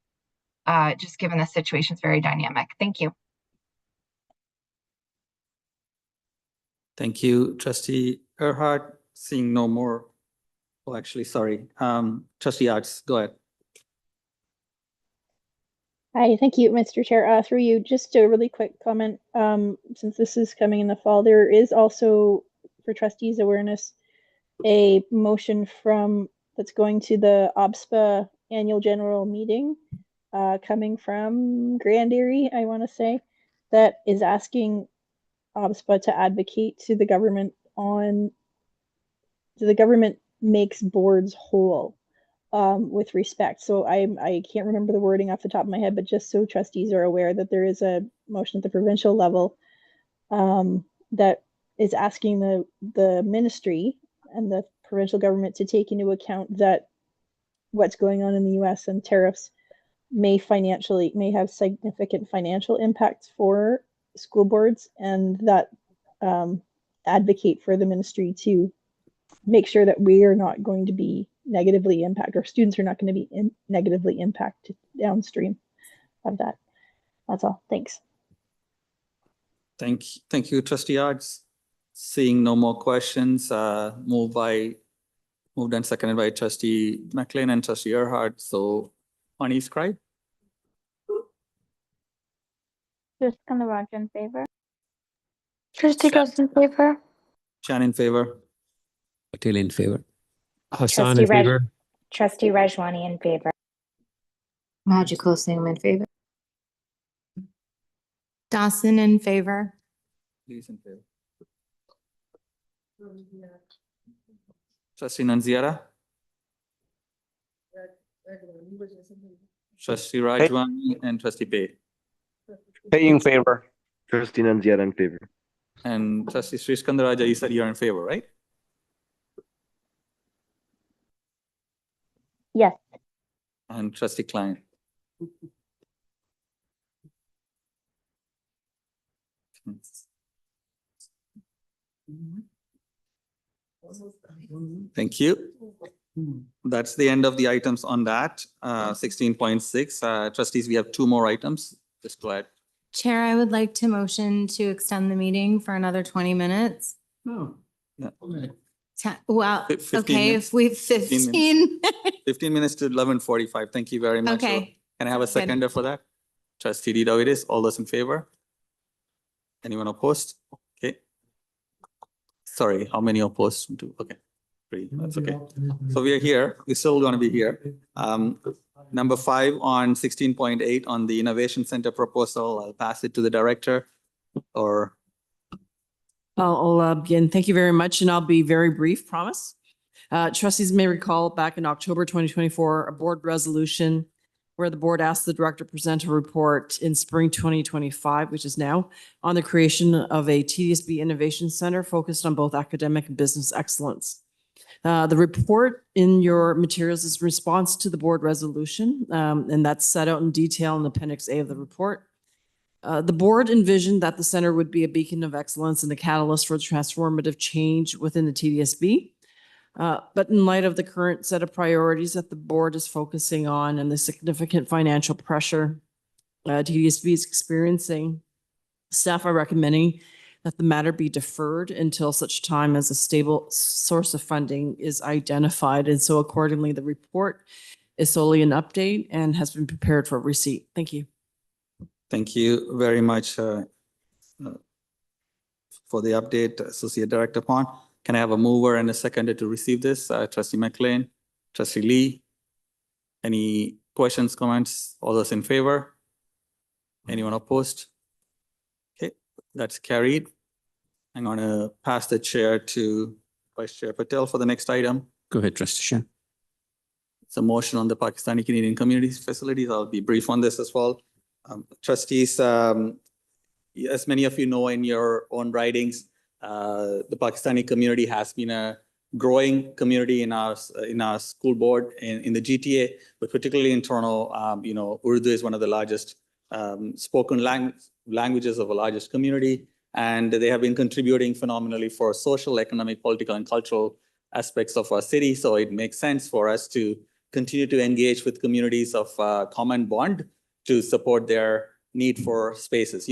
just given the situation is very dynamic. Thank you. Thank you, Trustee Erhard. Seeing no more. Oh, actually, sorry. Trustee Arts, go ahead. Hi, thank you, Mr. Chair. Through you, just a really quick comment. Since this is coming in the fall, there is also, for trustees' awareness, a motion that's going to the OBSPA annual general meeting coming from Grand Erie, I want to say, that is asking OBSPA to advocate to the government the government makes boards whole with respect. So I can't remember the wording off the top of my head, but just so trustees are aware that there is a motion at the provincial level that is asking the ministry and the provincial government to take into account that what's going on in the US and tariffs may have significant financial impacts for school boards, and that advocate for the ministry to make sure that we are not going to be negatively impacted, or students are not going to be negatively impacted downstream of that. That's all. Thanks. Thank you, Trustee Arts. Seeing no more questions, moved and seconded by Trustee McLean and Trustee Erhard. So on each scribe. Just Kanawaj in favor. Trustee Gus in favor. Chan in favor. Patel in favor. Hassan in favor. Trustee Rajwani in favor. Magical Singh in favor. Dawson in favor. Please in favor. Trustee Nanziara. Trustee Rajwani and Trustee Bay. Pay in favor. Trustee Nanziara in favor. And Trustee Sriskandarajah, you said you're in favor, right? Yes. And Trustee Klein. Thank you. That's the end of the items on that. 16.6. Trustees, we have two more items. Just go ahead. Chair, I would like to motion to extend the meeting for another 20 minutes. Oh. Yeah. Well, 15 okay, minutes. if we've 15 15. 15 minutes to 11:45. Thank you very much. Okay. Can I have a Sounds good. seconder for that? Trustee Davidis, all those in favor? Anyone opposed? Okay. Sorry, how many opposed? Two. Okay. Three. That's okay. So we are here. We're still going to be here. Number 5 on 16.8 on the Innovation Center proposal. I'll pass it to the director or. I'll begin. Thank you very much, and I'll be very brief, promise. Trustees may recall back in October 2024, a board resolution where the board asked the director to present a report in spring 2025, which is now, on the creation of a TDSB Innovation Center focused on both academic and business excellence. The report in your materials is response to the board resolution, and that's set out in detail in Appendix A of the report. The board envisioned that the center would be a beacon of excellence and a catalyst for transformative change within the TDSB. But in light of the current set of priorities that the board is focusing on and the significant financial pressure TDSB is experiencing, staff are recommending that the matter be deferred until such time as a stable source of funding is identified. And so accordingly, the report is solely an update and has been prepared for receipt. Thank you. Thank you very much for the update, Associate Director Pond. Can I have a mover and a seconder to receive this? Trustee McLean, Trustee Lee. Any questions, comments? All those in favor? Anyone opposed? Okay, that's carried. I'm going to pass the chair to Vice Chair Patel for the next item. Go ahead, Trustee Shah. It's a motion on the Pakistani Canadian Communities Facilities. I'll be brief on this as well. Trustees, as many of you know in your own writings, the Pakistani community has been a growing community in our school board in the GTA, but particularly in Toronto. Urdu is one of the largest spoken languages of the largest community, and they have been contributing phenomenally for social, economic, political, and cultural aspects of our city. So it makes sense for us to continue to engage with communities of common bond to support their need for spaces.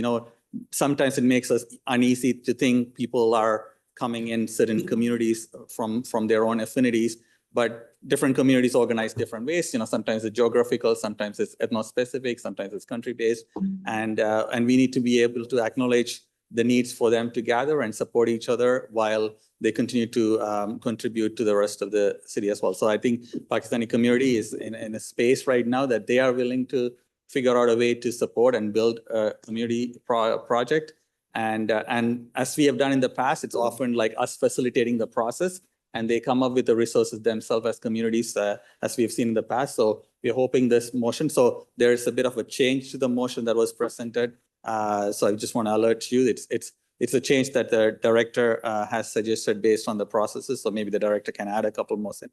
Sometimes it makes us uneasy to think people are coming in certain communities from their own affinities, but different communities organize different ways. Sometimes it's geographical, sometimes it's ethno-specific, sometimes it's country-based, and we need to be able to acknowledge the needs for them to gather and support each other while they continue to contribute to the rest of the city as well. So I think Pakistani community is in a space right now that they are willing to figure out a way to support and build a community project. And as we have done in the past, it's often like us facilitating the process, and they come up with the resources themselves as communities, as we've seen in the past. So we're hoping this motion. So there's a bit of a change to the motion that was presented. So I just want to alert you, it's a change that the director has suggested based on the processes. So maybe the director can add a couple more in.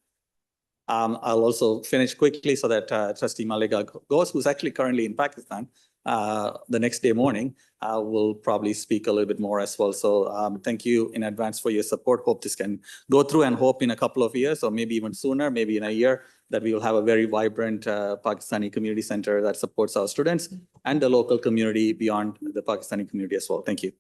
I'll also finish quickly so that Trustee Maliga goes, who's actually currently in Pakistan, the next day morning, will probably speak a little bit more as well. So thank you in advance for your support. Hope this can go through, and hope in a couple of years, or maybe even sooner, maybe in a year, that we will have a very vibrant Pakistani community center that supports our students and the local community beyond the Pakistani community as well. Thank you.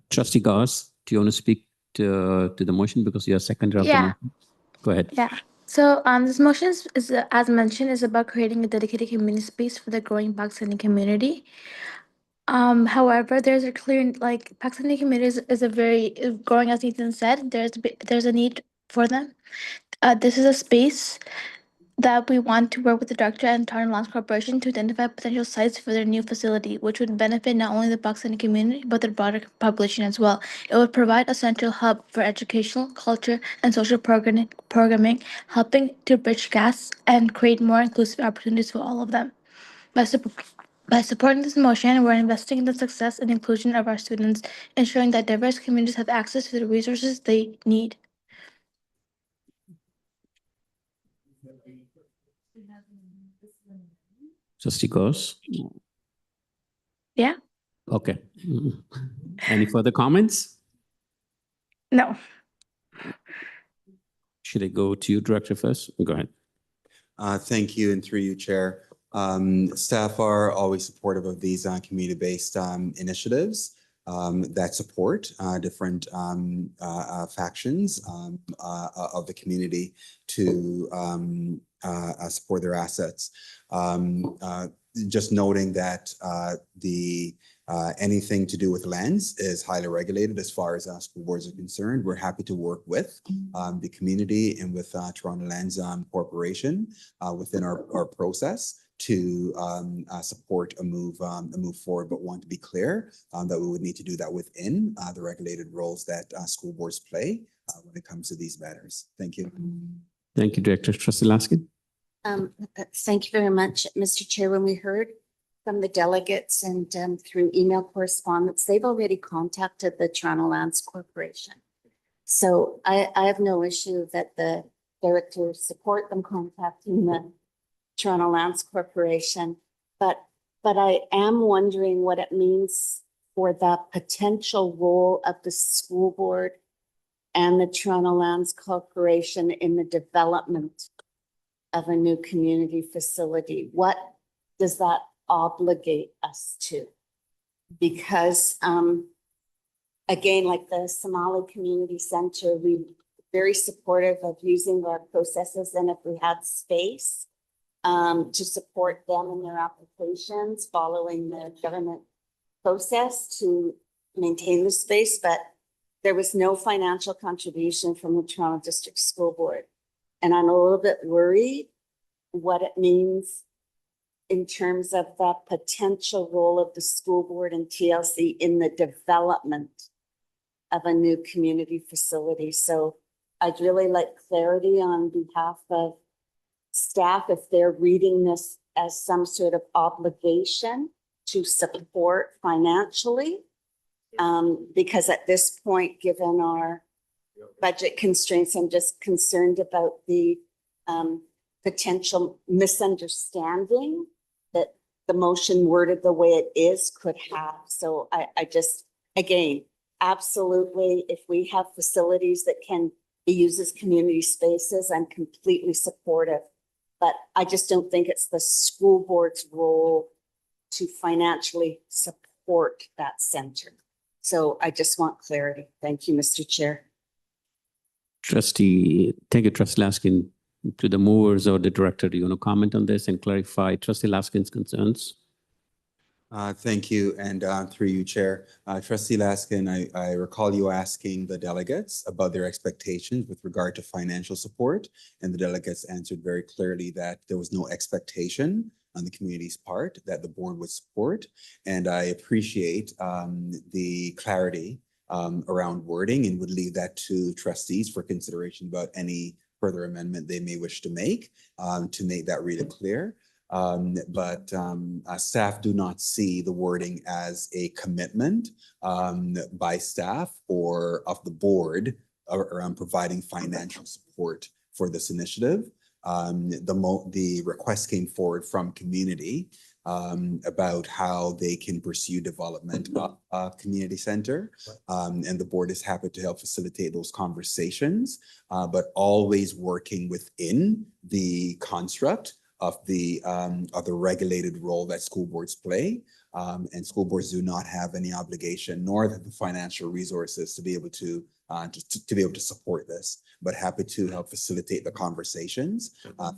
Trustee Gauss, do you want to speak to the motion because you're seconder of the Yeah. motion? Go ahead. Yeah. So this motion is, as mentioned, is about creating a dedicated community space for the growing Pakistani community. However, there's a clear, Pakistani community is a very growing, as Ethan said. There's a need for them. This is a space that we want to work with the director and Tarn Lands Corporation to identify potential sites for their new facility, which would benefit not only the Pakistani community, but the broader population as well. It would provide a central hub for educational, culture, and social programming, helping to bridge gaps and create more inclusive opportunities for all of them. By supporting this motion, we're investing in the success and inclusion of our students, ensuring that diverse communities have access to the resources they need. Trustee Ghosh? Yeah? Okay. Any further comments? No. Should I go to you, Director, first? Go ahead. Thank you, and through you, Chair. Staff are always supportive of these community-based initiatives that support different factions of the community to support their assets. Just noting that anything to do with lands is highly regulated as far as school boards are concerned. We're happy to work with the community and with Toronto Lands Corporation within our process to support a move forward, but want to be clear that we would need to do that within the regulated roles that school boards play when it comes to these matters. Thank you. Thank you, Director. Trustee Laskin? Thank you very much, Mr. Chair. When we heard from the delegates and through email correspondence, they've already contacted the Toronto Lands Corporation. So I have no issue that the directors support them contacting the Toronto Lands Corporation, but I am wondering what it means for the potential role of the school board and the Toronto Lands Corporation in the development of a new community facility. What does that obligate us to? Because again, like the Somali Community Center, we're very supportive of using our processes, and if we had space to support them in their applications following the government process to maintain the space, but there was no financial contribution from the Toronto District School Board. And I'm a little bit worried what it means in terms of the potential role of the school board and TLC in the development of a new community facility. So I'd really like clarity on behalf of staff if they're reading this as some sort of obligation to support financially. Because at this point, given our budget constraints, I'm just concerned about the potential misunderstanding that the motion worded the way it is could have. So I just, again, absolutely, if we have facilities that can be used as community spaces, I'm completely supportive. But I just don't think it's the school board's role to financially support that center. So I just want clarity. Thank you, Mr. Chair. Thank you, Trustee Laskin. To the movers or the director, do you want to comment on this and clarify Trustee Laskin's concerns? Thank you, and through you, Chair. Trustee Laskin, I recall you asking the delegates about their expectations with regard to financial support, and the delegates answered very clearly that there was no expectation on the community's part that the board would support, and I appreciate the clarity around wording and would leave that to trustees for consideration about any further amendment they may wish to make that really clear. But staff do not see the wording as a commitment by staff or of the board around providing financial support for this initiative. The request came forward from community about how they can pursue development of a community center. And the board is happy to help facilitate those conversations, but always working within the construct of the regulated role that school boards play. And school boards do not have any obligation nor the financial resources to be able to support this, but happy to help facilitate the conversations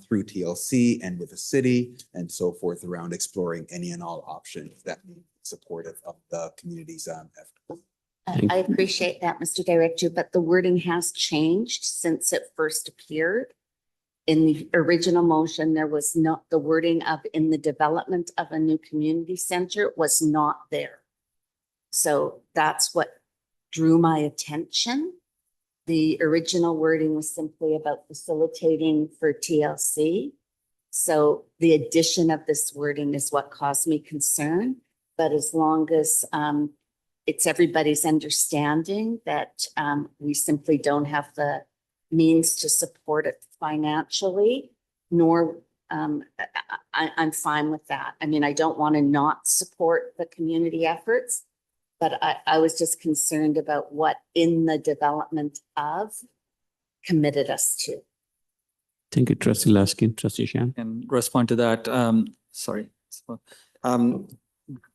through TLC and with the city and so forth around exploring any and all options that may be supportive of the community's effort. I appreciate that, Mr. Director, but the wording has changed since it first appeared. in the original motion, there was not, the wording of in the development of a new community center was not there. So that's what drew my attention. The original wording was simply about facilitating for TLC. So the addition of this wording is what caused me concern. But as long as it's everybody's understanding that we simply don't have the means to support it financially, nor I'm fine with that. I mean, I don't want to not support the community efforts, but I was just concerned about what in the development of committed us to. Thank you, Trustee Laskin. Trustee Shan. And respond to that. Sorry.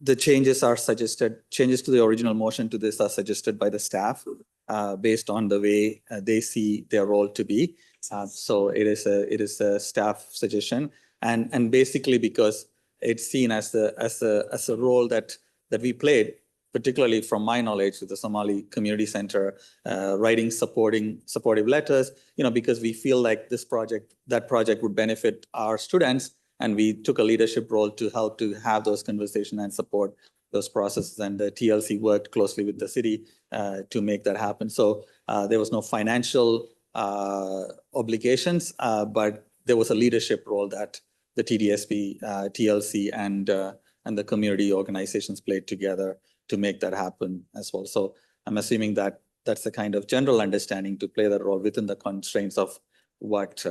The changes are suggested, changes to the original motion to this are suggested by the staff based on the way they see their role to be. So it is a staff suggestion, and basically because it's seen as a role that we played, particularly from my knowledge with the Somali Community Center, writing supportive letters, because we feel like that project would benefit our students. And we took a leadership role to help to have those conversations and support those processes. And the TLC worked closely with the city to make that happen. So there was no financial obligations, but there was a leadership role that the TDSP, TLC, and the community organizations played together to make that happen as well. So I'm assuming that that's the kind of general understanding to play that role within the constraints of what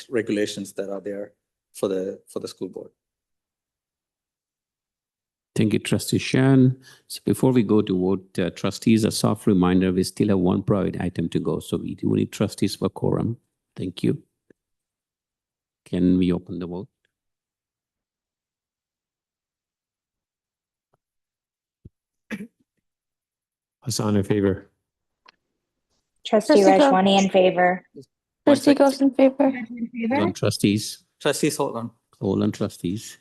regulations that are there for the school board. Thank you, Trustee Shan. So before we go to vote, trustees, a soft reminder, we still have one private item to go. So we do need trustees for quorum. Thank you. Can we open the vote? Hassan in favor. Trustee Trustee Rajwani in favor. Trustee goes in favor. Hold on, trustees. Trustees, hold on. Hold on, trustees.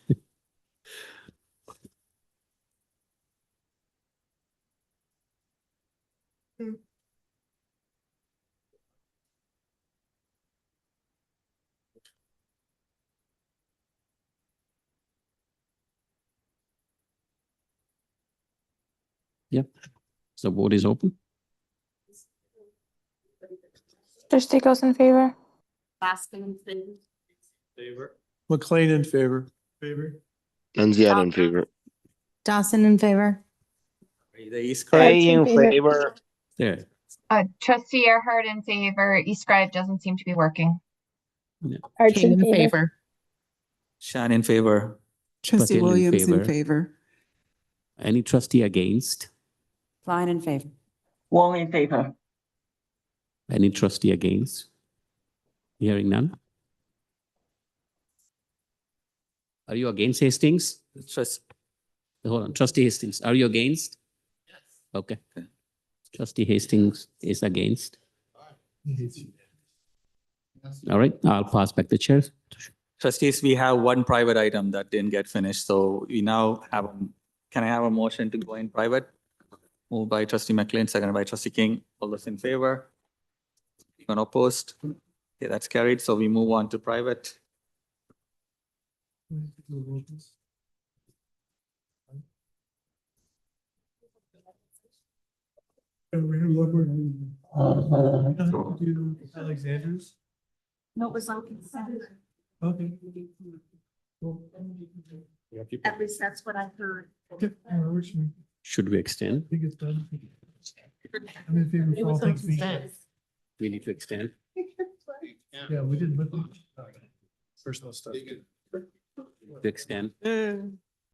Yep. So vote is open. Trustee goes in favor. Laskin in Favor. McLean in favor. Favor. Nanziata in favor. Dawson in favor. The Hey, in favor. There. Trustee Erhard in favor. eScribe doesn't seem to be working. Arts in favor. Shan in favor. Trustee Patel in Williams in favor. favor. Any trustee against? Klein in favor. Wong in favor. Any trustee against? Hearing none. Are you against Hastings? Hold on, Trustee Hastings, are you against? Yes. Okay. Trustee Hastings is against. All right, I'll pass back the chair. Trustees, we have one private item that didn't get finished. So we now have, can I have a motion to go in private? Moved by Trustee McLean, seconded by Trustee King. All those in favor? Anyone opposed? Okay, that's carried. So we move on to private. Alexander's? No, it was on consent. Okay. At least that's what I heard. Should we extend? I think it's done. I'm in favor of all things being said. We need to extend. Yeah, we didn't. Personal stuff. To extend.